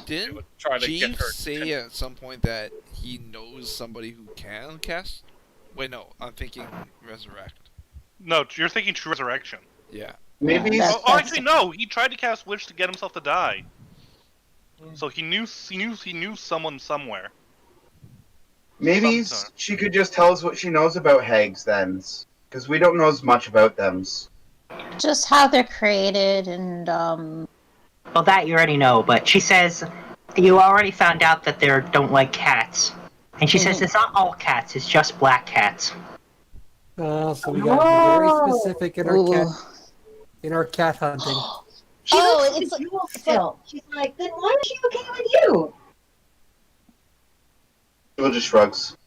Didn't
Try to get
Chief
her
say at some point that he knows somebody who can cast? Wait, no, I'm thinking Resurrect.
No, you're thinking True Resurrection.
Yeah.
Maybe he's...
Actually, no. He tried to cast Witch to get himself to die. So he knew someone somewhere.
Maybe she could just tell us what she knows about hags then, because we don't know as much about them.
Just how they're created and
Well, that you already know, but she says you already found out that they don't like cats. And she says it's not all cats, it's just black cats.
So we got to be very specific in our cat hunting.
She looks at you still. She's like, then why is she okay with you?
Jewel just shrugs.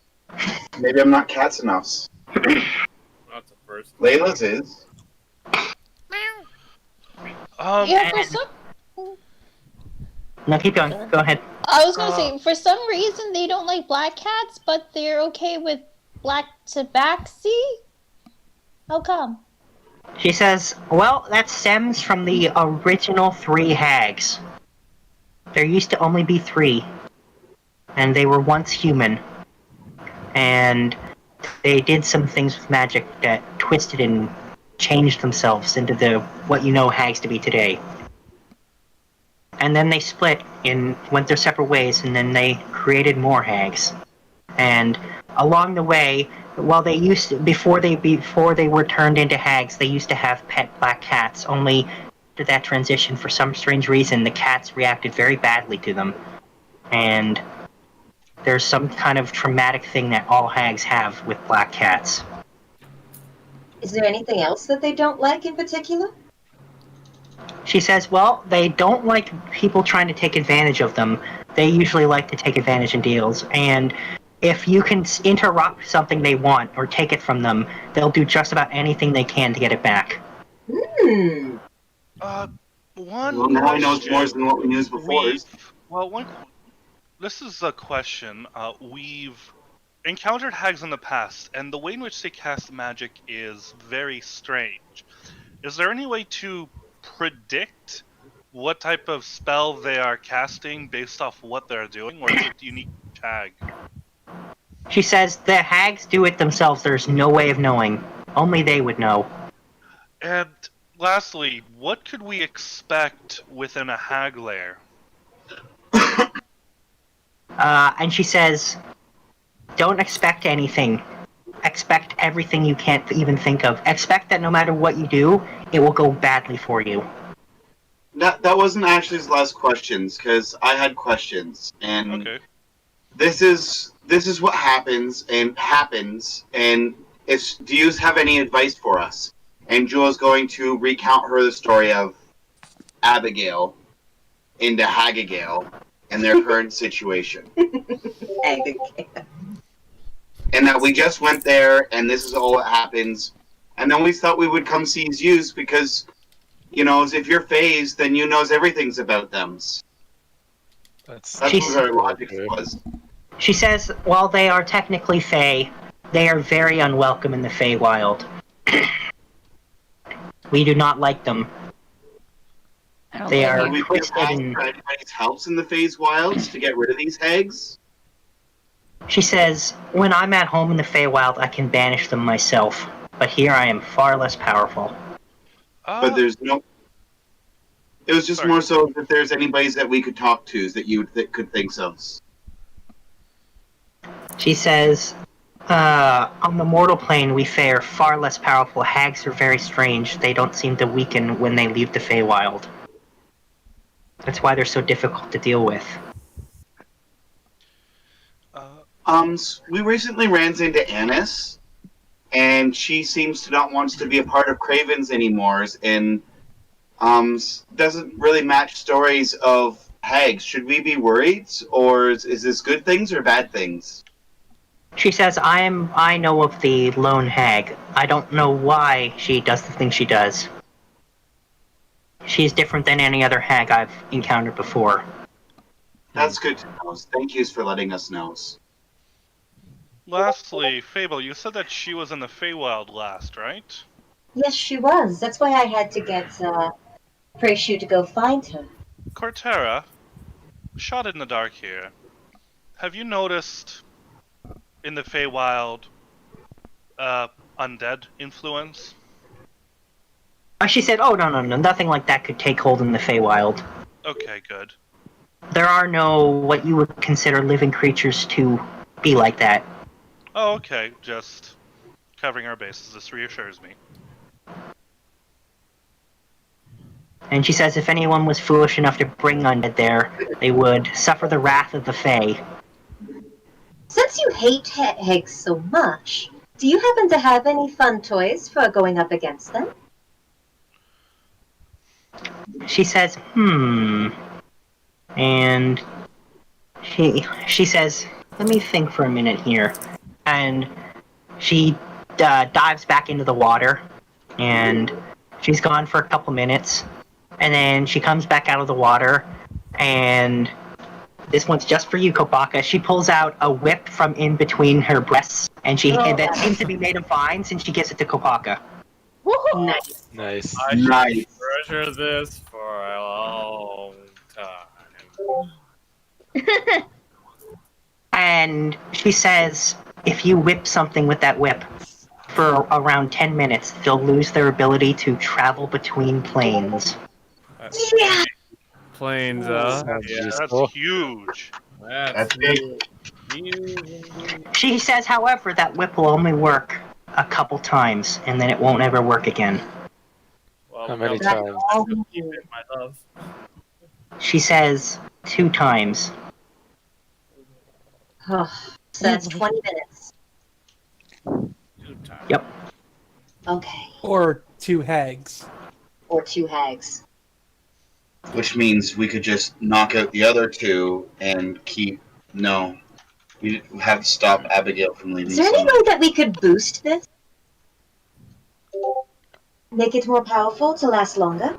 Maybe I'm not cats enough.
That's the first.
Layla's is.
yeah, for some.
No, keep going. Go ahead.
I was gonna say, for some reason they don't like black cats, but they're okay with black tabaxi. How come?
She says, well, that stems from the original 3 hags. There used to only be 3. And they were once human. And they did some things with magic that twisted and changed themselves into what you know hags to be today. And then they split and went their separate ways, and then they created more hags. And along the way, while they used to, before they were turned into hags, they used to have pet black cats. Only after that transition, for some strange reason, the cats reacted very badly to them. And there's some kind of traumatic thing that all hags have with black cats.
Is there anything else that they don't like in particular?
She says, well, they don't like people trying to take advantage of them. They usually like to take advantage in deals. And if you can interrupt something they want or take it from them, they'll do just about anything they can to get it back.
Hmm.
Well, now he knows more than what we knew before.
This is a question. We've encountered hags in the past, and the way in which they cast magic is very strange. Is there any way to predict what type of spell they are casting based off what they're doing, or is it unique to hag?
She says the hags do it themselves. There's no way of knowing. Only they would know.
And lastly, what could we expect within a hag lair?
And she says, don't expect anything. Expect everything you can't even think of. Expect that no matter what you do, it will go badly for you.
That wasn't actually his last questions, because I had questions, and
okay.
This is what happens, and do you have any advice for us? And Jewel's going to recount her the story of Abigail into Hagagale and their current situation. And that we just went there, and this is all what happens. And then we thought we would come see yous because, you know, if you're phased, then you knows everything's about them. That's what our logic was.
She says, while they are technically Fey, they are very unwelcome in the Feywild. We do not like them. They are twisted and...
anybody's helps in the Feywild to get rid of these hags?
She says, when I'm at home in the Feywild, I can banish them myself. But here I am far less powerful.
But there's no... It was just more so if there's anybody that we could talk to that you could think of.
She says, on the mortal plane we fare far less powerful. Hags are very strange. They don't seem to weaken when they leave the Feywild. That's why they're so difficult to deal with.
We recently ran into Annis, and she seems to not want to be a part of Craven's anymore, and doesn't really match stories of hags. Should we be worried, or is this good things or bad things?
She says, I know of the lone hag. I don't know why she does the things she does. she's different than any other hag I've encountered before.
That's good to know. Thank you for letting us know.
Lastly, Fable, you said that she was in the Feywild last, right?
Yes, she was. That's why I had to get Praishu to go find her.
Cortera, shot in the dark here. Have you noticed in the Feywild undead influence?
She said, "Oh no, nothing like that could take hold in the Feywild.
Okay, good.
There are no what you would consider living creatures to be like that."
Oh, okay. Just covering our bases. This reassures me.
And she says if anyone was foolish enough to bring undead there, they would suffer the wrath of the Fey.
Since you hate hags so much, do you happen to have any fun toys for going up against them?
She says, and she says, "Let me think for a minute here," and she dives back into the water, and she's gone for a couple minutes, and then she comes back out of the water, and this one's just for you, Kopaka. She pulls out a whip from in between her breasts, and that seems to be made of vines, and she gives it to Kopaka.
Nice.
Nice.
I should
Nice.
treasure this for a long time.
And she says, if you whip something with that whip for around 10 minutes, they'll lose their ability to travel between planes.
Yeah.
Planes,
Sounds
yeah,
useful.
That's huge.
that's
big.
huge.
She says, however, that whip will only work a couple times, and then it won't ever work again.
Well,
How many
come
times?
on, keep it, my love.
She says 2 times.
Oh, so that's 20 minutes.
2 times.
Yep.
Okay.
Or 2 hags.
Or 2 hags.
Which means we could just knock out the other 2 and keep. No. We have to stop Abigail from leaving.
Is there any way that we could boost this? Make it more powerful to last longer?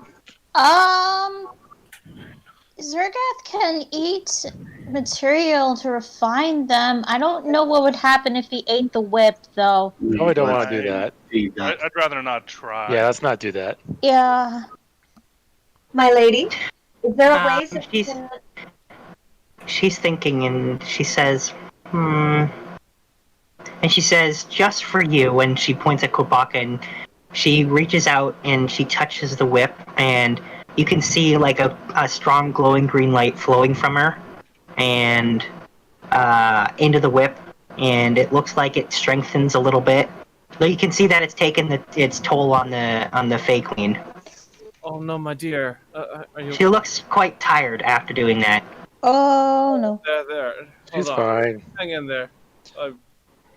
Zergath can eat material to refine them. I don't know what would happen if he ate the whip, though.
Probably don't want to do that.
I'd rather not try.
Yeah, let's not do that.
Yeah.
My lady, is there a way that
she's-
we can...
She's thinking, and she says, And she says, just for you, and she points at Kopaka, and she reaches out and she touches the whip, and you can see like a strong glowing green light flowing from her, and into the whip, and it looks like it strengthens a little bit. Though you can see that it's taken its toll on the Fey Queen.
Oh no, my dear. Are you?
She looks quite tired after doing that.
Oh, no.
There.
She's
Hold on.
fine.
Hang in there. I've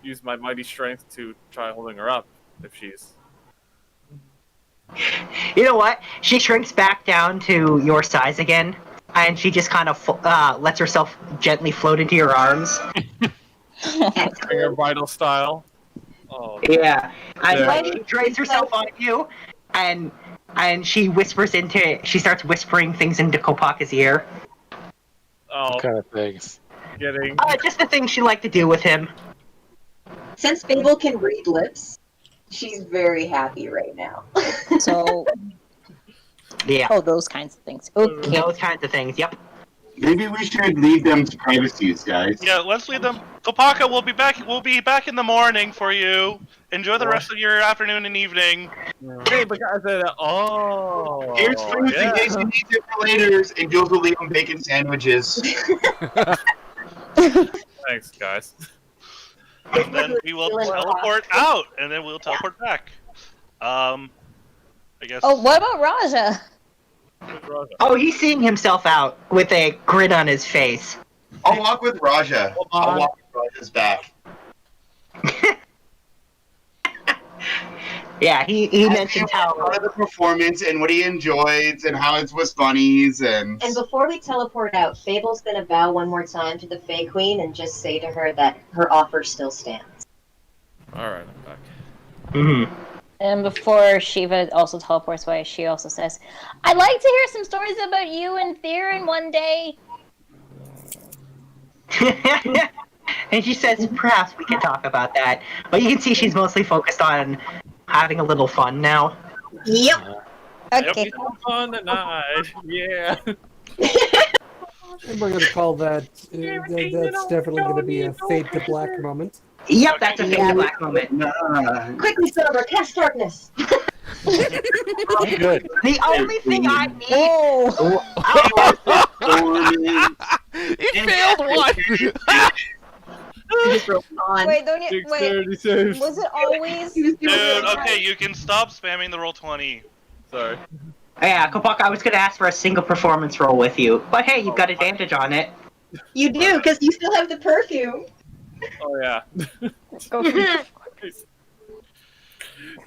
used my mighty strength to try holding her up. If she's.
You know what? She shrinks back down to your size again, and she just kind of lets herself gently float into your arms.
Finger bridal style. Oh.
Yeah. And
Yeah.
she drags herself on you, and she she starts whispering things into Kopaka's ear.
Oh,
What kind of things?
getting.
Just the things she liked to do with him.
Since Fable can read lips, she's very happy right now.
So,
Yeah.
those kinds of things. Okay.
Those kinds of things, yep.
Maybe we should leave them to privacies, guys.
Yeah, let's leave them. Kopaka, we'll be back. We'll be back in the morning for you. Enjoy the rest of your afternoon and evening.
Hey, but guys, oh.
Here's food in case you need it for later, and Jules will leave them bacon sandwiches.
Thanks, guys.
And then we will teleport out, and then we'll teleport back. I guess.
Oh, what about Raja?
Oh, he's seeing himself out with a grin on his face.
I'll walk with Raja. I'll walk with Raja's back.
Yeah, he mentions how
part of the performance and what he enjoys and how it was funnies and.
And before we teleport out, Fable's gonna bow one more time to the Fey Queen and just say to her that her offer still stands.
Alright, I'm back.
Mhm.
And before Shiva also teleports away, she also says, "I'd like to hear some stories about you and Theron one day."
And she says, perhaps we can talk about that. But you can see she's mostly focused on having a little fun now.
Yep.
Okay.
Fun tonight. Yeah.
And we're going to call that, that's definitely going to be a fade to black moment.
Yep, that's a fade to black moment.
Quickly, Silver, cast darkness.
Good.
The only thing I need.
He failed one.
Wait, don't you wait?
36.
Was it always?
Dude, okay, you can stop spamming the roll 20.
Sorry.
Yeah, Kopaka, I was going to ask for a single performance roll with you, but hey, you've got advantage on it.
You do, because you still have the perfume.
Oh yeah.
Go for it.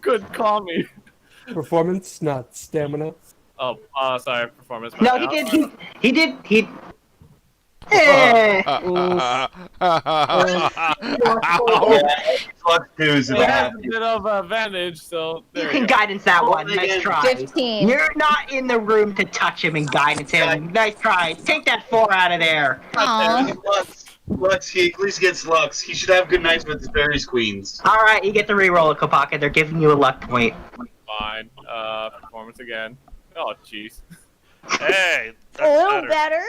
Good call me.
Performance, not stamina.
Oh, sorry, performance.
No, he did. He. Eh.
It has a bit of advantage, so
You
there
can
you go.
guidance that one. Nice try.
15.
You're not in the room to touch him and guidance him. Nice try. Take that 4 out of there.
Aw.
Lux, he at least gets Lux. He should have good nights with his berries queens.
All right, you get the reroll, Kopaka. They're giving you a luck point.
Fine. Performance again. Oh, jeez.
Hey,
A little better.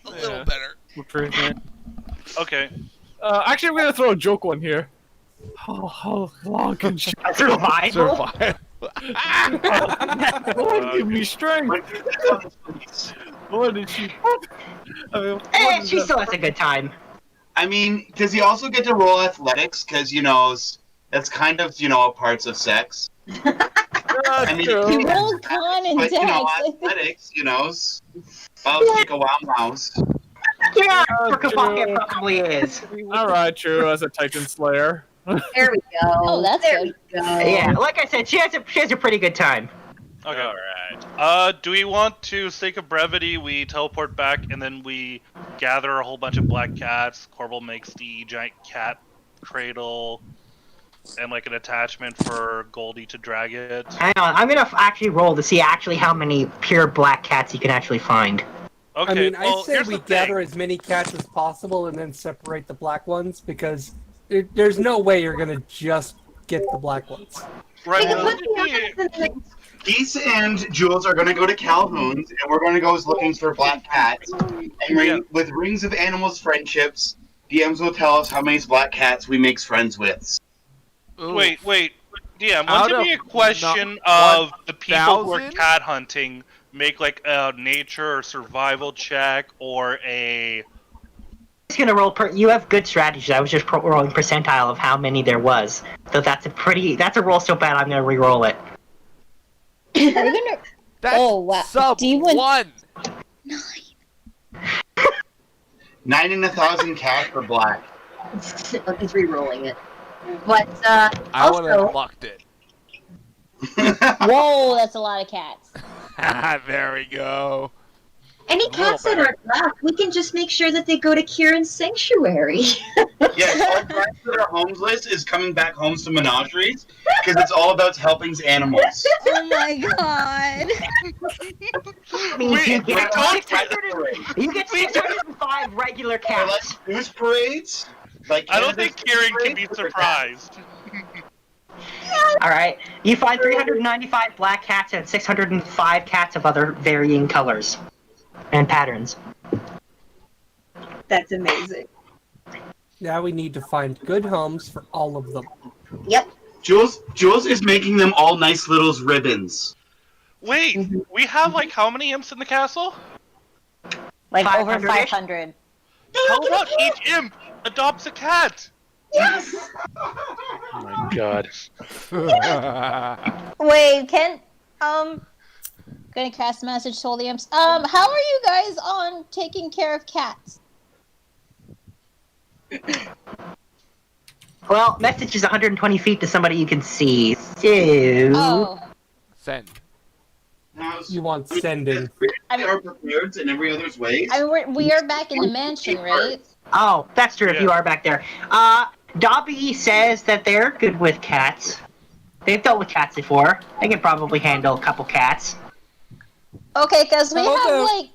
A little better.
Improvement.
Okay.
Actually, I'm gonna throw a joke one here. How long can she
Survival.
give me strength? What did she? I mean,
Eh, she still has a good time.
I mean, does he also get to roll athletics? Because, you know, that's kind of, you know, parts of sex. I mean,
You rolled con and
but, you know,
dex.
athletics, you know, chicka wow wows.
Yeah, for Kopaka it probably is.
Alright, true, as a Titan Slayer.
There we go.
Oh, that's
there
good.
we go.
Yeah, like I said, she has a pretty good time.
Okay.
Alright.
Do we want to, sake of brevity, we teleport back and then we gather a whole bunch of black cats? Corbel makes the giant cat cradle and like an attachment for Goldie to drag it.
Hang on, I'm gonna actually roll to see actually how many pure black cats you can actually find.
Okay,
I mean,
well,
I say
here's
we
the
gather
thing.
as many cats as possible and then separate the black ones because there's no way you're gonna just get the black ones.
Right.
Take a
well,
look at the
Geese and Jules are going to go to Calhoun's, and we're going to go looking for black cats. And with Rings of Animals friendships, DMs will tell us how many black cats we makes friends with.
Wait. DM,
Out
wouldn't it be a
of
question
not
of the people who are
1,000?
cat hunting make like a nature or survival check or a...
Just gonna roll. You have good strategies. I was just rolling percentile of how many there was. So that's a roll so bad. I'm gonna re-roll it.
Are you gonna?
That's
Oh, wow.
sub
Do you want-
1.
9 in 1,000 cats for black.
He's re-rolling it. But
I would have
also,
lucked it.
Whoa, that's a lot of cats.
There we go.
any cats that aren't left, we can just make sure that they go to Kieran's sanctuary.
Yes, all cats that are homeless is coming back homes to menageries because it's all about helping animals.
Oh my god.
You get 605 regular cats.
Like goose parades. Like
I don't think Kieran can be surprised.
Alright, you find 395 black cats and 605 cats of other varying colors and patterns.
That's amazing.
Now we need to find good homes for all of them.
Yep.
Jules is making them all nice little ribbons.
Wait, we have like how many imps in the castle?
Like
500-ish?
over 500.
How about each imp adopts a cat?
Yes.
Oh my god.
Wait, gonna cast a message to all the imps. How are you guys on taking care of cats?
Well, message is 120 feet to somebody you can see. So...
Oh.
Send.
You want sending.
They are prepared in every other's ways.
I mean, we are back in the mansion, right?
Oh, that's true if you are back there. Dobby says that they're good with cats. They've dealt with cats before. They can probably handle a couple cats.
Okay, because we
How
have
about
like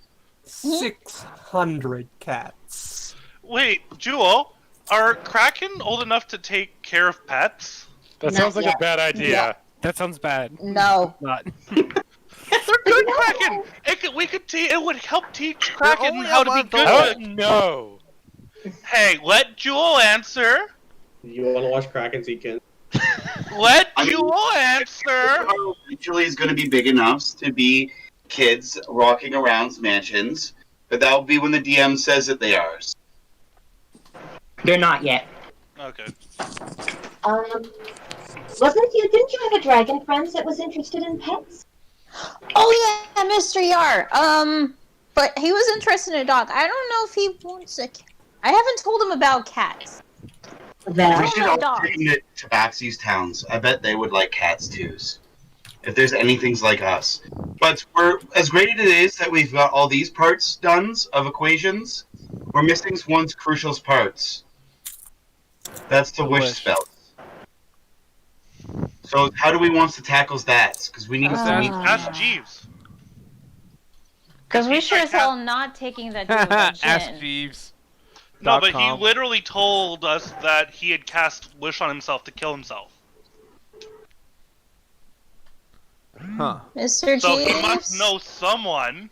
600 cats.
Wait, Jewel, are Kraken old enough to take care of pets?
That
Not
sounds like
yet.
a bad idea.
Yeah.
That sounds bad.
no.
Not.
They're good Kraken. It would help teach Kraken
only
how
a
to be
month
good.
old.
No.
Hey, let Jewel answer.
You want to watch Krakens eat kids?
Let
I mean-
Jewel answer.
Eventually is going to be big enough to be kids rocking around mansions, but that will be when the DM says that they are.
They're not yet.
Okay.
Didn't you have a dragon friend that was interested in pets?
Oh yeah, Mr. Yar. But he was interested in a dog. I don't know if he wants a cat. I haven't told him about cats.
That
We
I
should
don't
all
know dogs.
name it Tabaxi's towns. I bet they would like cats too. If there's anything's like us. But we're as great as it is that we've got all these parts done of equations, we're missing one crucial parts. That's the wish spell. So how do we want to tackle that? Because we need to meet.
Ask Jeeves.
Because we
He's
sure
like
as hell not taking that dude with that
Ask
chin.
Jeeves.
No, but he
.com.
literally told us that he had cast wish on himself to kill himself.
Huh.
Mr.
So
Jeeves?
he must know someone.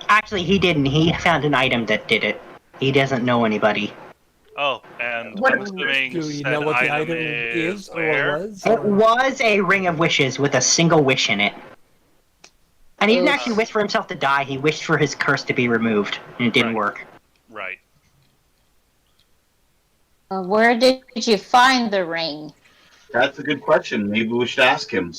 Actually, he didn't. He found an item that did it. He doesn't know anybody.
Oh, and
What-
I'm assuming
Do you
said
know what the
item
item is or
where?
was?
It
or-
was a ring of wishes with a single wish in it. And he didn't
Oof.
actually wish for himself to die, he wished for his curse to be removed, and it didn't
Right.
work.
Right.
Where did you find the ring?
That's a good question. Maybe we should ask him.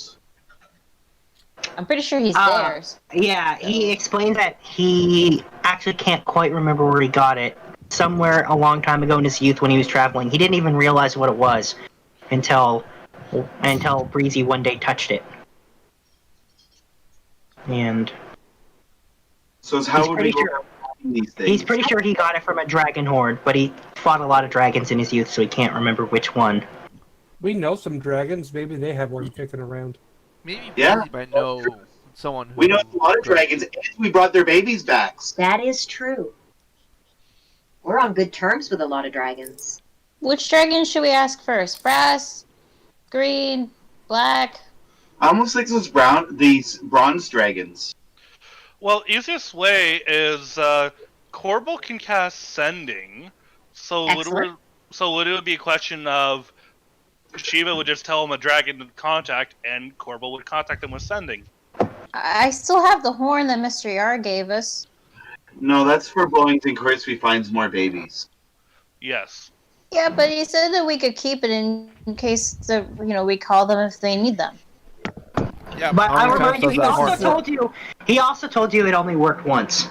I'm pretty sure he's
Ah.
theirs.
Yeah, he explained that he actually can't quite remember where he got it. Somewhere a long time ago in his youth when he was traveling. He didn't even realize what it was until Breezy one day touched it. And
So it's how
He's
would
pretty
we go
sure-
about these things?
he's pretty sure he got it from a dragon horde, but he fought a lot of dragons in his youth, so he can't remember which one.
We know some dragons. Maybe they have one kicking around.
Maybe
Yeah.
Breezy might know someone who.
We know a lot of dragons, and we brought their babies back.
That is true. We're on good terms with a lot of dragons.
Which dragon should we ask first? Brass? Green? Black?
I almost think these bronze dragons.
Well, easiest way is Corbel can cast sending, so
Excellent.
would it be a question of Shiva would just tell him a dragon to contact, and Corbel would contact them with sending.
I still have the horn that Mr. Yar gave us.
No, that's for Blowington Crispy finds more babies.
Yes.
Yeah, but he said that we could keep it in case we call them if they need them.
Yeah,
But I
how many
remind
times
you,
does
he
that
also
horn-
told you it only worked once.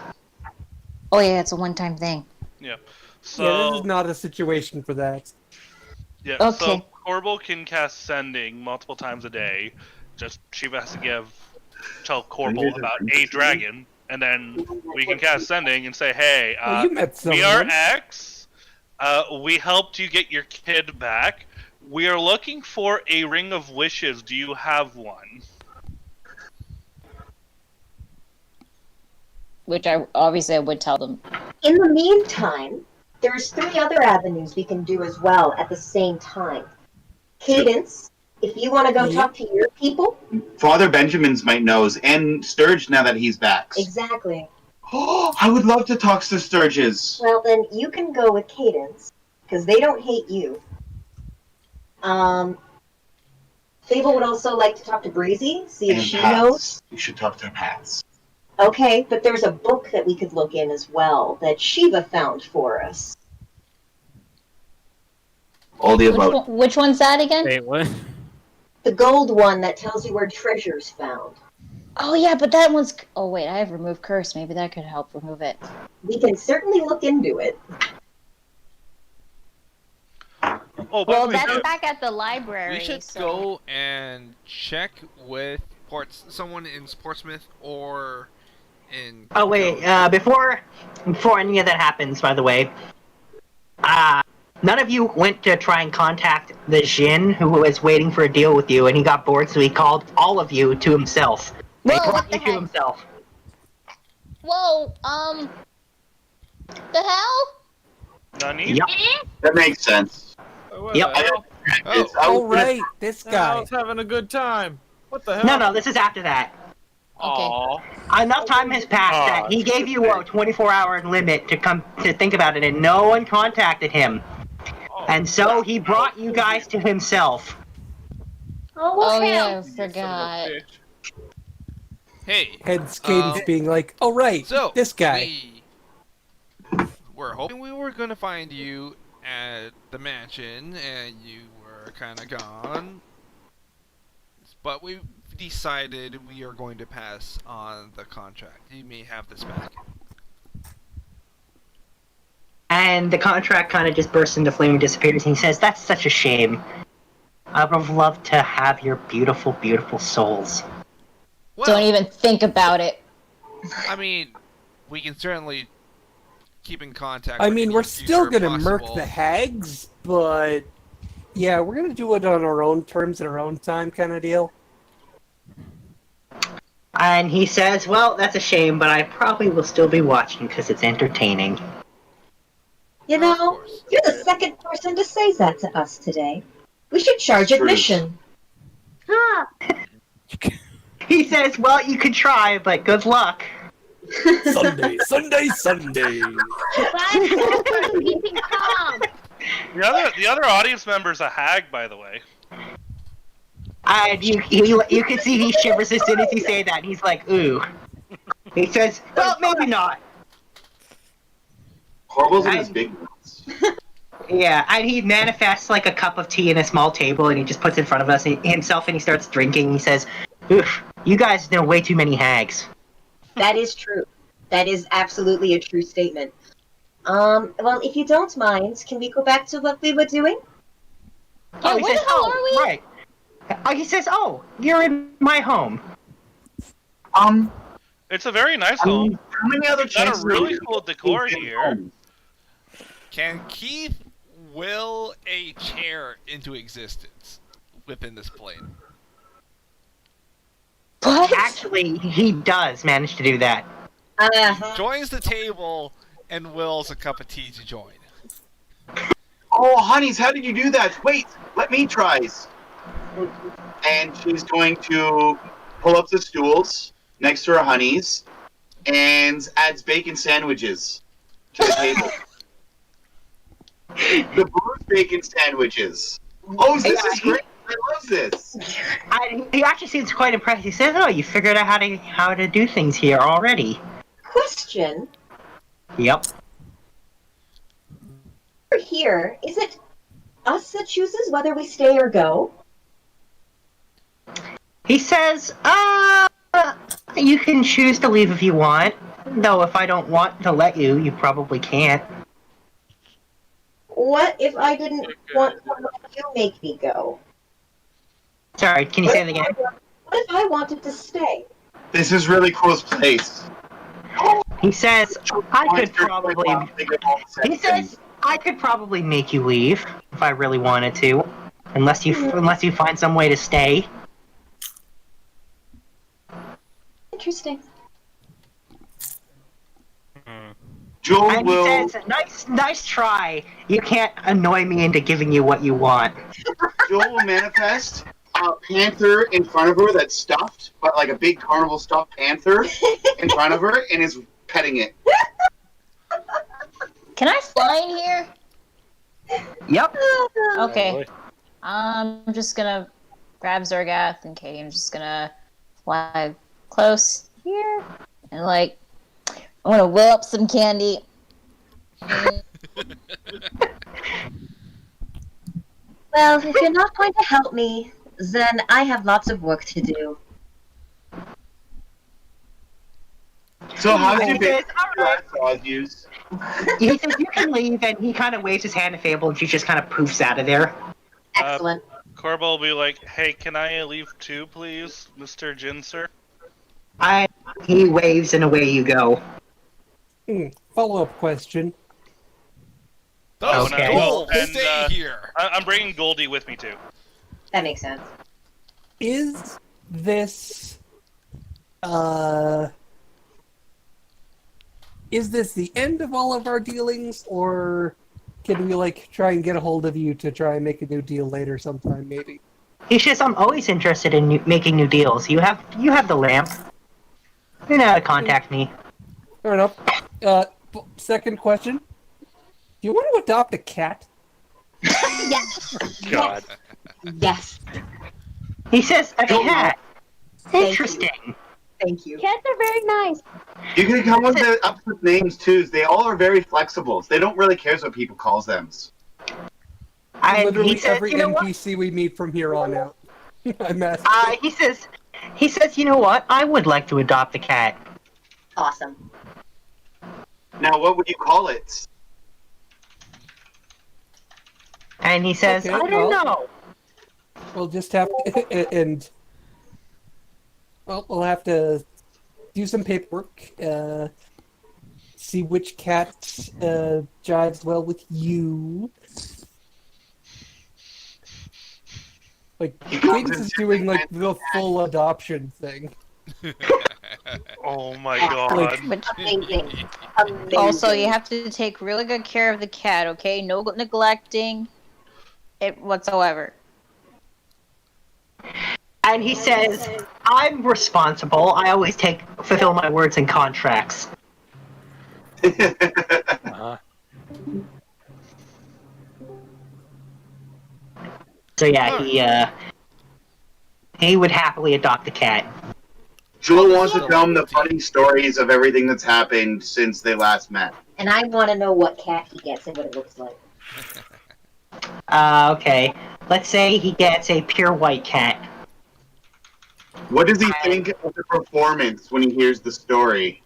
Oh yeah, it's a one-time thing.
Yeah.
Yeah,
So
this is not a situation for that.
yeah.
Okay.
So Corbel can cast sending multiple times a day. Just Shiva has to tell Corbel about a dragon, and then we can cast sending and say, "Hey,
Well, you met
we are
someone.
X. We helped you get your kid back. We are looking for a ring of wishes. Do you have one?"
Which I obviously would tell them.
In the meantime, there's 3 other avenues we can do as well at the same time. Cadence, if you want to go
Yeah.
talk to your people.
Father Benjamin's might knows, and Sturge now that he's back.
Exactly.
Oh, I would love to talk to Sturges.
Well, then you can go with Cadence, because they don't hate you. Fable would also like to talk to Breezy, see if
And
she
Pats.
knows.
You should talk to Pats.
Okay, but there's a book that we could look in as well that Shiva found for us.
All the above.
Which one's that again?
Wait, what?
The gold one that tells you where treasure's found.
Oh yeah, but that one's. Oh wait, I have removed curse. Maybe that could help remove it.
We can certainly look into it.
Oh, by
Well,
the way,
that's back at the library.
We should
so-
go and check with someone in Portsmouth or in.
Oh wait, before any of that happens, by the way, None of you went to try and contact the Jin who was waiting for a deal with you, and he got bored, so he called all of you to himself.
Whoa,
He brought
what the
you to
heck?
himself.
Whoa, the hell?
Nani?
Yep.
That makes sense.
What
Yep.
the hell?
All right, this
I
guy.
was having a good time. What the hell?
No, this is after that.
Aw.
Enough time has passed that he gave you a 24-hour limit to come to think about it, and no one contacted him. And so he brought you guys to himself.
Oh yeah, I
You son of a
forgot.
bitch.
Hey,
Hence Cadence being like, all right,
so
this guy.
we're hoping we were gonna find you at the mansion, and you were kind of gone. But we've decided we are going to pass on the contract. You may have this back.
And the contract kind of just bursts into flame and disappears, and he says, "That's such a shame. I would have loved to have your beautiful, beautiful souls."
Well,
Don't even think about it.
I mean, we can certainly keep in contact.
I
with
mean,
any
we're still
future
gonna murk
possible-
the hags, but yeah, we're gonna do it on our own terms at our own time, kind of deal.
And he says, "Well, that's a shame, but I probably will still be watching because it's entertaining."
You
Of
know,
course.
you're the second person to say that to us today. We should charge
True.
admission.
Huh.
He says, "Well, you could try, but good luck."
Sunday, Sunday, Sunday.
Glad folks are keeping calm.
The other audience member's a hag, by the way.
And you can see he shivers as soon as you say that. He's like, "Ooh." He says, "Well, maybe not."
Corbel's in his big ones.
Yeah, and he manifests like a cup of tea in a small table, and he just puts it in front of us himself, and he starts drinking. He says, "Oof, you guys know way too many hags."
That is true. That is absolutely a true statement. Well, if you don't mind, can we go back to what we were doing?
Yeah,
he
where
says,
the hell are we?
Right. He says, "Oh, you're in my home."
It's a very nice
I mean,
home.
how many other
It's got
chances
a really
are
cool decor here.
Can Keith will a chair into existence within this plane?
What?
Actually, he does manage to do that.
Joins the table and wills a cup of tea to join.
Oh, honeys, how did you do that? Wait, let me try. And she's going to pull up the stools next to her honeys and adds bacon sandwiches to the table. The bruised bacon sandwiches. Oh, this is great. I love this.
He actually seems quite impressed. He says, "Oh, you figured out how to do things here already."
Question.
Yep.
We're here. Is it us that chooses whether we stay or go?
He says, you can choose to leave if you want. Though if I don't want to let you, you probably can't."
What if I didn't want to let you make me go?
Sorry, can you say that again?
What if I wanted to stay?
This is really cool place.
He says, I could probably make you leave if I really wanted to, unless you find some way to stay.
Interesting.
Joel
And
will.
he says, nice try. You can't annoy me into giving you what you want."
Joel will manifest a panther in front of her that's stuffed, but like a big carnival stuffed panther in front of her, and is petting it.
Can I fly in here?
Yep.
Okay. I'm just gonna grab Zergath and Katie. I'm just gonna fly close here and like I'm gonna will up some candy.
Well, if you're not going to help me, then I have lots of work to do.
So how did
He
you
says,
make saws use?
He says, "You can leave," and he kind of waves his hand to Fable, and she just kind of poofs out of there.
Excellent.
Corbel will be like, "Hey, can I leave too, please, Mr. Jinser?"
He waves, and away you go.
Follow-up question.
Those
Okay.
ghouls
And,
stay here.
I'm bringing Goldie with me too.
That makes sense.
Is this the end of all of our dealings, or can we like try and get a hold of you to try and make a new deal later sometime, maybe?
He says, I'm always interested in making new deals. You have the lamp. You know how to contact me.
Fair enough. Second question: do you want to adopt a cat?
Yes.
God.
Yes.
He says, a
Don't
cat.
you.
Interesting.
Thank you.
Cats are very nice.
You can come with the up with names too. They all are very flexible. They don't really care what people calls them.
Literally
He says,
every
you know what?
NPC we meet from here on out. I'm asking.
He says, you know what? I would like to adopt a cat.
Awesome.
Now, what would you call it?
And he says,
Okay,
I don't
well-
know.
We'll just have to, we'll have to do some paperwork, see which cat jives well with you. Like, Cadence is doing like the full adoption thing.
Oh my god.
Like,
Amazing. Amazing.
Also, you have to take really good care of the cat, okay? No neglecting it whatsoever.
And he says, I'm responsible. I always fulfill my words in contracts.
Uh-huh.
So yeah, he would happily adopt the cat.
Jewel wants to tell him the funny stories of everything that's happened since they last met.
And I want to know what cat he gets and what it looks like.
Okay. Let's say he gets a pure white cat.
What does he think of the performance when he hears the story?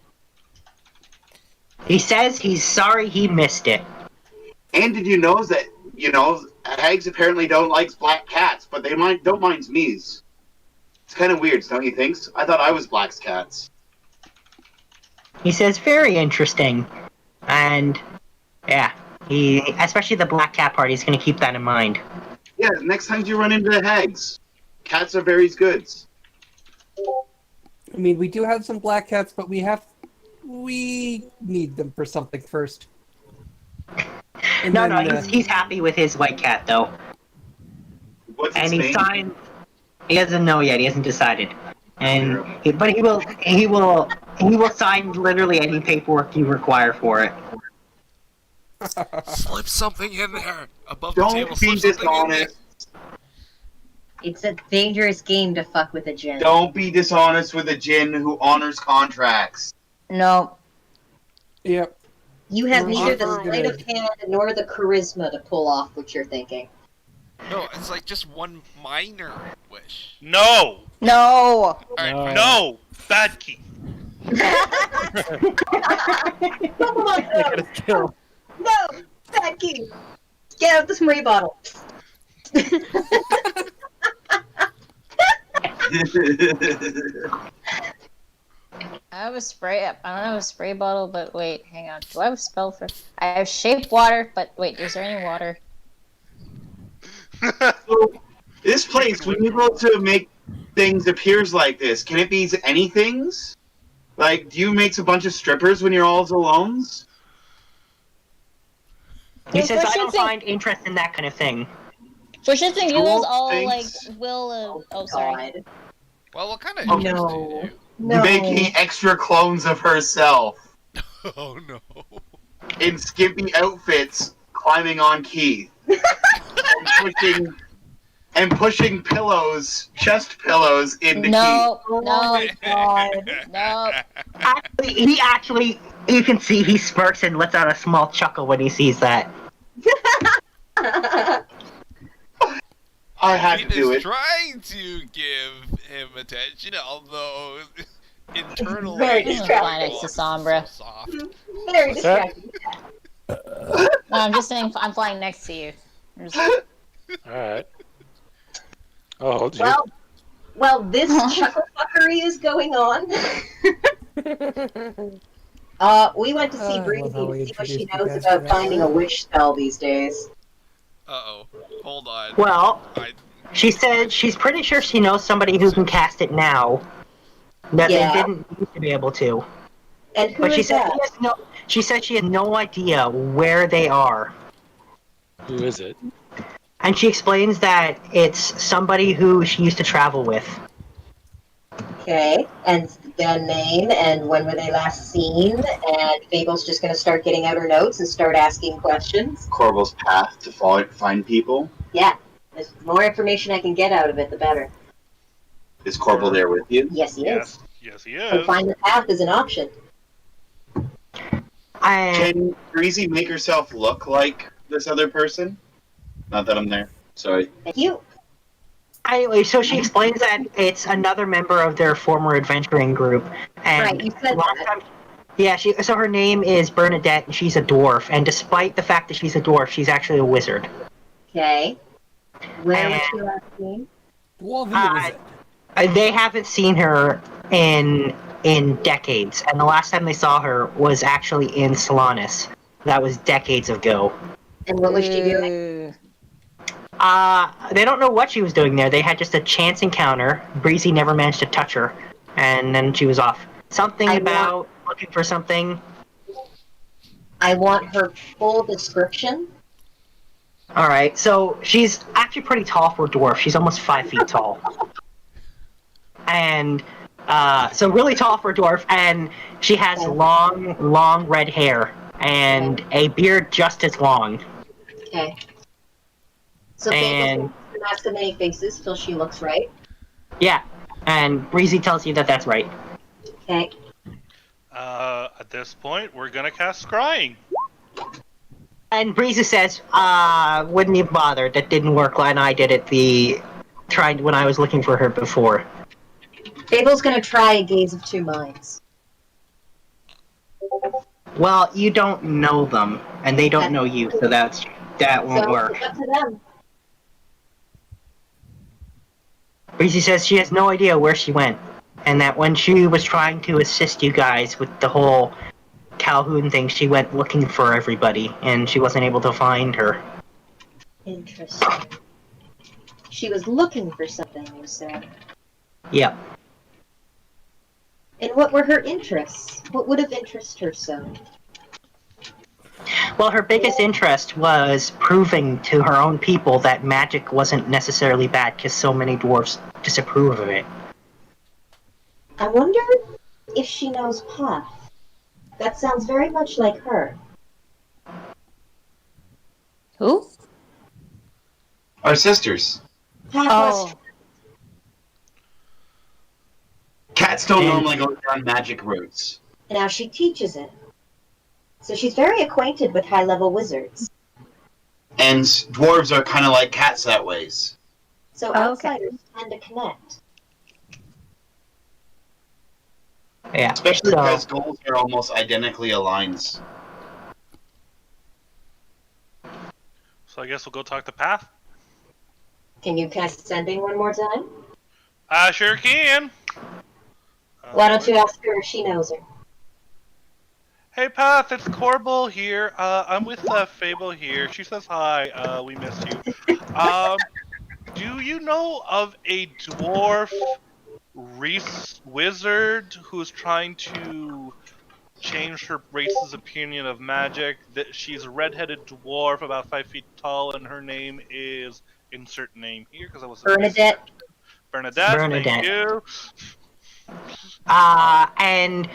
He says he's sorry he missed it.
And did you know that, hags apparently don't like black cats, but they don't mind Smees. It's kind of weird, don't you think? I thought I was black's cats.
He says very interesting. And yeah, especially the black cat party, is going to keep that in mind.
Yeah, next time you run into hags, cats are very good.
I mean, we do have some black cats, but we need them for something first. And
No,
then,
he's happy with his white cat though.
What's
And
its
he
name?
signed. He doesn't know yet. He hasn't decided. But he will sign literally any paperwork you require for it.
Slip something in there above the
Don't
table.
be
Slip something in there.
dishonest.
It's a dangerous game to fuck with a gin.
Don't be dishonest with a djinn who honors contracts.
No.
Yep.
You have
We're
neither the
offered
sleight
good.
of hand nor the charisma to pull off what you're thinking.
No, it's like just one minor wish.
No!
No.
All right,
No.
fine.
No! Bad key.
Come on,
They get a kill.
no, Becky, get out the spray bottle.
I have a spray. I don't have a spray bottle, but wait, hang on. Do I have a spell for? I have shape water, but wait, is there any water?
So, this place, when you go to make things appears like this, can it be anythings? Like, do you make a bunch of strippers when you're all alone?
He says, I
First
don't
thing-
find interest in that kind of thing.
For sure thing, you guys
Jewel
all
thinks-
like will. Oh, sorry.
God.
Well, what kind of
Oh,
interest do
no.
you?
No.
Making extra clones of herself
Oh no.
in skimpy outfits, climbing on Keith, and pushing pillows, chest pillows into
No,
Oh
no,
my God.
no.
Actually, you can see he smirks and lets out a small chuckle when he sees that.
Keith. I had to
Keith
do
is
it.
trying to give him attention, although internally
very
he's
distracting.
like,
Next to
"Oh,
Sombra."
so soft.
Very
What's that?
distracting.
No, I'm just saying I'm flying next to you. I'm just-
Alright. I'll hold you.
Well, this chuckle fuckery is going on. We went to see
I
Breezy
love how
to
we
see what she
introduced you
knows
guys to
about
that.
finding a wish spell these days.
Uh-oh. Hold on.
Well,
I
she said she's pretty sure she knows somebody who can cast it now. That
Yeah?
they didn't used to be able to.
And who
But she
is
said
that?
she said she has no idea where they are.
Who is it?
And she explains that it's somebody who she used to travel with.
Okay, and their name and when were they last seen? And Fable's just going to start getting out her notes and start asking questions.
Corbel's path to find people.
Yeah, the more information I can get out of it, the better.
Is Corbel there with you?
Yes, he is.
Yes, he
So
is.
find the path is an option.
Can Breezy make herself look like this other person? Not that I'm there. Sorry.
Thank you.
Anyway, so she explains that it's another member of their former adventuring group. And
Right, you said that.
Yeah, so her name is Bernadette, and she's a dwarf. And despite the fact that she's a dwarf, she's actually a wizard.
Okay. Where was
And-
she last seen?
Dwarven wizard.
They haven't seen her in decades, and the last time they saw her was actually in Solanas. That was decades ago.
And what was she doing?
They don't know what she was doing there. They had just a chance encounter. Breezy never managed to touch her, and then she was off. Something about looking for something.
I want her full description.
All right, so she's actually pretty tall for a dwarf. She's almost 5 feet tall. And so really tall for a dwarf, and she has long red hair and a beard just as long.
Okay. So Fable's mask of many faces till she looks right.
Yeah, and Breezy tells you that that's right.
Okay.
At this point, we're gonna cast Scrying.
And Breezy says, wouldn't even bother. That didn't work when I did it when I was looking for her before.
Fable's gonna try a gaze of two minds.
Well, you don't know them, and they don't know you, so that won't work.
It's up to them.
Breezy says she has no idea where she went, and that when she was trying to assist you guys with the whole Calhoun thing, she went looking for everybody, and she wasn't able to find her.
Interesting. She was looking for something, you said.
Yep.
And what were her interests? What would have interested her so?
Well, her biggest interest was proving to her own people that magic wasn't necessarily bad, because so many dwarves disapprove of it.
I wonder if she knows Path. That sounds very much like her.
Who?
Our sisters.
Path
Oh.
Cats don't normally go down magic routes.
Now she teaches it. So she's very acquainted with high-level wizards.
And dwarves are kind of like cats that ways.
So outsiders tend to connect.
Yeah.
Especially because goals are almost identically aligned.
So I guess we'll go talk to Path.
Can you cast sending one more time?
I sure can.
Why don't you ask her if she knows her?
Hey Path, it's Corbel here. I'm with Fable here. She says hi. We missed you. Do you know of a dwarf wizard who's trying to change her race's opinion of magic? That she's a red-headed dwarf, about 5 feet tall, and her name is insert name here because I was
Bernadette.
Bernadette.
Bernadette.
Thank you.
And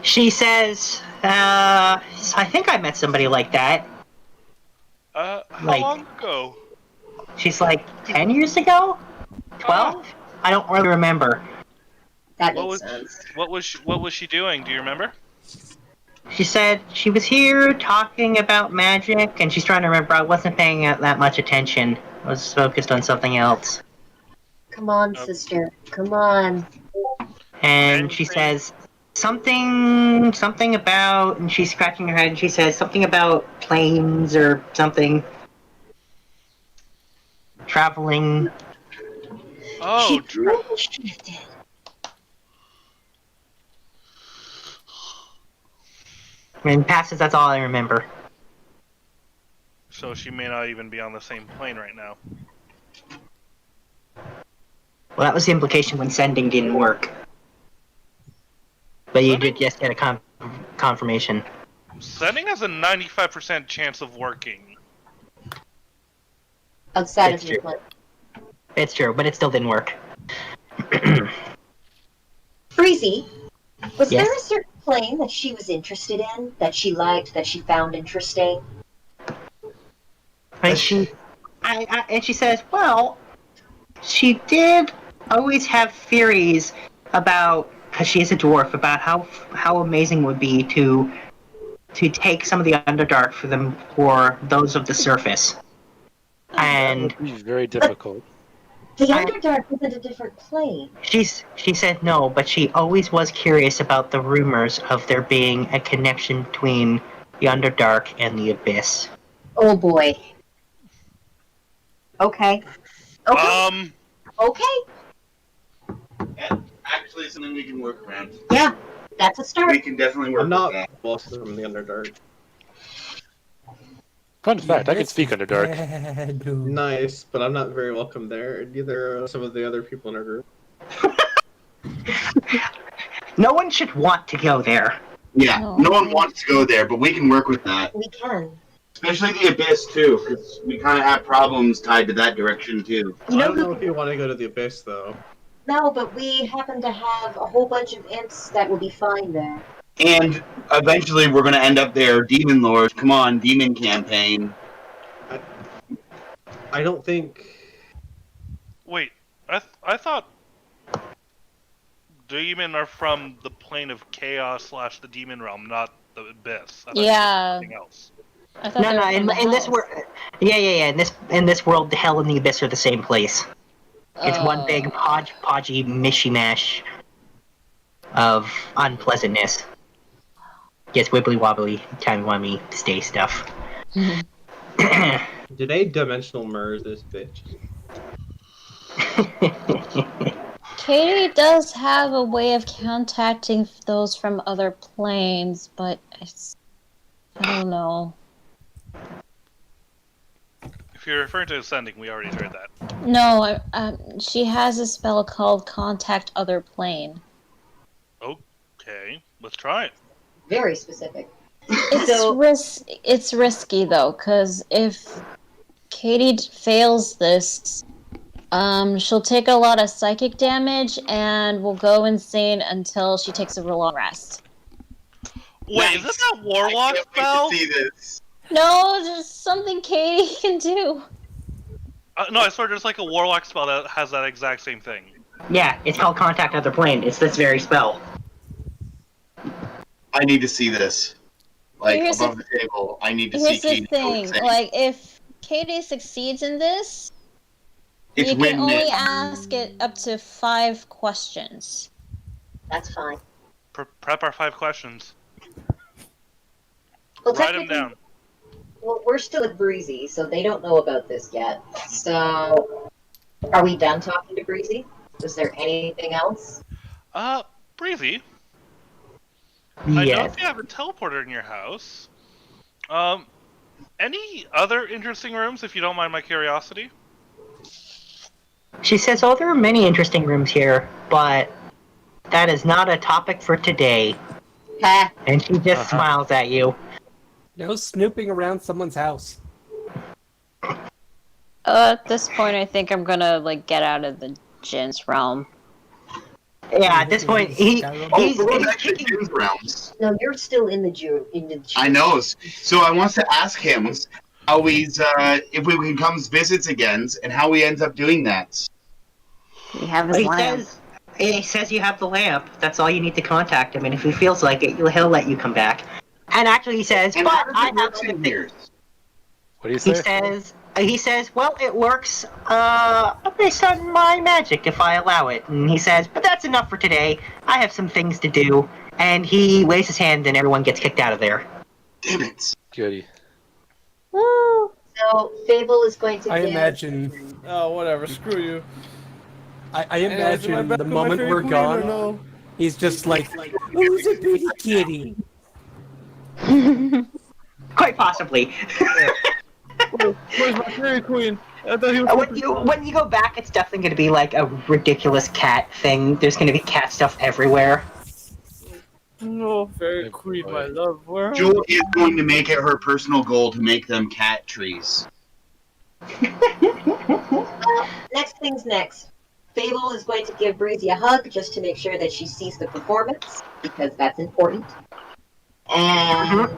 she says, I think I met somebody like that.
How
Like-
long ago?
She's like 10 years ago? 12? I don't really remember.
That
What
makes
was-
sense.
What was she doing? Do you remember?
She said she was here talking about magic, and she's trying to remember. I wasn't paying that much attention. I was focused on something else.
Come on, sister. Come on.
And she says something about, and she's scratching her head, and she says something about planes or something. Traveling.
Oh,
And passes, that's all I remember.
So she may not even be on the same plane right now.
Well, that was the implication when sending didn't work. But you did just get a confirmation.
Sending has a 95% chance of working.
Outside
It's
of your
true.
plan.
It's true, but it still didn't work.
Breezy, was
Yes?
there a certain plane that she was interested in, that she liked, that she found interesting?
And she says, well, she did always have theories about, because she is a dwarf, about how amazing it would be to take some of the Underdark for those of the surface. And
That would be very difficult.
The Underdark isn't a different plane.
she said no, but she always was curious about the rumors of there being a connection between the Underdark and the Abyss.
Oh boy. Okay. Okay.
Actually, something we can work around.
Yeah, that's a start.
We can definitely work
I'm not
with that.
welcome in the Underdark.
Fun fact, I can speak Underdark.
Nice, but I'm not very welcome there. Neither are some of the other people in our group.
No one should want to go there.
Yeah, no one wants to go there, but we can work with that.
We can.
Especially the Abyss, too, because we kind of have problems tied to that direction, too.
I don't know if you want to go to the Abyss, though.
No, but we happen to have a whole bunch of imps that will be fine there.
And eventually we're going to end up there, Demon Lords. Come on, Demon Campaign.
I don't think...
Wait, I thought demon are from the plane of chaos / the demon realm, not the abyss. I thought
Yeah.
something else.
I thought
No,
they were
no.
from
In
the
this
house.
world, yeah. In this world, the hell and the abyss are the same place. It's one big podgy mishmash of unpleasantness. Yes, wibbly wobbly, timey wimey, stay stuff.
Did a dimensional merge this bitch?
Katie does have a way of contacting those from other planes, but I don't know.
If you're referring to ascending, we already heard that.
No, she has a spell called Contact Other Plane.
Okay, let's try it.
Very specific.
It's risky though, because if Katie fails this, she'll take a lot of psychic damage and will go insane until she takes a real long rest.
Wait, is this that warlock spell?
See this.
No, just something Katie can do.
No, I swear there's like a warlock spell that has that exact same thing.
Yeah, it's called Contact Other Plane. It's this very spell.
I need to see this. Like,
Here's
above the table. I need to see
Here's the
Katie go
thing,
insane.
like, if Katie succeeds in this,
It's
you can
win-win.
only ask it up to 5 questions.
That's fine.
Prep our 5 questions.
Well,
Write them
technically-
down.
Well, we're still at Breezy, so they don't know about this yet. So, are we done talking to Breezy? Is there anything else?
Breezy. I know
Yes.
if you have a teleporter in your house. Any other interesting rooms, if you don't mind my curiosity?
She says, oh, there are many interesting rooms here, but that is not a topic for today.
Ha!
And she just smiles at you.
No snooping around someone's house.
At this point, I think I'm gonna, like, get out of the Jin's realm.
Yeah, at this point, he's
actually Jin's realms.
No, you're still in the Jew.
I know. So I want to ask him how he's, if we can come visits again, and how he ends up doing that.
We have his lamp.
He says you have the lamp. That's all you need to contact him, and if he feels like it, he'll let you come back. And actually, he says,
And
but
how does
I
it
have
work
other
in
things.
here?
What do you say?
He says, well, it works based on my magic if I allow it. And he says, but that's enough for today. I have some things to do. And he waves his hand and everyone gets kicked out of there.
Damn it.
Goody.
Woo!
So, Fable is going to
I
give...
imagine.
Oh, whatever. Screw you.
I
Is my
imagine
back
the
on my
moment
favorite
we're
queen or
gone,
no?
he's just like, "Who's a bitty kitty?"
Quite possibly.
Where's my fairy queen? I thought he was
When you go back, it's definitely going to be like a ridiculous cat thing. There's going to be cat stuff everywhere.
No, fairy queen, my love. Where?
Jewel is going to make it her personal goal to make them cat trees.
Next thing's next. Fable is going to give Breezy a hug just to make sure that she sees the performance, because that's important. And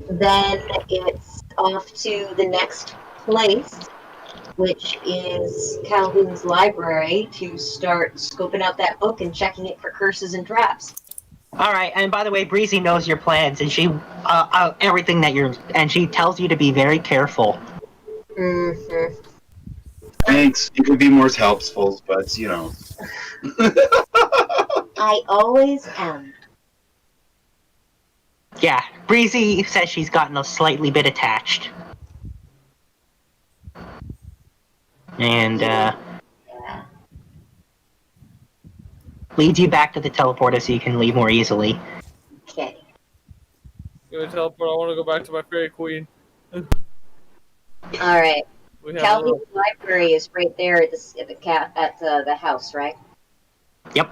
then it's off to the next place, which is Calhoun's library, to start scoping out that book and checking it for curses and traps.
All right, and by the way, Breezy knows your plans, and she everything that and she tells you to be very careful.
Mm-hmm.
Thanks. You could be more helpful, but you know.
I always am.
Yeah, Breezy says she's gotten a slightly bit attached. And, leads you back to the teleporter so you can leave more easily.
Okay.
Give me a teleport. I want to go back to my fairy queen.
Alright.
We have
Calhoun's library is right there at the house, right?
Yep.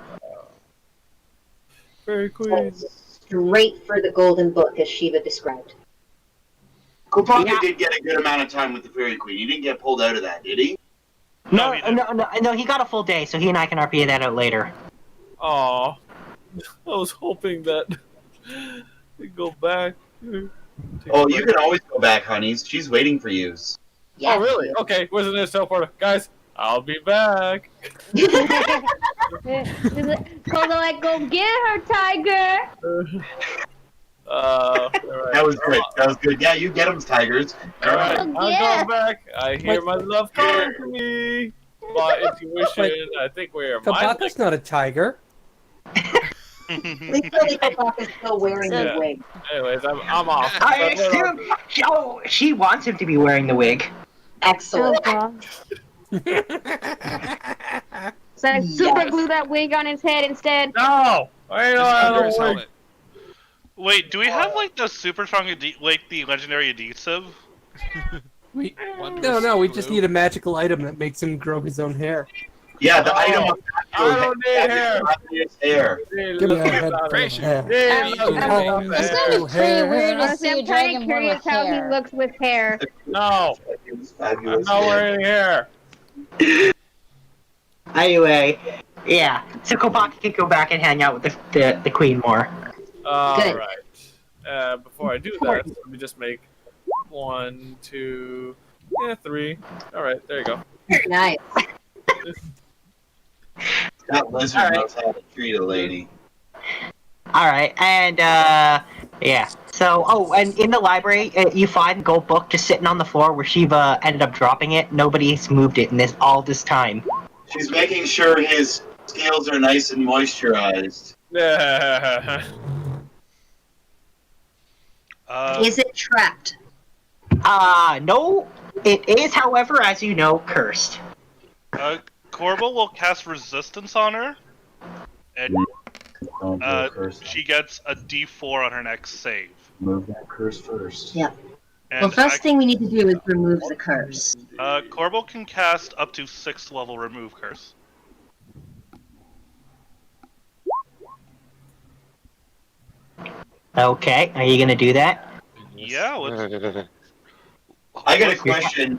Fairy queen.
Straight for the golden book, as Shiva described.
Kopaka did get a good amount of time with the Fairy Queen. He didn't get pulled out of that, did he?
No, he got a full day, so he and I can RP that out later.
Aw. I was hoping that we'd go back.
Oh, you can always go back, honeys. She's waiting for you.
Yeah.
Oh, really? Okay, where's the nearest teleporter? Guys, I'll be back.
Coco, like, go get her, tiger.
Alright.
That was good. That was good. Yeah, you get them, tigers. All right.
I'm going back. I hear my love calling to me. My intuition. I think we are.
Kopaka's not a tiger.
Clearly, Kopaka's still wearing the wig.
Anyways, I'm off.
I assume. Oh, she wants him to be wearing the wig.
Excellent.
So super glue that wig on his head instead.
No! I
Just
don't
under his
wig.
helmet.
Wait, do we have like the super strong, like the legendary adhesive?
No, we just need a magical item that makes him grow his own hair.
Yeah, the item of
I don't need hair.
hair.
Give me a head
Pressure.
hair.
Yeah,
It's gonna be pretty weird to see a
I'm kind of
dragonborn
curious
with
how he
hair.
looks with hair.
No, I'm not wearing hair.
Anyway, yeah. So Kopaka can go back and hang out with the queen more.
Alright. Before I do that, let me just make 1, 2, 3. Alright, there you go.
Nice.
That lizard knows how to treat a lady.
Alright, and yeah. So, and in the library, you find the gold book just sitting on the floor where Shiva ended up dropping it. Nobody's moved it in all this time.
She's making sure his scales are nice and moisturized.
Is it trapped?
No. It is, however, as you know, cursed.
Corbo will cast resistance on her, and she gets a D4 on her next save.
Move that curse first.
Yep.
And
Well, first thing we need to do is remove the curse.
Corbo can cast up to 6th level remove curse.
Okay, are you gonna do that?
Yeah.
I got a question.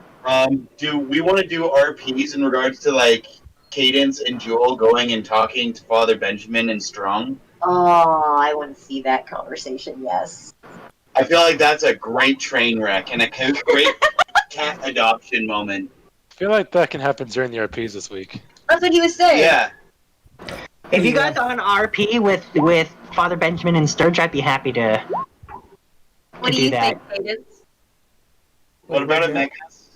Do we want to do RPs in regards to like Cadence and Jewel going and talking to Father Benjamin and Strong?
Oh, I want to see that conversation, yes.
I feel like that's a great train wreck and a great cat adoption moment.
I feel like that can happen during the RPs this week.
That's what he was saying.
Yeah.
If you guys are on RP with Father Benjamin and Sturge, I'd be happy to
What do
do
you
that.
think, Cadence?
What about a Megas?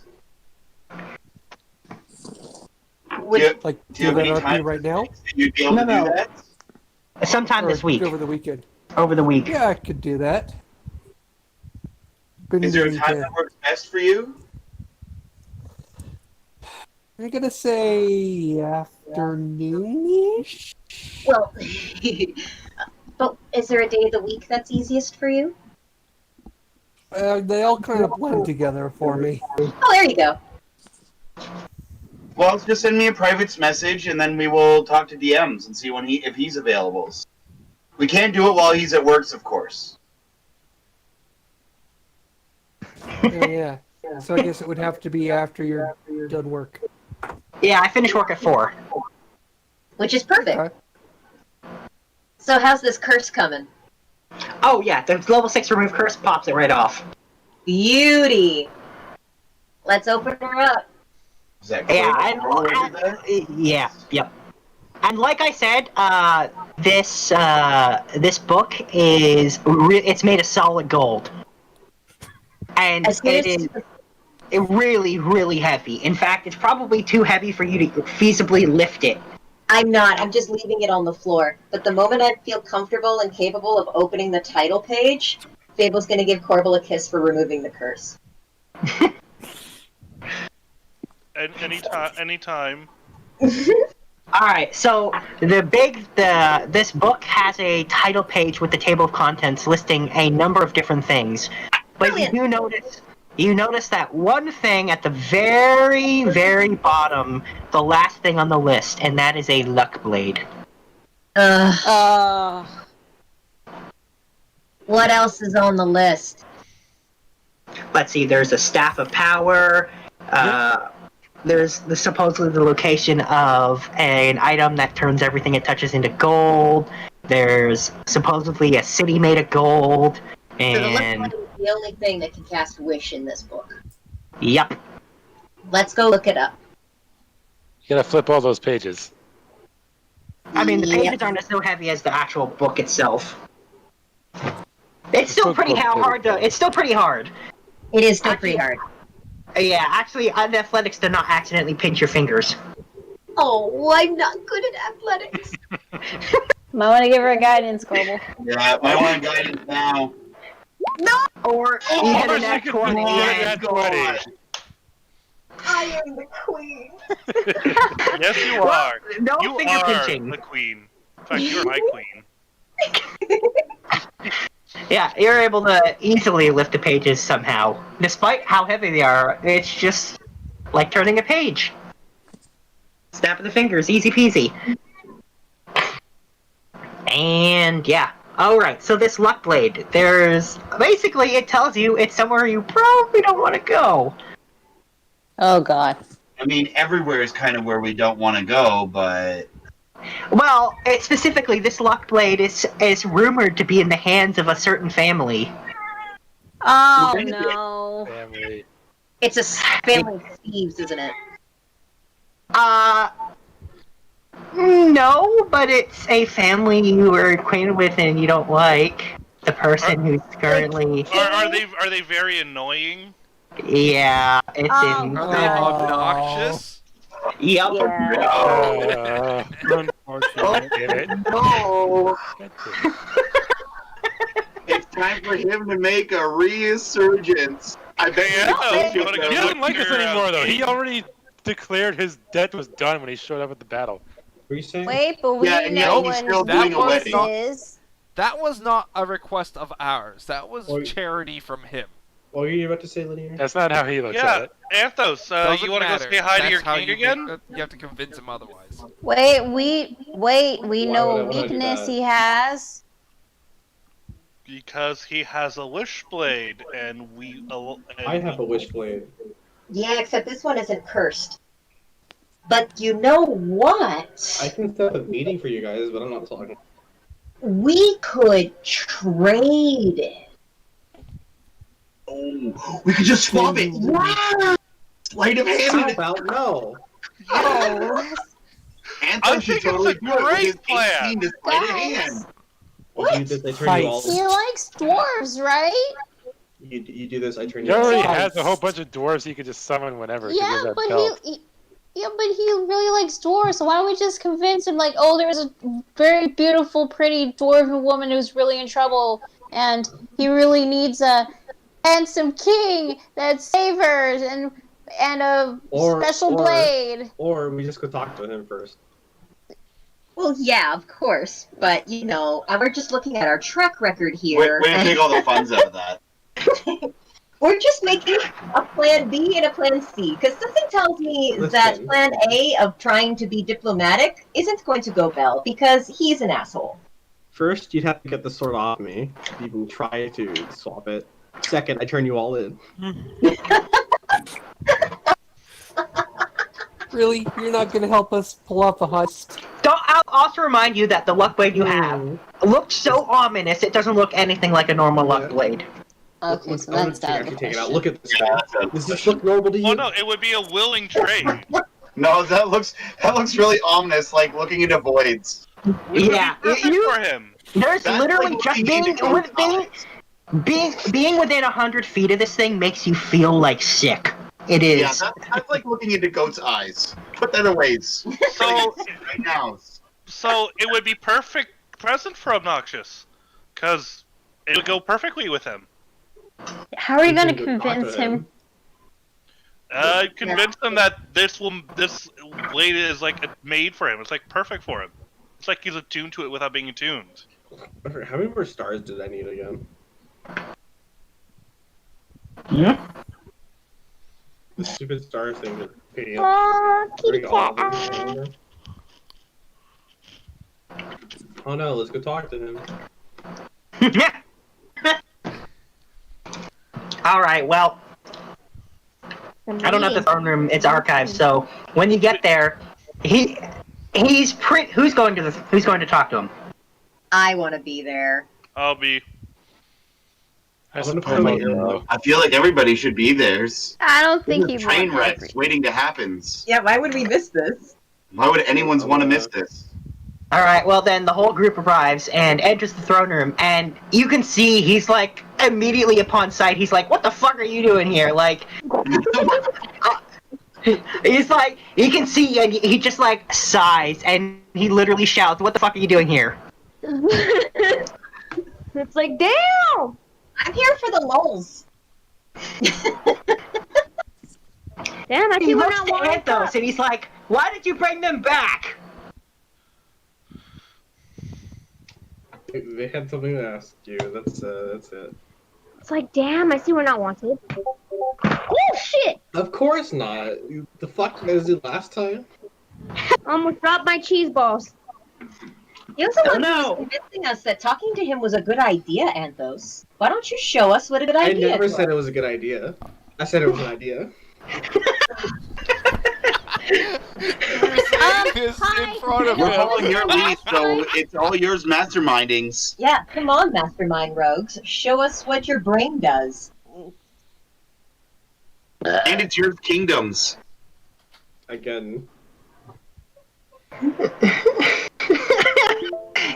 Like,
Do you
do
have any
that
time
RP right now?
You'd be able to do that?
Sometime
Or
this week.
Over the weekend.
Over the week.
Yeah, I could do that.
Is there a time that works best for you?
I'm gonna say afternoon-ish.
Well, but is there a day of the week that's easiest for you?
They all kind of blend together for me.
Oh, there you go.
Well, just send me a private message, and then we will talk to DMs and see if he's available. We can't do it while he's at work, of course.
Yeah. So I guess it would have to be after you're done work.
Yeah, I finish work at 4.
Which is perfect.
Okay.
So how's this curse coming?
Oh yeah, the level 6 remove curse pops it right off.
Beauty. Let's open her up.
Is that
Yeah, yep. And like I said, this book is it's made of solid gold, and it is really, really heavy. In fact, it's probably too heavy for you to feasibly lift it.
I'm not. I'm just leaving it on the floor. But the moment I feel comfortable and capable of opening the title page, Fable's going to give Corbel a kiss for removing the curse.
Anytime.
Alright, so this book has a title page with the table of contents listing a number of different things. But
Brilliant.
you notice that one thing at the very, very bottom, the last thing on the list, and that is a luck blade.
What else is on the list?
Let's see, there's a staff of power, there's supposedly the location of an item that turns everything it touches into gold. There's supposedly a city made of gold. And
So the luck blade is the only thing that can cast wish in this book.
Yep.
Let's go look it up.
You gotta flip all those pages.
I mean, the pages aren't so heavy as the actual book itself. It's still pretty hard to. It's still pretty hard.
It is still pretty hard.
Yeah, actually, on athletics, do not accidentally pinch your fingers.
Oh, I'm not good at athletics.
Might want to give her a guidance, Global.
Yeah, I want guidance now.
No!
Or you get an nat 20.
Yeah,
Yeah,
I am the queen.
Yes, you are.
No
You
finger
are
pinching.
the queen. In fact, you're my queen.
Yeah, you're able to easily lift the pages somehow. Despite how heavy they are, it's just like turning a page. Snap of the fingers, easy peasy. And yeah. Alright, so this luck blade, basically it tells you it's somewhere you probably don't want to go.
Oh god.
I mean, everywhere is kind of where we don't want to go, but...
Well, specifically, this luck blade is rumored to be in the hands of a certain family.
Oh no.
Family.
It's a family of thieves, isn't it?
No, but it's a family you are acquainted with and you don't like. The person who's currently...
Are they very annoying?
Yeah, it's in...
Are they obnoxious?
Yep.
Yeah.
Unfortunate. Get it?
No.
It's time for him to make a resurgence. I bet
Yeah,
He doesn't like us anymore, though. He already declared his debt was done when he showed up at the battle.
What are you saying?
Wait, but we
Yeah, and
know
he's
when
still doing a
this
wedding.
is.
That was not a request of ours. That was
Or-
charity from him.
What were you about to say, Linear?
That's not how he looks at
Yeah,
it.
Anthos,
Doesn't
you want to go
matter.
say hi to
That's
your
how
king
you
again?
You have to convince him otherwise.
Wait, we
Why
know
would I
a
wanna do
weakness
that?
he has.
Because he has a wish blade, and we.
I have a wish blade.
Yeah, except this one isn't cursed. But you know what?
I can set up a meeting for you guys, but I'm not talking.
We could trade it.
Oh, we could just swap it. Yeah! Sleight of
How
hand.
about no?
Oh,
Anthem should
think it's a
totally do it with
great
his
plan.
18 to sleight of
Guys.
hand.
You do this, I turn you all.
He likes dwarves, right?
You do this, I turn you
He
all.
already has a whole bunch of dwarves he could just summon whenever. 'cause he has
Yeah,
that
but
belt.
he really likes dwarves. So why don't we just convince him? Like, oh, there's a very beautiful, pretty dwarven woman who's really in trouble, and he really needs a handsome king that savers and a special blade.
Or we just go talk to him first.
well, yeah, of course. But, we're just looking at our track record
Way
here.
to take all the funds out of that.
We're just making a plan B and a plan C, because something tells me that
Listen.
plan A of trying to be diplomatic isn't going to go well, because he's an asshole.
First, you'd have to get the sword off me to even try to swap it. Second, I turn you all in.
Really? You're not going to help us pull off a heist?
I'll also remind you that the luck blade you have looks so ominous, it doesn't look anything like a normal luck blade.
Okay, so that's out of the
Take it out.
question.
Look at this guy. Does this look normal to you?
Oh no, it would be a willing trade.
No, that looks really ominous, like looking into voids.
Yeah,
Perfect for him.
There's
That's
literally
like
just
looking into
being within 100 feet of this thing makes you feel like sick. It is.
Yeah, that's like looking into goat's eyes. Put that away.
So,
Right now.
so it would be perfect present for Obnoxious, because it would go perfectly with him.
How are you going to
Good talk to
convince him?
Convince him that this blade is like made for him. It's like perfect for him. It's like he's attuned to it without being attuned.
How many more stars did I need again?
Yeah.
The stupid star thing that paying
Oh, kitty
bring all
cat.
of them. Oh no, let's go talk to him.
Alright, well, I don't have the throne room, it's archived, so when you get there, who's going to talk to him?
I want to be there.
I'll be.
I
wanna
suppose
put
I
my ear
know.
up.
I feel like everybody should be there.
I don't think he
Train
wants
wrecks waiting to happen.
Yeah, why would we miss this?
Why would anyone's want to miss this?
Alright, well then the whole group arrives and enters the throne room, and you can see he's like, immediately upon sight, he's like, what the fuck are you doing here? Like, he's like, you can see, and he just like sighs, and he literally shouts, what the fuck are you doing here?
It's like, damn!
I'm here for the lulz.
Damn, I
He
see we're
looks
not
to
wanting
Anthos, and he's like, why did you bring them back?
They had something to ask you. That's it.
It's like, damn, I see we're not wanted. Oh, shit!
Of course not. The fuck you guys did last time?
I almost dropped my cheese balls.
He also
Oh,
was
no.
convincing us that talking to him was a good idea, Anthos. Why don't you show us what a good
I
idea
never
is?
said it was a good idea. I said it was an idea.
This
hi.
in front of
We're
him.
following your lead, so it's all yours mastermindings.
Yeah, come on, Mastermind Rogues. Show us what your brain does.
And it's your kingdoms.
Again.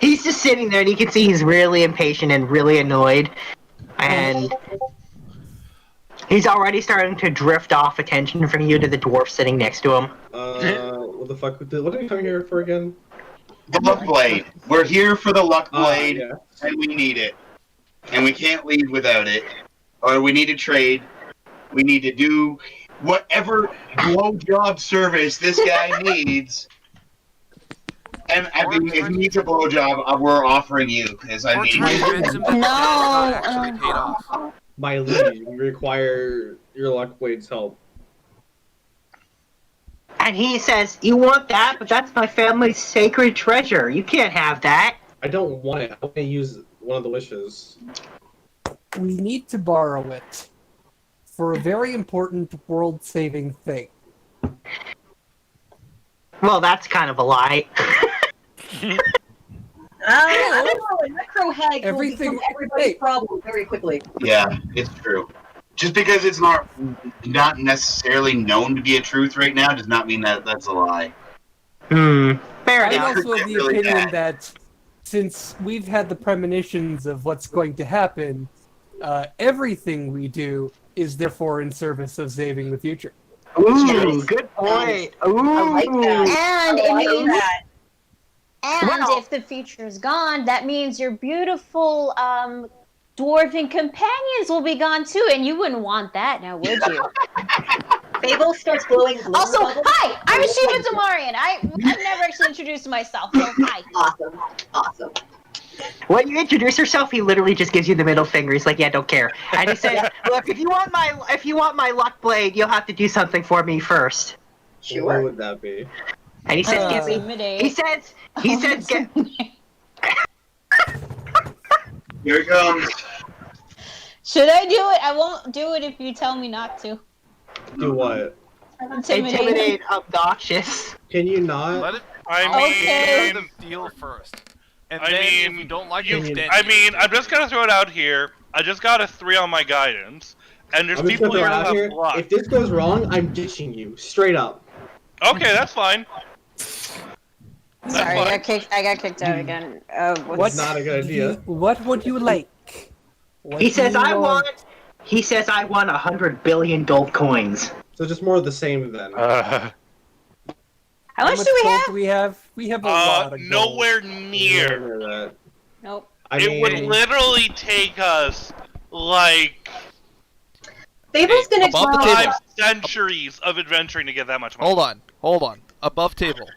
He's just sitting there, and you can see he's really impatient and really annoyed. And he's already starting to drift off attention from you to the dwarf sitting next to him.
What the fuck? What are we coming here for again?
The luck blade. We're here for the luck
Ah,
blade,
yeah.
and we need it. And we can't leave without it. Or we need to trade. We need to do whatever blowjob service this guy needs. And I mean, if he needs a blowjob, we're offering you, because I
Or
mean...
try to convince him that
No,
it's not actually paid off.
My liege, we require your luck blade's help.
And he says, you want that? But that's my family's sacred treasure. You can't have that.
I don't want it. I want to use one of the wishes.
We need to borrow it for a very important world-saving thing.
Well, that's kind of a lie.
I don't know. A necro hag will
Everything-
become everybody's
hey.
problem very quickly.
Yeah, it's true. Just because it's not necessarily known to be a truth right now does not mean that that's a lie.
Fair
I'm
enough.
also of the
Really
opinion
bad.
that since we've had the premonitions of what's going to happen, everything we do is therefore in service of saving the future.
Ooh, good point. Ooh.
I like that.
And
I
it
like
means,
that.
and
Well-
if the future is gone, that means your beautiful dwarven companions will be gone too, and you wouldn't want that, now would you?
Fable starts blowing.
Also,
bubbles.
hi, I'm Shiva Damarian. I've never actually introduced myself, so hi.
Awesome. Awesome.
When you introduce yourself, he literally just gives you the middle finger. He's like, "Yeah, don't care." And he says, "Look, if you want my luck blade, you'll have to do something for me first."
Sure.
What would that be?
And he says, "Get me."
Intimidate.
He says, "Get."
Here it comes.
Should I do it? I won't do it if you tell me not to.
Do what?
Intimidate, obnoxious.
Can you not?
Let it.
I
Okay.
mean,
The deal first. And
I
then
mean,
if we don't like
you-
it, then
I mean, I'm just gonna throw it out here. I just got a 3 on my guidance, and there's
I'm just
people
gonna
here
throw
who
out
have
here.
luck.
If this goes wrong, I'm ditching you straight up.
Okay, that's fine. That's
Sorry,
fine.
I got kicked out again.
What's not a good idea?
What would you like? What
He
do
says,
you
"I want." He says, "I want 100 billion gold coins."
So just more of the same then.
How much do we
gold
have?
do we have? We have a lot of gold.
Nowhere near.
Near that.
Nope.
It would literally take us like
Fable's gonna
above the
try.
table.
5 centuries of adventuring to get that much money.
Hold on. Above table.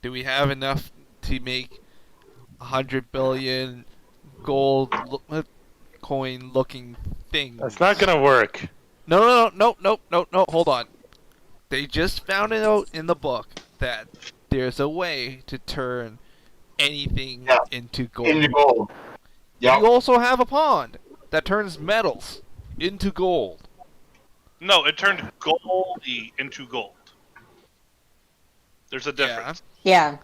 Do we have enough to make 100 billion gold coin looking thing?
That's not gonna work.
No. Hold on. They just found it out in the book that there's a way to turn anything into gold.
Into gold. Yeah.
You also have a pond that turns metals into gold.
No, it turned goldy into gold. There's a difference.
Yeah.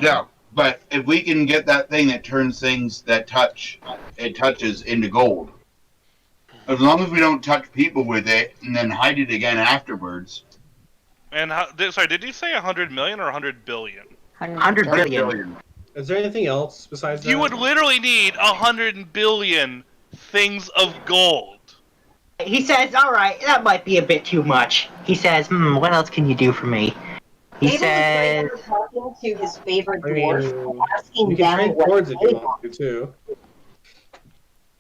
Yeah. But if we can get that thing that turns things that touches into gold. As long as we don't touch people with it and then hide it again afterwards.
And sorry, did you say 100 million or 100 billion?
100 billion.
Is there anything else besides that?
You would literally need 100 billion things of gold.
He says, "All right, that might be a bit too much." He says, "What else can you do for me?" He
Fable
says,
is talking to his favorite
I
dwarf,
mean,
asking
you can
them
trade
what
cords if
they
you
want.
want to too.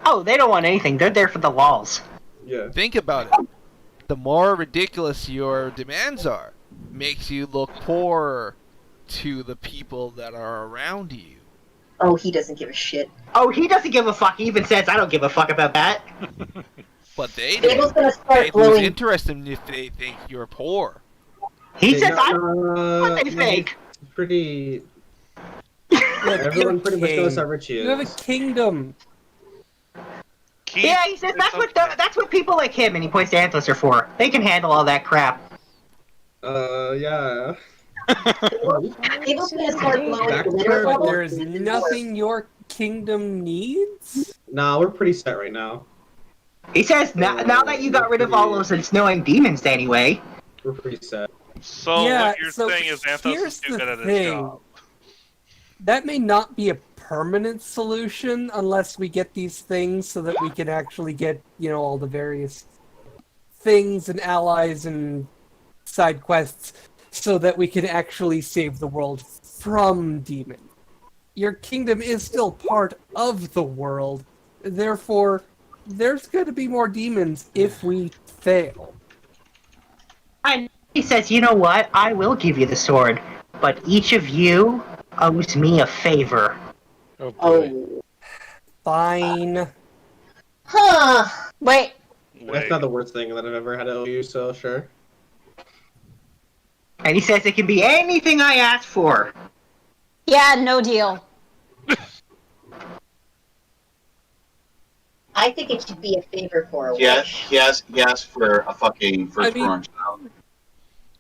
"Oh, they don't want anything. They're there for the lols."
Yeah.
Think about it. The more ridiculous your demands are, makes you look poorer to the people that are around you.
Oh, he doesn't give a shit.
Oh, he doesn't give a fuck. He even says, "I don't give a fuck about that."
But they do.
Fable's gonna
They
start
lose
blowing.
interest in if they think you're poor.
He
Okay,
says, "I don't know what they
yeah,
think."
it's pretty.
Look,
Everyone pretty much
king.
knows how rich he is.
You have a kingdom.
Keith
Yeah, he says that's what people like him, and he points to Antlers are for. They can handle all that crap.
Yeah.
Fable's gonna start blowing
Back to
glitter
where
bubbles.
There is nothing your kingdom needs.
Nah, we're pretty set right now.
He says, now that you got rid of all those annoying demons anyway."
We're pretty set.
So
Yeah,
what you're
so
saying is Anthos
here's
is too
the
good at his
thing.
job.
That may not be a permanent solution unless we get these things so that we can actually get, all the various things and allies and side quests so that we can actually save the world from demons. Your kingdom is still part of the world, therefore, there's going to be more demons if we fail.
And he says, "You know what? I will give you the sword, but each of you owes me a favor."
Oh boy.
Oh.
Fine.
Huh.
Wait.
That's not the worst thing that I've ever had to owe you, so sure.
And he says, "It can be anything I ask for."
Yeah, no deal.
I think it should be a favor for a wish.
He asked for a fucking first
I mean-
orange child.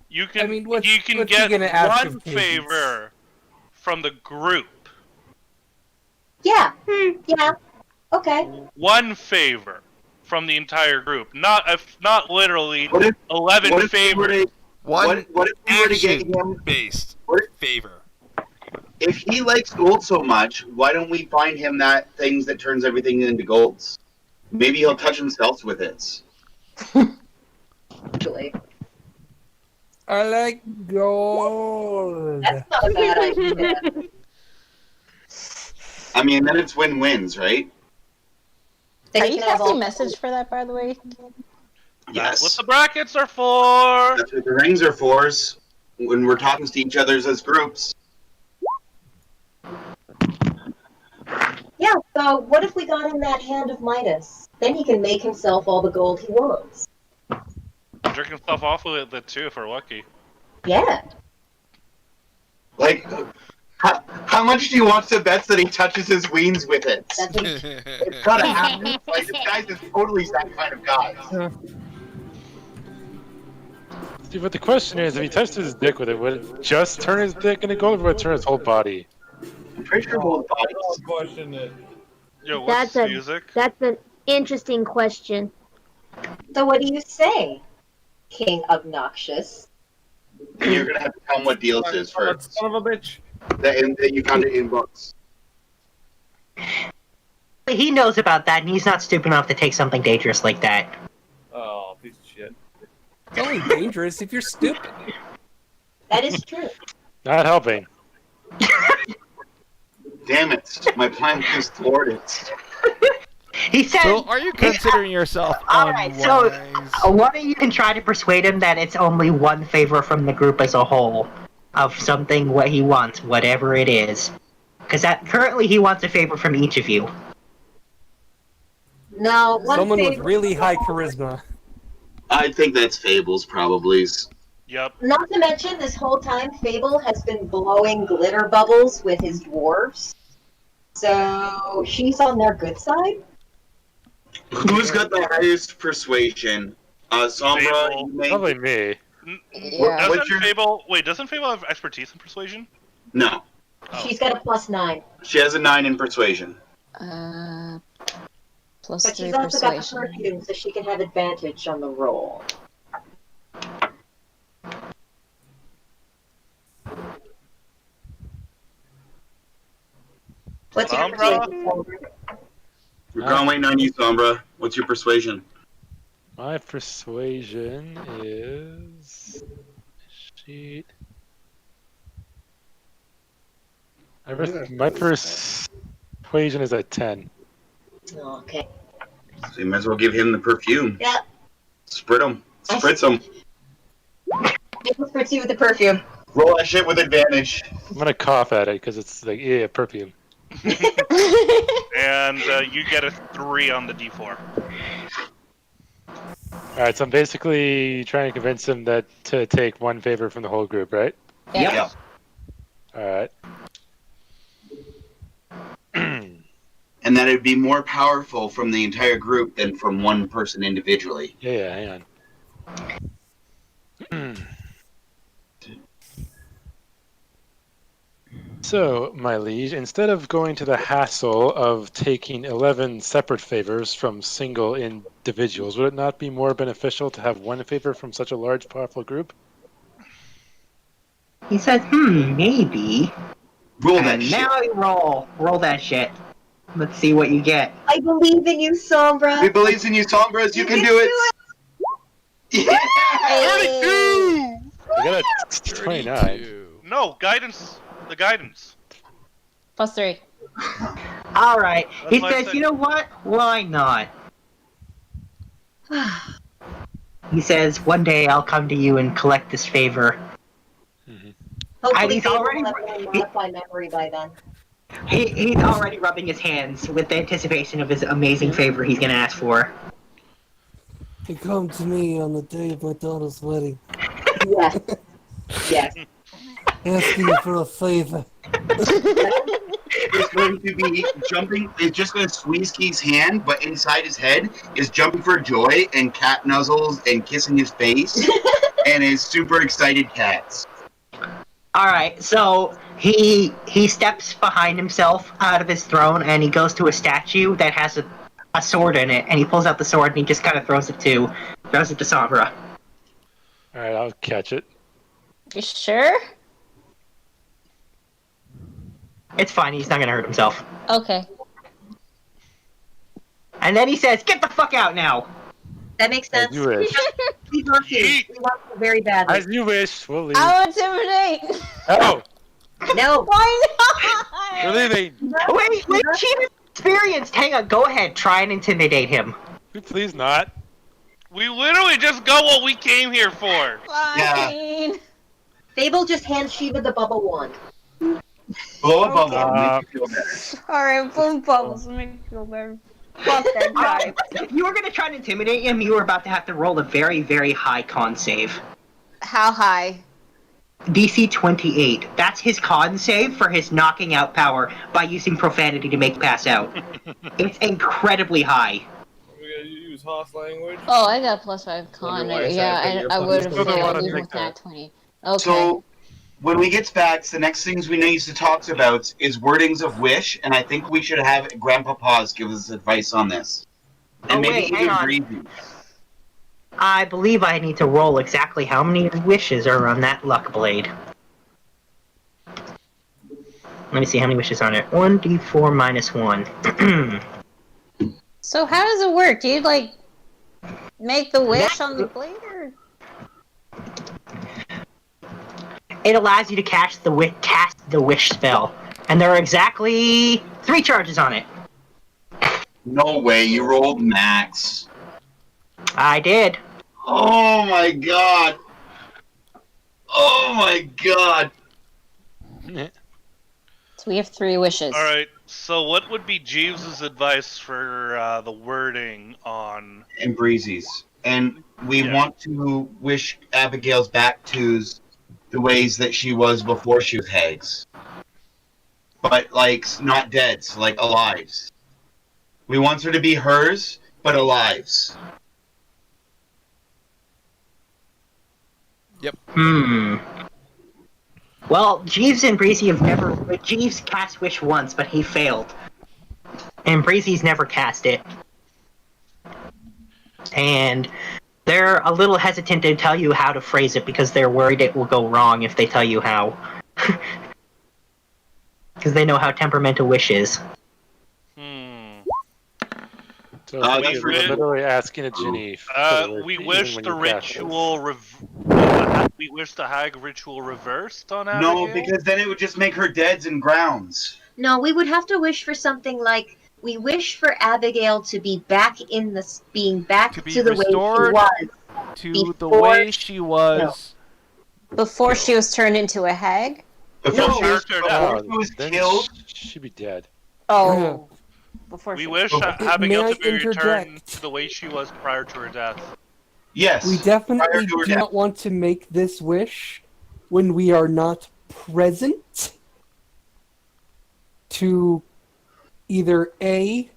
You can
what's
you can
he
get
gonna ask
one
of kids?
favor from the group.
Yeah. Yeah. Okay.
One favor from the entire group. Not literally
What if
11
what if we were
favors.
to,
One
what if we were to get him?
action-based
What
favor.
if he likes gold so much? Why don't we find him that things that turns everything into golds? Maybe he'll touch himself with it.
Actually,
I like gold.
that's not a bad idea.
I mean, then it's win-wins, right?
Then
Are
you
you
can have
casting
all-
message for that, by the way?
That's what
Yes.
the brackets are for.
That's what the rings are for. When we're talking to each other as groups.
So what if we got him that hand of Midas? Then he can make himself all the gold he wants.
Jerk himself off with it too, if we're lucky.
Yeah.
Like, how much do you want to bet that he touches his weens with it?
That's what he...
It's gotta happen. Like, this guy's is totally that kind of guy.
See, but the question is, if he touched his dick with it, would it just turn his dick into gold, or would it turn his whole body?
I'm pretty sure both bodies.
Question it.
Yo, what's
That's
music?
That's an interesting question.
So what do you say, King Obnoxious?
And you're gonna have to tell him what deals is first.
Son of a bitch.
That you found it in books.
He knows about that, and he's not stupid enough to take something dangerous like that.
Oh, piece of shit.
It's only dangerous if you're stupid.
That is true.
Not helping.
Damn it! My plan was thwarted.
He said.
So, are you considering yourself
Alright,
unwise?
so one of you can try to persuade him that it's only one favor from the group as a whole of something what he wants, whatever it is. Because currently he wants a favor from each of you.
No, one
Someone with
favor-
really high charisma.
I think that's Fables, probably.
Yep.
Not to mention, this whole time, Fable has been blowing glitter bubbles with his dwarves. So, she's on their good side?
Who's got the highest persuasion? Sombra,
Fable.
you may...
Probably me.
Yeah.
What's your...
Doesn't Fable have expertise in persuasion?
No.
Oh.
She's got a +9.
She has a 9 in persuasion.
Plus
But
3
she's also got the
persuasion.
perfume, so she can have advantage on the roll. What's your
Sombra?
persuasion?
We're going waiting on you, Sombra. What's your persuasion?
My persuasion is... Sheet. My persuasion is at 10.
Okay.
So you might as well give him the perfume.
Yeah.
Sprit him. Spritz him.
Fable spritz you with the perfume.
Roll that shit with advantage.
I'm gonna cough at it because it's like, yeah, perfume.
And you get a 3 on the D4.
Alright, so I'm basically trying to convince him that to take one favor from the whole group, right?
Yeah.
Alright.
And that it'd be more powerful from the entire group than from one person individually.
Yeah, hang on. So, my liege, instead of going to the hassle of taking 11 separate favors from single individuals, would it not be more beneficial to have one favor from such a large, powerful group?
He says, maybe.
Roll that
And
shit.
now you roll that shit. Let's see what you get.
I believe in you, Sombra.
We believe in you, Sombras. You can do it. Yeah.
Hey.
I got a 29.
32.
No, guidance. The guidance.
Plus 3.
Alright.
That's
He
what I
says,
said.
you know what? Why not? He says, one day I'll come to you and collect this favor.
Hopefully,
He's
Fable
already-
will have more modify memory by then.
He's already rubbing his hands with the anticipation of his amazing favor he's gonna ask for.
You come to me on the day of my daughter's wedding,
Yes. Yes.
asking you for a favor.
It's going to be jumping. It's just going to squeeze Keith's hand, but inside his head is jumping for joy and cat nuzzles and kissing his face, and his super excited cats.
Alright, so he steps behind himself out of his throne and he goes to a statue that has a sword in it, and he pulls out the sword and he just kind of throws it to Sombra.
Alright, I'll catch it.
You sure?
It's fine, he's not gonna hurt himself.
Okay.
And then he says, "Get the fuck out now!"
That makes sense.
As you wish.
We want you. We want you very badly.
As you wish, we'll leave.
I'll intimidate!
Oh,
No.
Why not?
we're leaving.
Wait, she's experienced! Hang on, go ahead, try and intimidate him.
Please not.
We literally just got what we came here for.
Fine.
Fable just hands Shiva the bubble wand.
Blow a bubble.
Uh,
Make you feel better.
Alright, boom bubbles make me feel better. Fuck that guy.
If you were gonna try to intimidate him, you were about to have to roll a very, very high con save.
How high?
DC 28. That's his con save for his knocking out power by using profanity to make pass out. It's incredibly high.
We gotta use Hoss language.
Oh, I got +5 con.
Wonder why I said
Yeah,
that you're
I would have
fucking
still
failed
wanna
even
take
with that
that.
20. Okay.
So, when we get back, the next things we need to talk about is wordings of wish, and I think we should have Grandpa Paws give us advice on this. And
Oh,
maybe
wait, hang
even
on.
Breezy.
I believe I need to roll exactly how many wishes are on that luck blade. Let me see how many wishes are on it. 1d4 minus 1.
So how does it work? Do you like make the wish on the blade, or?
It allows you to cast the wish spell. And there are exactly 3 charges on it.
No way, you rolled max.
I did.
Oh my god. Oh my god.
So we have 3 wishes.
All right. So, what would be Jeeves' advice for the wording on?
And Breezy's. And we
Yeah.
want to wish Abigail's back to the ways that she was before she was hags. But, like, not dead, so, like, alive. We want her to be hers, but alive.
Well, Jeeves and Breezy have never... Jeeves cast wish once, but he failed. And Breezy's never cast it. And they're a little hesitant to tell you how to phrase it because they're worried it will go wrong if they tell you how. Because they know how temperamental wish is.
So
that's
you're
really-
literally asking a genie. for the word,
We
even
wish
when
the
you cast it.
ritual. We wish the hag ritual reversed on
No,
Abigail.
because then it would just make her deads and grounds.
No, we would have to wish for something like we wish for Abigail to be back in the being back
To be
to the way she
restored
was.
To the
Before-
way she was.
Before she was turned into a hag?
Before
No.
she was,
Before
before she was
then
killed,
she'd be dead.
Oh. Before
We
she
wish
Oh,
Abigail
may
to
I
be returned
interject?
to the way she was prior to her death.
yes.
We
prior
definitely
to her
do
death.
not want to make this wish when we are not present to either A,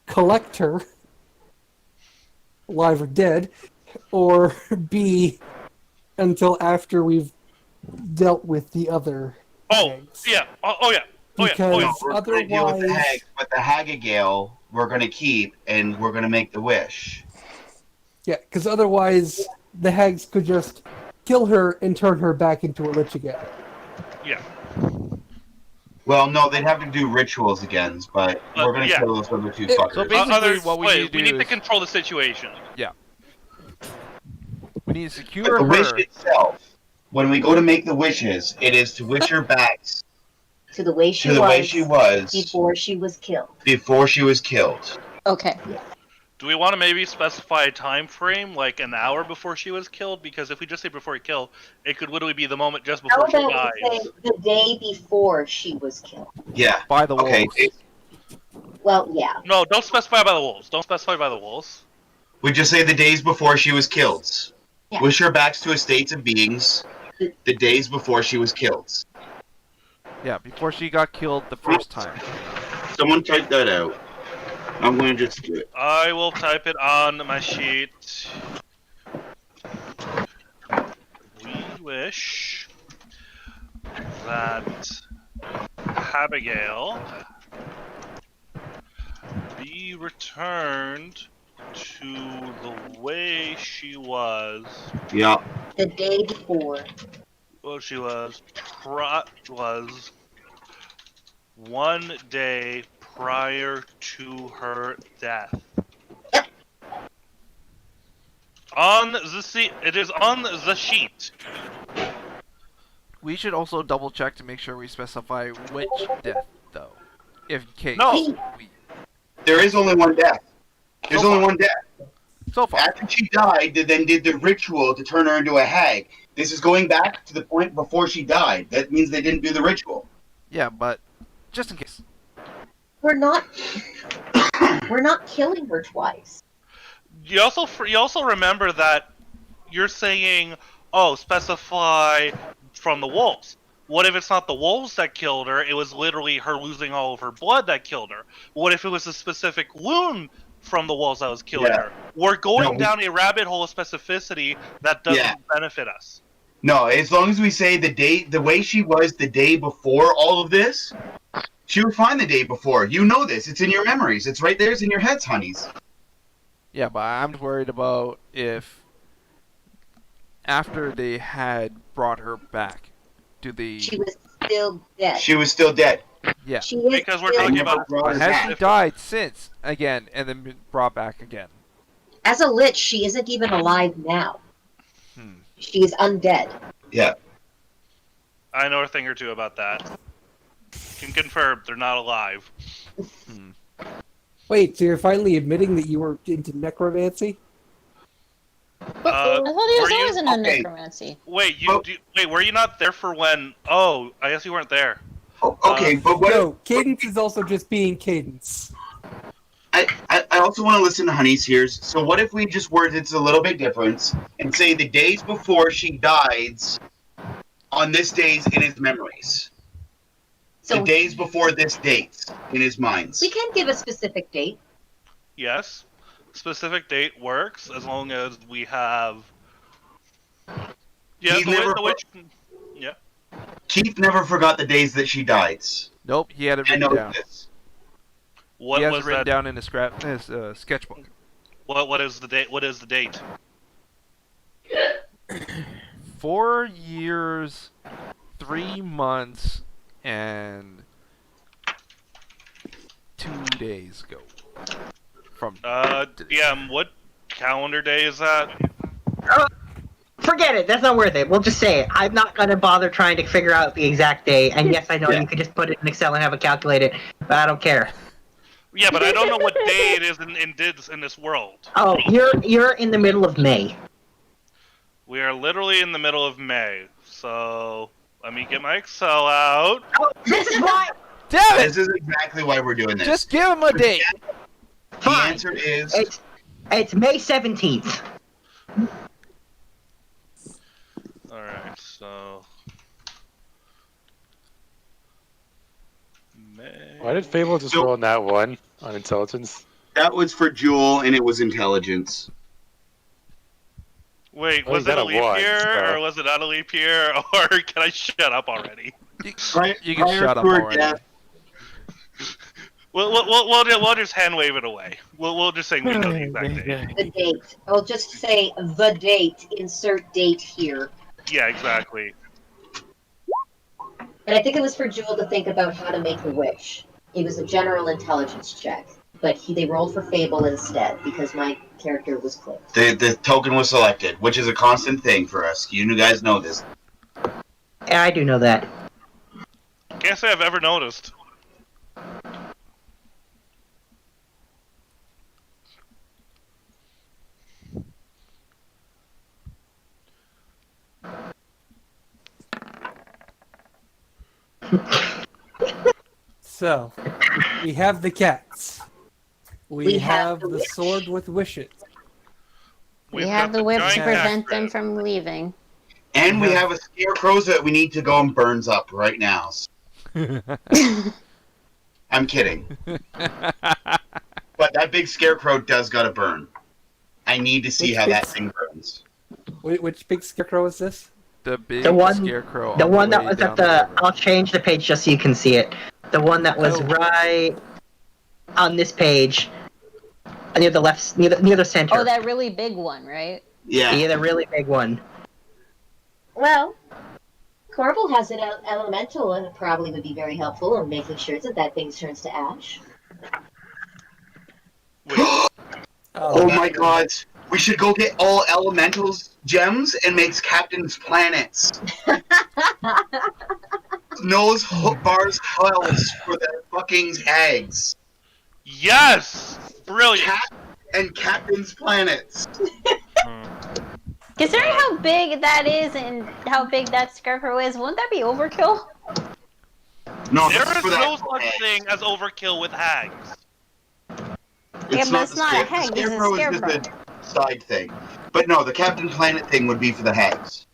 collect her, alive or dead, or B, until after we've dealt with the other
Oh,
hags.
yeah. Oh, yeah. Oh, yeah.
Because
Oh, yeah.
We're gonna deal with the
otherwise,
hag, but the Hagagal we're gonna keep, and we're gonna make the wish.
yeah, because otherwise the hags could just kill her and turn her back into a lich again.
Yeah.
Well, no, they'd have to do rituals again, but we're gonna
yeah.
kill those other two
It-
fuckers.
So basically, what we need to
we
do
need to
is
control the situation.
we need to
but
secure
the wish
her.
itself, when we go to make the wishes, it is to wish her back
To the way she
to the
was
way she was
before she was killed.
before she was killed.
Okay.
Do we want to maybe specify a time frame, like an hour before she was killed? Because if we just say before he killed, it could literally be the moment just
How
before she
about we
dies.
say the day before she was killed?
Yeah.
By the
Okay.
wolves.
Well, yeah.
No, don't specify by the wolves. Don't specify by the wolves.
We just say the days before she was killed.
Yeah.
Wish her back to a state of beings the days before she was killed.
Yeah, before she got killed the first time.
Someone type that out. I'm gonna just do it.
I will type it on my sheet. We wish that Abigail be returned to the way she was.
Yeah.
The day before.
Well, she was one day prior to her death.
Yep.
On the sheet, it is on the sheet.
We should also double check to make sure we specify which death, though. If in case
No.
we.
There is only one death. There's
So
only
far.
one death.
So far.
After she died, they then did the ritual to turn her into a hag. This is going back to the point before she died. That means they didn't do the ritual.
Yeah, but just in case.
We're not killing her twice.
You also remember that you're saying, oh, specify from the wolves. What if it's not the wolves that killed her? It was literally her losing all of her blood that killed her. What if it was a specific wound from the wolves that was killing her? We're going down a rabbit hole of specificity that doesn't benefit us.
No, as long as we say the way she was the day before all of this, she was fine the day before. You know this. It's in your memories. It's right there. It's in your heads, honeys.
Yeah, but I'm worried about if after they had brought her back,
She was still dead.
She was still dead.
Yeah.
Because we're talking about...
Has she died since, again, and then been brought back again?
As a lich, she isn't even alive now. She's undead.
Yeah.
I know a thing or two about that. Can confirm they're not alive.
Wait, so you're finally admitting that you were into necromancy?
I thought he was always into necromancy.
Wait, were you not there for when? Oh, I guess you weren't there.
Okay, but what?
No, Cadence is also just being Cadence.
I also want to listen to Honey's here. So what if we just word it a little bit different and say the days before she died on this days in his memories? So the days before this date in his minds.
We can give a specific date.
Yes. Specific date works as long as we have... Yeah, yeah.
Keith never forgot the days that she died.
Nope, he had it written down.
What
he has
was
it written
that?
down in his sketchbook.
What is the date? What is the date?
4 years, 3 months, and 2 days ago. From
DM, what calendar day is that?
Forget it. That's not worth it. We'll just say it. I'm not going to bother trying to figure out the exact day. And yes, I know you could just put it in Excel and have it calculated, but I don't care.
Yeah, but I don't know what day it is in this world.
Oh, you're in the middle of May.
We are literally in the middle of May, so let me get my Excel out.
Oh, this is why.
Damn it!
This is exactly why we're doing this.
Just give him a date.
The answer is
it's May 17th.
All right, so May.
Why did Fable just roll on that one on intelligence?
That was for Jewel, and it was intelligence.
Wait,
Oh,
was
you
it
got
a
a
leap
one,
year,
so-
or was it not a leap year, or can I shut up already?
You can shut up already.
We'll just hand wave it away. We'll just say we know the exact date.
The date. I'll just say the date. Insert date here.
Yeah, exactly.
And I think it was for Jewel to think about how to make the wish. It was a general intelligence check, but they rolled for Fable instead because my character was clicked.
The token was selected, which is a constant thing for us. You guys know this.
Yeah, I do know that.
Can't say I've ever noticed.
So, we have the cats. We have the sword with wishes.
We have the whip to prevent them from leaving.
And we have a scarecrow that we need to go and burns up right now. I'm kidding. But that big scarecrow does gotta burn. I need to see how that thing burns.
Which big scarecrow is this?
The big scarecrow.
The one that was at the. I'll change the page just so you can see it. The one that was right on this page, near the left, near the center.
Oh, that really big one, right?
Yeah, the really big one.
Well, Corbel has an elemental and it probably would be very helpful in making sure that thing turns to ash.
Oh my god. We should go get all elementals gems and make captain's planets. Nose bars hulls for the fucking eggs.
Yes! Brilliant!
and captain's planets.
Considering how big that is and how big that scarecrow is, wouldn't that be overkill?
No,
There
that's
is
for that
no such
hag.
thing as overkill with hags.
Yeah, but it's not a
the
hag, this is a
scarecrow is just
scarecrow.
a side thing. But no, the Captain Planet thing would be for the hags.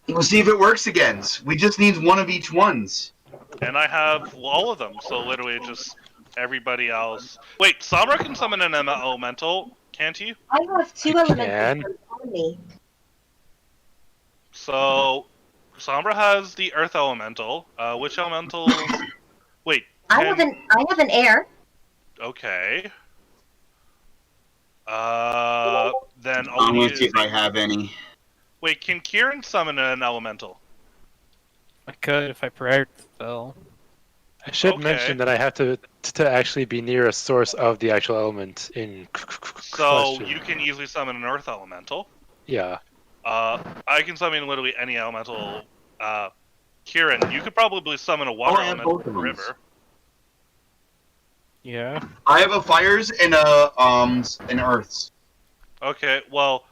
We'll see if it works again. We just need one of each ones.
And I have all of them, so literally just everybody else. Wait, Samra can summon an elemental, can't he?
I have 2 elementals on me.
So, Sombra has the Earth Elemental. Which elemental? Wait.
I have an air.
Okay. Then all
I'm
we
gonna
need
see
is...
if I have any.
Wait, can Kieran summon an elemental?
I could if I prayed the spell.
I should
Okay.
mention that I have to actually be near a source of the actual element in
So,
question.
you can easily summon an Earth Elemental.
Yeah.
I can summon literally any elemental. Kieran, you could probably summon a water
I have
elemental
both
from
of
the
these.
river.
Yeah.
I have a fires and a an earths.
Okay, well,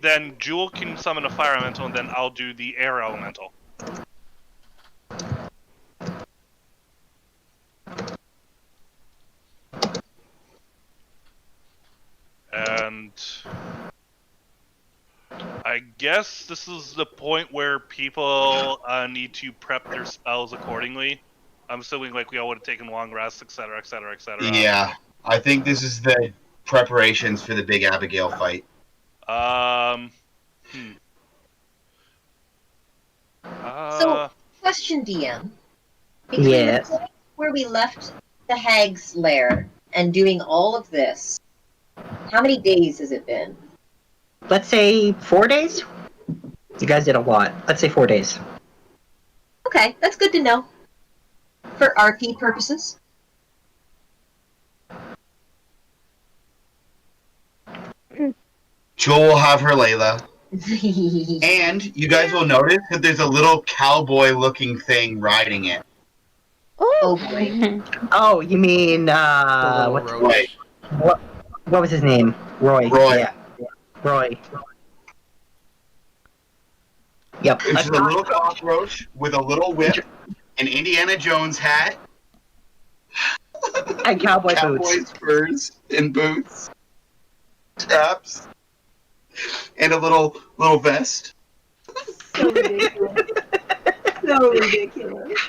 then Jewel can summon a fire elemental, and then I'll do the air elemental. And I guess this is the point where people need to prep their spells accordingly. I'm assuming like we all would have taken long rests, etc., etc., etc.
Yeah, I think this is the preparations for the big Abigail fight.
So, question, DM. Between
Yes.
the point where we left the hag's lair and doing all of this, how many days has it been?
Let's say 4 days? You guys did a lot. Let's say 4 days.
Okay, that's good to know. For RP purposes.
Jewel will have her Layla. And you guys will notice that there's a little cowboy-looking thing riding it.
Oh boy.
Oh, you mean what was his name? Roy.
Roy.
Yeah. Roy. Yep.
It's just a little cockroach with a little whip, an Indiana Jones hat,
and cowboy
boots, spurs and boots, chaps, and a little vest.
So ridiculous. So ridiculous.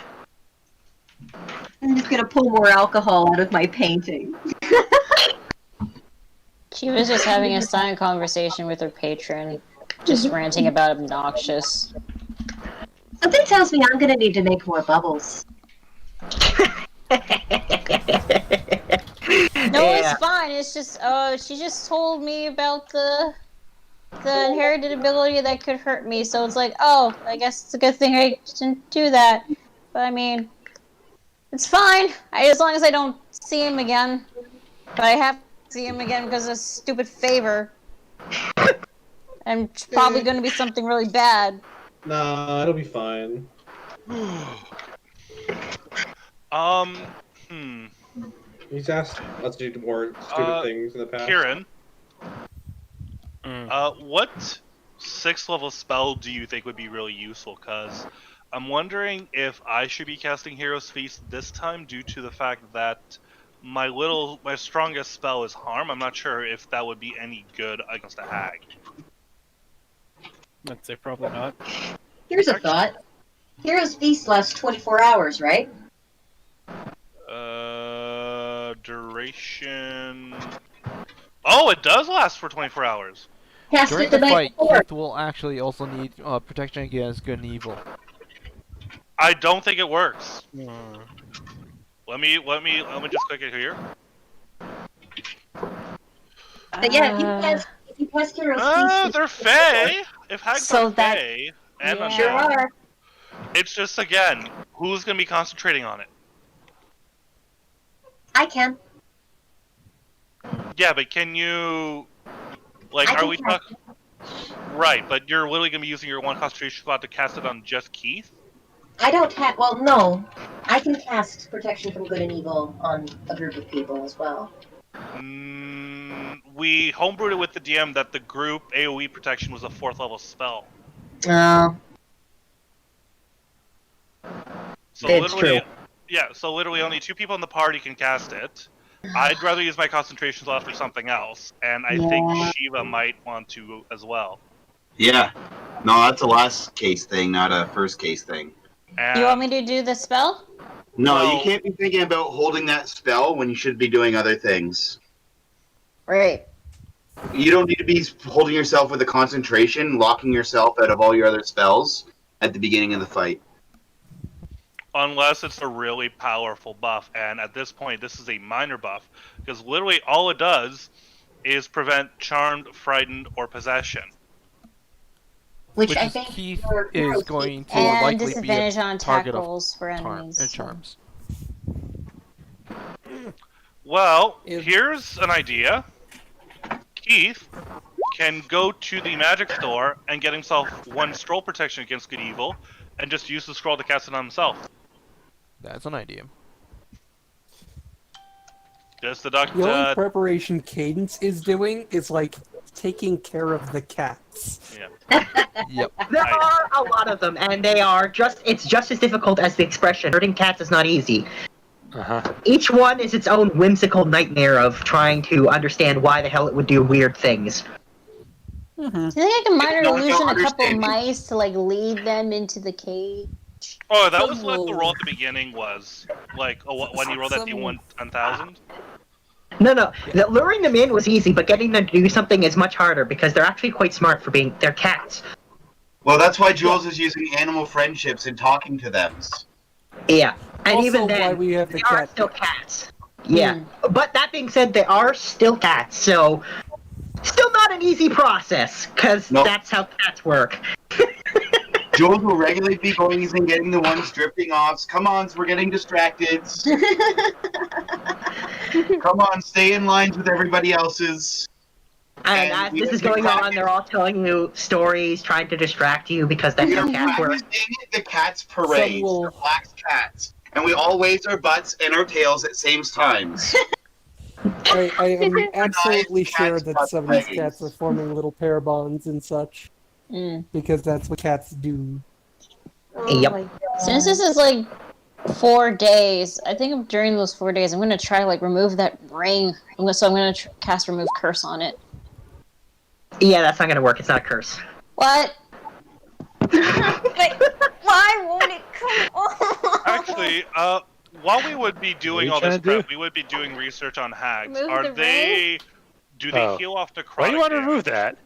I'm just gonna pull more alcohol out of my painting.
She was just having a silent conversation with her patron, just ranting about obnoxious.
Something tells me I'm gonna need to make more bubbles.
No, it's fine. It's just, she just told me about the inherited ability that could hurt me. So it's like, oh, I guess it's a good thing I didn't do that. But I mean, it's fine. As long as I don't see him again. But I have to see him again because of a stupid favor. And it's probably going to be something really bad.
Nah, it'll be fine. He's asked us to do more stupid things in the past.
Kieran, what 6th level spell do you think would be really useful? Because I'm wondering if I should be casting Hero's Feast this time due to the fact that my strongest spell is Harm. I'm not sure if that would be any good against a hag.
I'd say probably not.
Here's a thought. Hero's Feast lasts 24 hours, right?
Duration... Oh, it does last for 24 hours.
Cast
During
it the
the
night
fight,
before.
Keith will actually also need protection against good and evil.
I don't think it works. Let me just click it here.
But yeah, if you cast Hero's Feast...
They're fey. If hags
So
are
that-
fey and
Yeah.
Sure
unknown,
are.
it's just again, who's gonna be concentrating on it?
I can.
Yeah, but can you, like,
I
are
can
we
cast
talking? Right, but you're literally gonna be using your one concentration spot to cast it on just Keith.
I don't have... Well, no. I can cast protection from good and evil on a group of people as well.
We homebrewed it with the DM that the group AoE protection was a 4th level spell. So
It's
literally,
true.
yeah. So literally, only 2 people in the party can cast it. I'd rather use my concentration slot for something else, and I think Shiva might want to as well.
Yeah. No, that's a last case thing, not a first case thing.
And,
You want me to do the spell?
No,
Well-
you can't be thinking about holding that spell when you should be doing other things.
Right.
You don't need to be holding yourself with a concentration, locking yourself out of all your other spells at the beginning of the fight.
Unless it's a really powerful buff, and at this point, this is a minor buff, because literally all it does is prevent charmed, frightened, or possession.
Which I
is
think
Keith
your
is
heroes
going to
And
likely be a
disadvantage on
target of
tackles for enemies.
charms.
Well,
Is-
here's an idea. Keith can go to the magic store and get himself 1 scroll protection against good evil, and just use the scroll to cast it on himself.
That's an idea.
Just deduct.
The only preparation Cadence is doing is like taking care of the cats.
Yep.
There are a lot of them, and it's just as difficult as the expression. Herding cats is not easy. Each one is its own whimsical nightmare of trying to understand why the hell it would do weird things.
Do you think I can minor
No,
illusion a couple
understanding.
mice to like lead them into the cage?
Oh, that was what the roll at the beginning was. Like, when you rolled that
Some-
D1000?
No. Luring them in was easy, but getting them to do something is much harder because they're actually quite smart for being. They're cats.
Well, that's why Jules is using animal friendships and talking to them.
Yeah, and
Also
even
why
then,
we have the
they are
cat.
still cats. Yeah, but that being said, they are still cats, so still not an easy process because
Nope.
that's how cats work.
Jules will regularly be going and getting the ones drifting off. Come on, we're getting distracted. Come on, stay in lines with everybody else's.
And
And
as
we
this
have
is
been
going on,
practicing-
they're all telling you stories, trying to distract you because that's
We
how
are
cats work.
practicing the cat's parade.
Some will-
The black cats. And we all wave our butts and our tails at same times.
I am absolutely
Cats
sure that some of these
leggings.
cats are forming little pair bonds and such because that's what cats do.
Yep.
Since this is like 4 days, I think during those 4 days, I'm gonna try to like remove that ring. So I'm gonna cast remove curse on it.
Yeah, that's not gonna work. It's not a curse.
What?
Like, why won't it come on?
Actually, while we would be doing
you
all this
trying to do?
prep, we would be doing research on hags.
Remove
Are
the
they... Do they
Oh.
heal off necrotic
Why do you want to
damage?
remove that?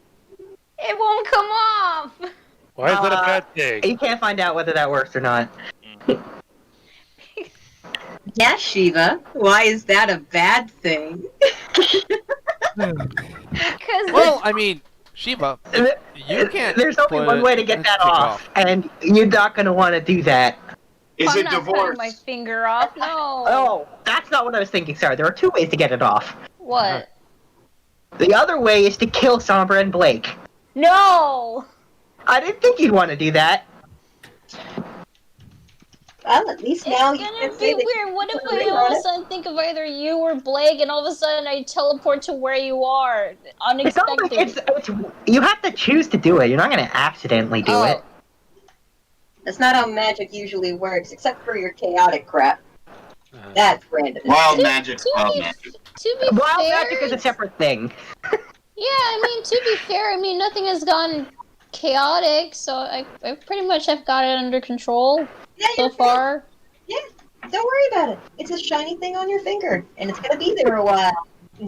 It won't come off.
Why is that a bad thing?
You can't find out whether that works or not.
Yeah, Shiva. Why is that a bad thing?
Because
Well, I mean, Shiva, you can't.
There's only
put
one
it-
way to get that
take
off, and you're not going to want to do that.
Is
I'm
it
not
divorce?
cutting my finger off. No.
Oh, that's not what I was thinking. Sorry, there are 2 ways to get it off.
What?
The other way is to kill Sombra and Blake.
No.
I didn't think you'd want to do that.
Well, at least now
It's
you
gonna
can
be
say that
weird. What if
put a
I
ring
all
on
of a
it.
sudden think of either you or Blake, and all of a sudden I teleport to where you are,
It's not like
unexpected?
you have to choose to do it. You're not going to accidentally do
Oh.
it.
That's not how magic usually works, except for your chaotic crap. That's random.
Wild magic.
To
Wild
be-
magic.
To be
Wild
fair,
magic is a separate thing.
yeah, I mean, to be fair, I mean, nothing has gone chaotic, so I pretty much have got it under control
Yeah,
so
you're good.
far.
Yeah, don't worry about it. It's a shiny thing on your finger, and it's gonna be there a while.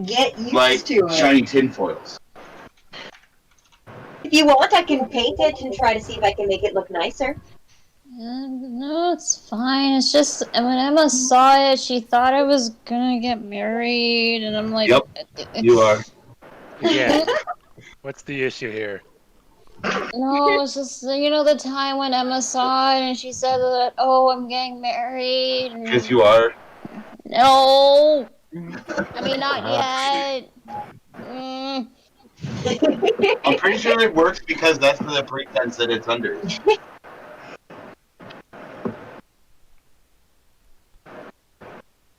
Get used
Like
to it.
shiny tinfoils.
If you want, I can paint it and try to see if I can make it look nicer.
No, it's fine. It's just when Emma saw it, she thought I was gonna get married, and I'm like,
Yep, You are.
Yeah. What's the issue here?
No, it's just the time when Emma saw it and she said that, oh, I'm getting married. And
Yes, you are.
no, I mean not yet. Mm.
I'm pretty sure it works because that's the pretense that it's under.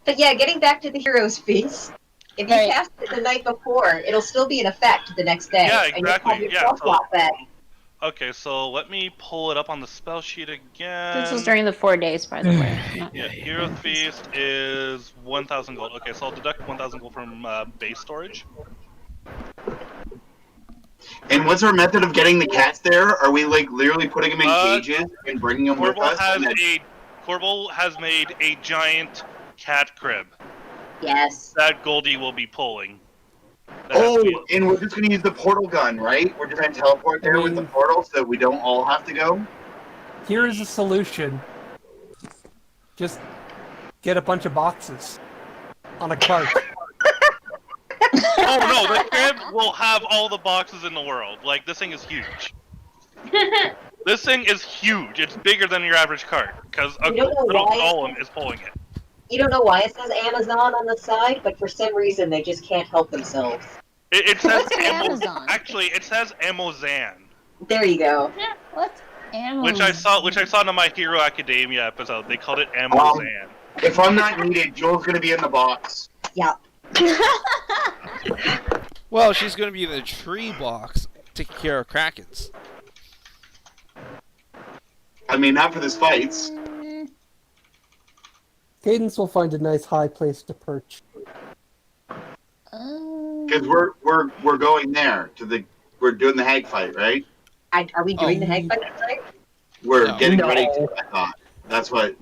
But yeah, getting back to the hero's feast. If you
Right.
cast it the night before, it'll still be in effect the next day.
Yeah,
And you'll have
exactly.
your
Yeah,
spell slot back.
Okay, so let me pull it up on the spell sheet again.
This was during the 4 days, by the way. Not-
Yeah, Hero Feast is 1,000 gold. Okay, so I'll deduct 1,000 gold from base storage.
And what's our method of getting the cats there? Are we like literally putting them in cages and bringing them with us?
Corbel has made a giant cat crib
Yes.
that Goldie will be pulling.
And we're just going to use the portal gun, right? We're just going to teleport there with the portal so that we don't all have to go?
Here is a solution. Just get a bunch of boxes on a cart.
Oh no, the crib will have all the boxes in the world. Like, this thing is huge. This thing is huge. It's bigger than your average cart, because a
You don't know
little
why?
golem is pulling it.
You don't know why it says Amazon on the side, but for some reason they just can't help themselves.
It says
Amazon?
Actually, it says Amazon.
There you go.
What? Amazon.
Which I saw in the My Hero Academia episode. They called it Amazon.
If I'm not needed, Joel's going to be in the box.
Yeah.
Well, she's going to be in the tree box taking care of krakens.
I mean, not for this fights.
Cadence will find a nice high place to perch.
Because we're going there we're doing the hag fight, right?
Are we doing the hag fight tonight?
We're getting ready to. I thought that's what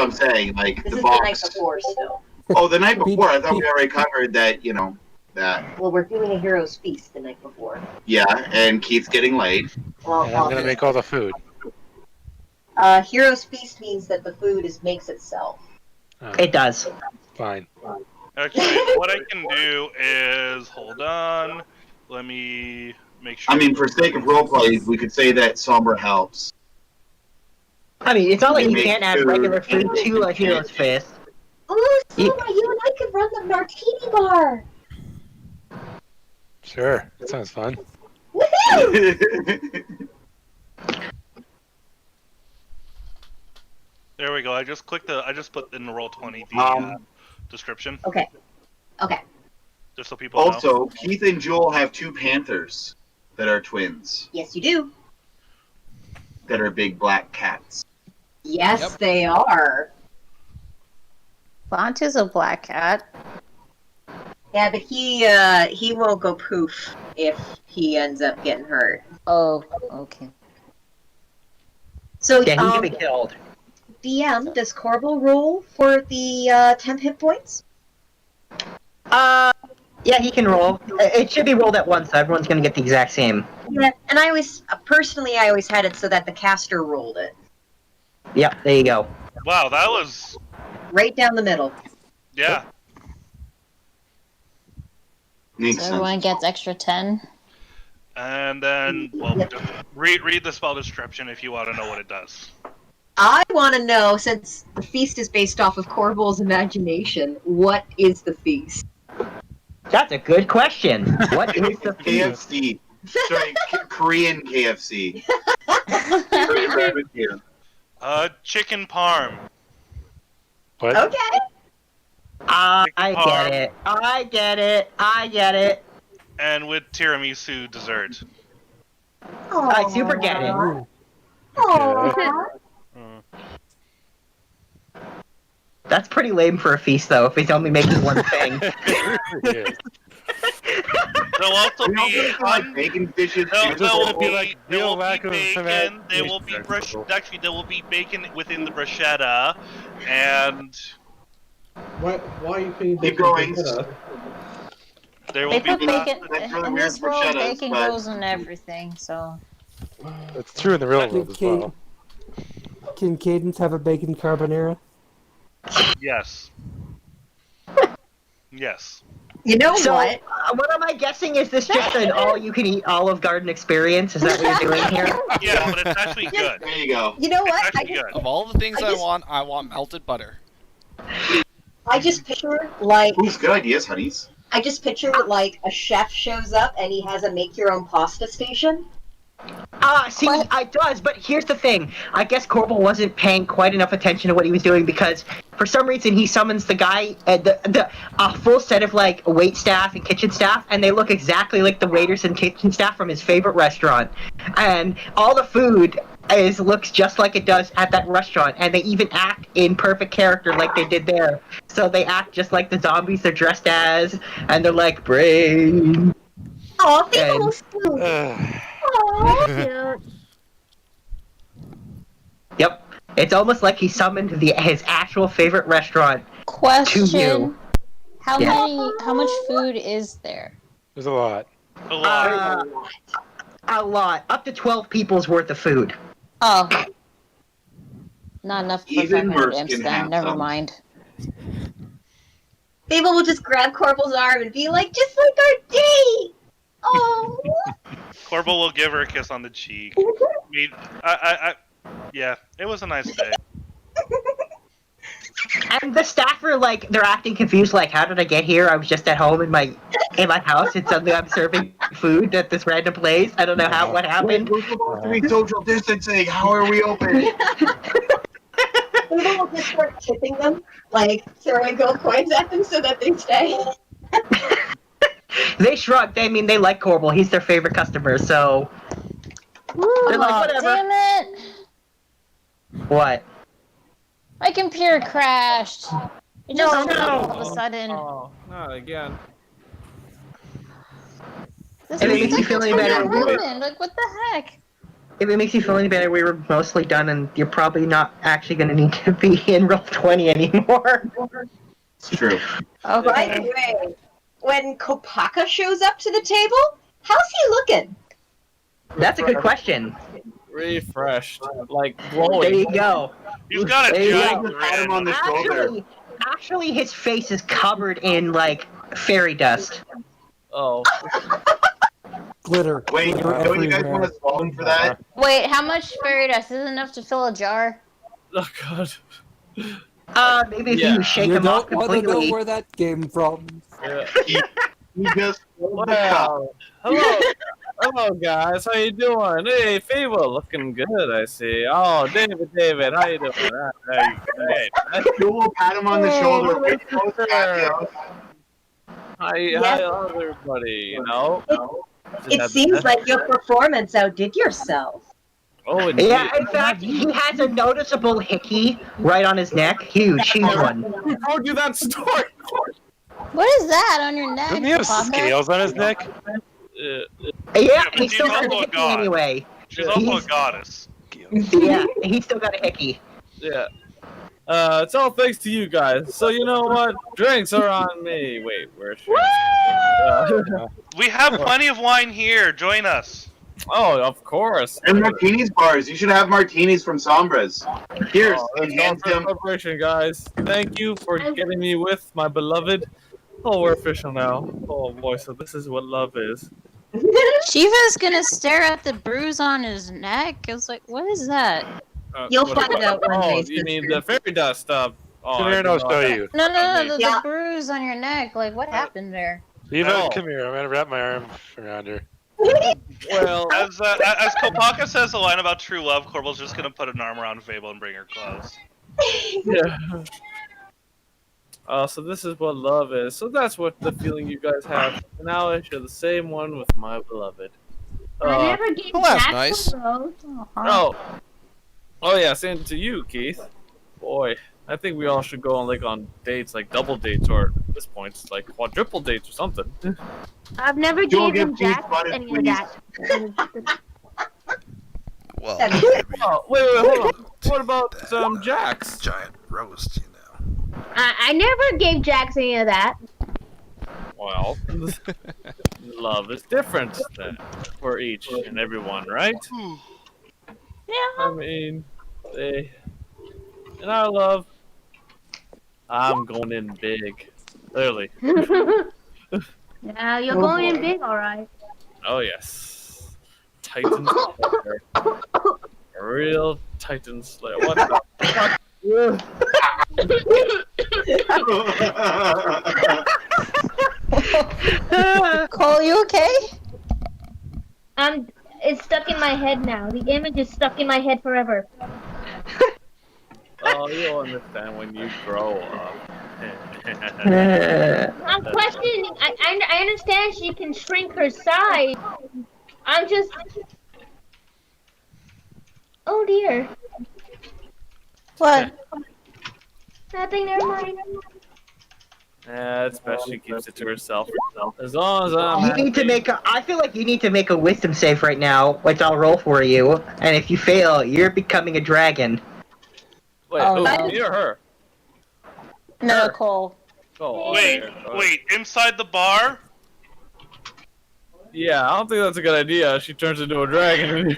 I'm saying. Like
This
the
is
box.
the night before still.
Oh, the night before. I thought we already covered that. That.
Well, we're doing a hero's feast the night before.
Yeah, and Keith's getting late.
Well,
And I'm going to make all the food.
Hero's feast means that the food makes itself.
It does.
Fine.
Actually, what I can do is hold on. Let me make sure.
I mean, for sake of roleplay, we could say that Sombra helps.
I mean, it's not like
They
you
make
can't add
food.
regular food to a hero's fist.
Oh, Soma, you and I could run the martini bar.
Sure. That sounds fun.
Woohoo!
There we go. I just put in the Roll20 the description.
Okay. Okay.
Just so people know.
Also, Keith and Joel have two panthers that are twins.
Yes, you do.
That are big black cats.
Yes, they are.
Font is a black cat.
Yeah, but he won't go poof if he ends up getting hurt.
Oh, okay.
So,
Yeah, he can be killed.
DM, does Corbel roll for the 10 hit points?
Yeah, he can roll. It should be rolled at once, so everyone's gonna get the exact same.
Yeah, and I always had it so that the caster rolled it.
Yep, there you go.
Wow, that was
Right down the middle.
yeah.
Makes
So
sense.
everyone gets extra 10.
And then, well, just read the spell description if you want to know what it does.
I want to know, since the feast is based off of Corbel's imagination, what is the feast?
That's a good question. What is the feast?
KFC. Sorry, Korean KFC. Korean barbecue.
Chicken parm.
What?
Okay.
I get it. I get it. I get it.
And with tiramisu dessert.
I super get it.
Aww.
That's pretty lame for a feast, though, if he's only making one thing.
Yeah.
There'll also
We
be
also like bacon dishes.
There
too.
will
be
be
like
there
real
will be
raccoons from that
bacon. There will be
vegetable.
actually there will be bacon within the bruschetta, and
Why are you putting
Keep
bacon
going.
in the
there will
They
be
put bacon
that's really
in
weird
this
for
world.
shadows,
Bacon
but-
goes in everything. So
That's true in the real world as well.
Can Cadence have a bacon carbonara?
yes, yes.
You know
So,
what?
what am I guessing? Is this just an all-you-can-eat Olive Garden experience? Is that what you're doing here?
Yeah, but it's actually good.
There you go.
You know
It's
what?
actually good.
Of all the things
I just-
I want melted butter.
I just picture like
Ooh, good ideas, honeys.
a chef shows up and he has a make your own pasta station.
See, it does, but here's the thing. I guess Corbel wasn't paying quite enough attention to what he was doing because, for some reason, he summons the guy, a full set of, like, wait staff and kitchen staff, and they look exactly like the waiters and kitchen staff from his favorite restaurant. And all the food looks just like it does at that restaurant, and they even act in perfect character like they did there. So they act just like the zombies they're dressed as, and they're like, brain.
Oh,
Cute.
Yep. It's almost like he summoned his actual favorite restaurant to
Question:
you.
How
Yeah.
how much food is there?
There's a lot.
A lot.
A lot. Up to 12 people's worth of food.
Oh, not enough for
Even
500
Merc
imps
can
then.
have
Never
some.
mind.
Fable will just grab Corbel's arm and be like, just like our date! Oh!
Corbel will give her a kiss on the cheek. Yeah, it was a nice day.
And the staff are like, they're acting confused, like, how did I get here? I was just at home in my house, and suddenly I'm serving food at this random place. I don't know what happened.
We're supposed to be social distancing. How are we open?
Fable will just start tipping them, like throwing gold coins at them so that they stay.
They shrug. They like Corbel. He's their favorite customer, so they're like, whatever.
Damn it!
What?
My computer crashed. It just
No,
stopped
no.
all of a sudden.
Oh, not again.
This
If it
is
makes you feel any better,
happened. Like, what the heck?
if it makes you feel any better, we were mostly done, and you're probably not actually going to need to be in Roll20 anymore.
It's true.
By the way, when Kopaka shows up to the table, how's he looking?
That's a good question.
Refreshed. Like,
There
glowing.
you go.
He's got a
There you
giant
go.
Pat him on
grin.
the shoulder.
Actually, his face is covered in, like, fairy dust.
Oh.
Glitter.
Wait,
Glitter
don't you guys
everywhere.
want a spoon for that?
Wait, how much fairy dust is enough to fill a jar?
Oh, God.
Maybe if
Yeah.
you shake
You
him off
don't want to know
completely.
where that came from.
Yeah.
He just filled the cup.
Well, hello. Hello, guys. How you doing? Hey, Fable, looking good, I see. Oh, David, how you doing? Hey,
You will pat him on the shoulder. Way closer at him.
hi, everybody. You know.
It seems like your performance outdid yourself.
Oh, indeed.
Yeah, in fact, he has a noticeable hickey right on his neck. Huge one.
Who told you that story?
What is that on your neck?
Doesn't he have
Kopaka?
scales on his neck?
Yeah,
but
he
she's
still got a
also a
hickey
god.
anyway.
She's also a goddess.
Yeah, he still got a hickey.
Yeah. It's all thanks to you guys. So you know what? Drinks are on me. Wait, where's she?
We have plenty of wine here. Join us.
Oh, of course.
And martinis bars. You should have martinis from Sombras. Here's,
Let's go
enhance
for
him.
celebration, guys. Thank you for getting me with my beloved. Oh, we're official now. Oh boy, so this is what love is.
Shiva's gonna stare at the bruise on his neck. I was like, what is that?
You'll
What-
find out one
Oh,
day,
you mean
sister.
the fairy dust stuff? Oh,
Come here and I'll show you.
No, the
Yeah.
bruise on your neck. Like, what happened there?
Eva,
Oh.
come here. I'm gonna wrap my arm around her.
Well,
As Kopaka says a line about true love, Corbel's just gonna put an arm around Fable and bring her close.
yeah. So this is what love is. So that's what the feeling you guys have. Now I share the same one with my beloved.
I never gave
well, that's
Jack
nice.
a rose.
Oh yeah, same to you, Keith. Boy, I think we all should go on dates, like double dates, or at this point, it's like quadruple dates or something.
I've never
Don't
gave him
give Keith
Jack
money,
any
please.
of that.
Well,
That'd
maybe
Oh, wait, hold on. What about Jax?
giant roast, you know.
I never gave Jack any of that.
Well, love is different then for each and everyone, right?
Yeah.
I mean, in our love, I'm going in big. Clearly.
Yeah, you're going in big, alright.
Oh, yes. Titan Slayer. A real Titan Slayer. What the fuck?
Cole, you okay?
It's stuck in my head now. The image is stuck in my head forever.
Oh, you'll understand when you grow up.
I'm questioning. I understand she can shrink her size. I'm just. Oh dear.
What?
Nothing. Never mind.
Yeah, it's best she keeps it to herself. As long as I'm
You need to
happy.
make a. I feel like you need to make a wisdom save right now, which I'll roll for you. And if you fail, you're becoming a dragon.
Wait,
Oh,
who?
no.
Me or her?
No, Cole.
Oh,
Wait,
okay.
wait, inside the bar?
Yeah, I don't think that's a good idea. She turns into a dragon.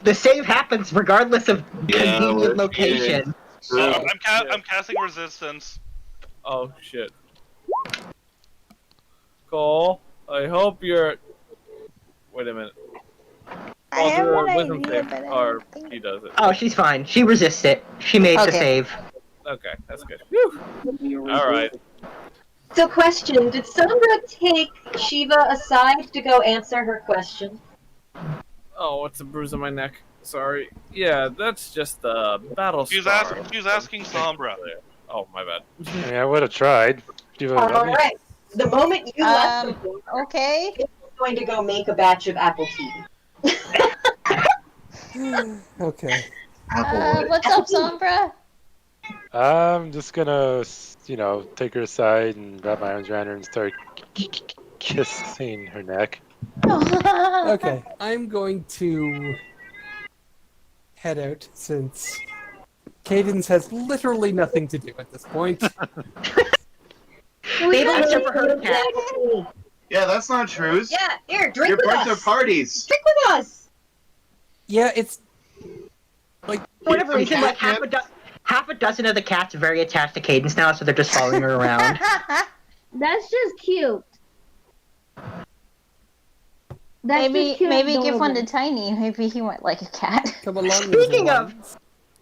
The save happens regardless of
Yeah,
convenient
we're
location.
Oh, I'm casting resistance.
Oh shit. Cole, I hope you're. Wait a minute.
I have
do a
an
wisdom
idea,
save,
but I
or
don't think...
he does it.
Oh, she's fine. She resists it. She made the
Okay.
save.
Okay, that's good. Whew. All right.
So, question: did Sombra take Shiva aside to go answer her question?
Oh, what's a bruise on my neck? Sorry. Yeah, that's just the battle
She's
scar.
asking Sombra.
Oh, my bad.
I mean, I would have tried. She would have
All
let me.
right. The moment you left the room,
Okay.
it's going to go make a batch of apple tea.
Okay.
What's up, Sombra?
I'm just gonna, take her aside and wrap my arms around her and start kissing her neck.
Okay. I'm going to head out since Cadence has literally nothing to do at this point.
Fable except for her cat.
Yeah, that's not true.
Yeah, here, drink
You're
with
part
us.
of parties.
Drink with us.
Yeah, it's like
For whatever
some
reason, like
catnip.
half a dozen of the cats are very attached to Cadence now, so they're just following her around.
That's just cute. That's
maybe
just cute.
maybe give one to
adorable.
Tiny. Maybe he might like a cat.
come along.
Speaking
little
of-
ones.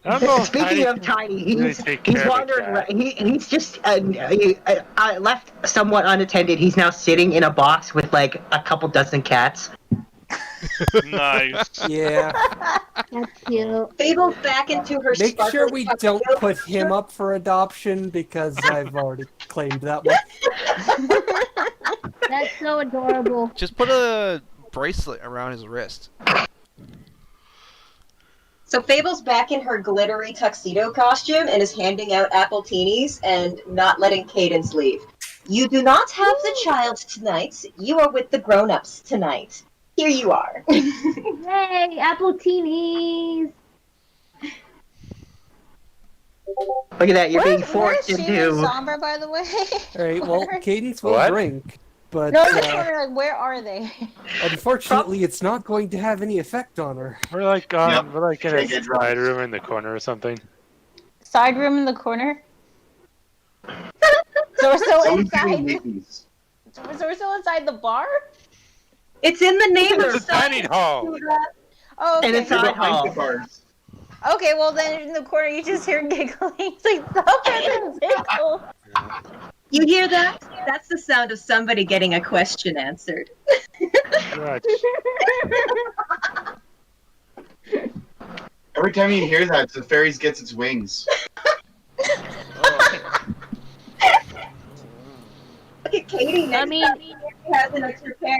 I don't know if
Speaking of
can
Tiny,
really
he's
take care of a
wandering
cat.
around. He's just left somewhat unattended. He's now sitting in a box with like a couple dozen cats.
Nice.
Yeah.
That's cute.
Fable's back into her
Make sure
sparkly
we
tuxedo
don't put
costume.
him up for adoption because I've already claimed that one.
That's so adorable.
Just put a bracelet around his wrist.
So Fable's back in her glittery tuxedo costume and is handing out apple teenies and not letting Cadence leave. You do not have the child tonight. You are with the grown-ups tonight. Here you are.
Yay, apple teenies.
Look at that, you're being forced
Where's Sheila
into.
and Sombra, by the way?
Alright, well, Cadence will
What?
drink, but
No, like, where are they?
unfortunately, it's not going to have any effect on her.
We're like in
Take
a
it,
side room in the corner or something.
Side room in the corner? So we're still
Someone's doing
inside.
hickeys.
So we're still inside the bar?
It's in the name of
It's a dining hall.
Oh,
And
okay.
it's not
Behind
hall.
the bars.
Okay, well then in the corner you just hear giggling. It's like Sombra tickle.
You hear that? That's the sound of somebody getting a question answered.
Right.
Every time you hear that, the fairies gets its wings.
Look at Katie next time she has an extra pair.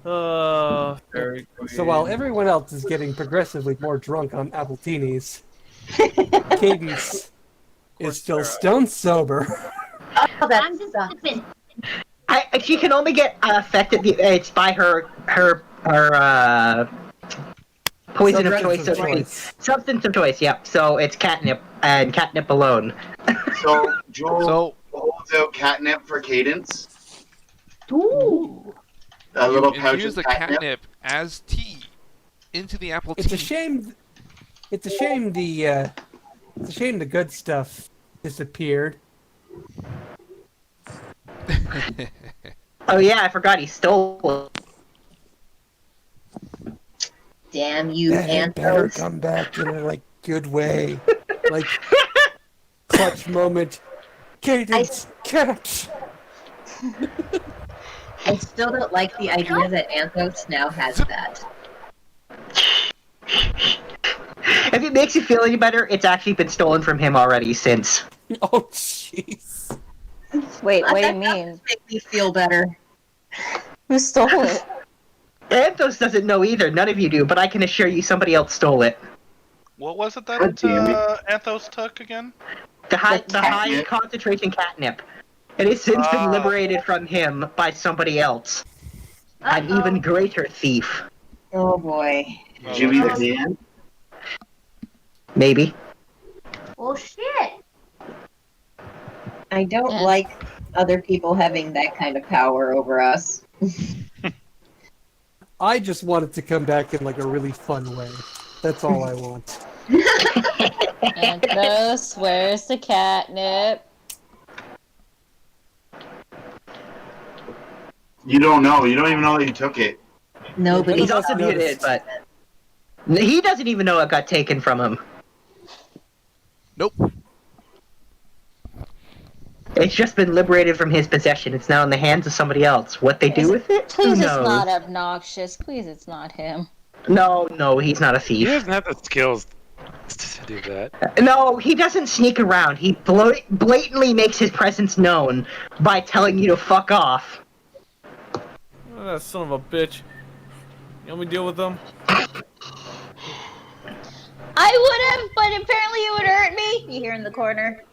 Very
So while everyone else is getting progressively more drunk on appletinis, Cadence is still stone sober.
Oh,
I'm
that
just
sucks.
sipping.
She can only get affected. It's by her poison of choice. Substance of choice. Yep. So it's catnip and catnip alone.
So Joel
So
holds out catnip for Cadence.
Ooh.
A little
you
pouch
infuse
of
the
catnip.
catnip as tea into the apple tea.
It's a shame. It's a shame the good stuff disappeared.
Oh yeah, I forgot he stole it.
Damn you,
That had better
Anthos.
come back in a good way, like clutch moment. Cadence, catch.
I still don't like the idea that Anthos now has that.
If it makes you feel any better, it's actually been stolen from him already since.
Oh, jeez.
Wait, what do you
That
mean?
does make me feel better.
Who stole it?
Anthos doesn't know either. None of you do, but I can assure you somebody else stole it.
What was it that
God damn it.
Anthos took again?
The high
catnip.
concentration catnip. It has since been liberated from him by somebody else. An even greater thief.
Oh boy.
Jimmy the Man?
Maybe.
Well, shit.
I don't like other people having that kind of power over us.
I just want it to come back in like a really fun way. That's all I want.
Anthos, where's the catnip?
You don't know. You don't even know that you took it.
Nobody.
He's also muted, but he doesn't even know it got taken from him.
Nope.
It's just been liberated from his possession. It's now in the hands of somebody else. What they do with it?
Please,
Who
it's
knows?
not obnoxious. Please, it's not him.
No, he's not a
He
thief.
doesn't have the skills to do that.
No, he doesn't sneak around. He blatantly makes his presence known by telling you to fuck off.
Oh, that son of a bitch. You want me to deal with them?
I would have, but apparently it would hurt me. You hear in the corner.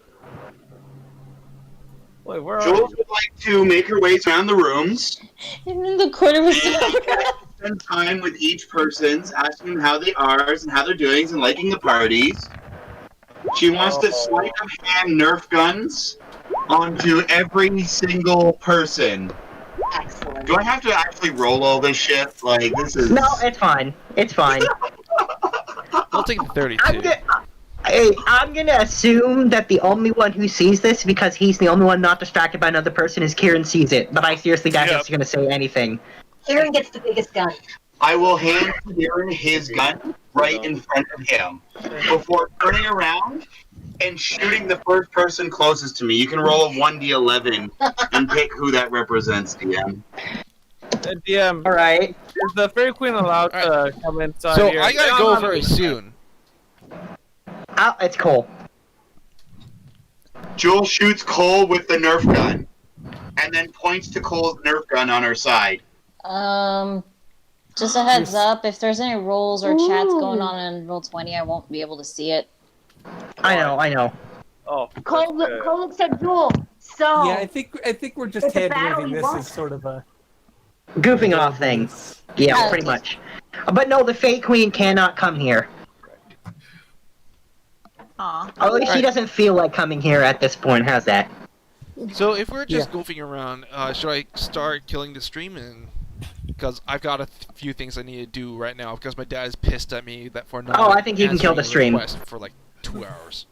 Wait, where are
Jules
you?
would like to make her ways around the rooms.
And in the corner was
Spend time with each person, asking them how they are and how they're doing and liking the parties. She wants to sleight of hand Nerf guns onto every single person.
Excellent.
Do I have to actually roll all this shit? Like, this is...
No, it's fine. It's fine.
I'll take the 32.
I'm gonna assume that the only one who sees this, because he's the only one not distracted by another person, is Kieran sees it. But I seriously doubt he's gonna say anything.
Kieran gets the biggest gun.
I will hand Kieran his gun right in front of him before turning around and shooting the first person closest to me. You can roll a 1d11 and pick who that represents, DM.
DM.
All right.
Is the Fairy Queen allowed to come inside
So
here?
I gotta
I'm
go
not
very
gonna-
soon.
Oh, it's Cole.
Jewel shoots Cole with the Nerf gun and then points to Cole's Nerf gun on her side.
Just a heads up, if there's any rolls or chats going on in Roll20, I won't be able to see it.
I know.
Oh.
Cole looks at Jewel. So
Yeah, I think we're just
It's a battle
handling
you
this
want.
as sort of a
Goofing off thing. Yeah, pretty much. But no, the Fate Queen cannot come here.
Aw.
Or at least she doesn't feel like coming here at this point. How's that?
So if we're just goofing around, should I start killing the stream? Because I've got a few things I need to do right now because my dad is pissed at me that for not
Oh, I think you can kill the
answering a
stream.
request for like 2 hours.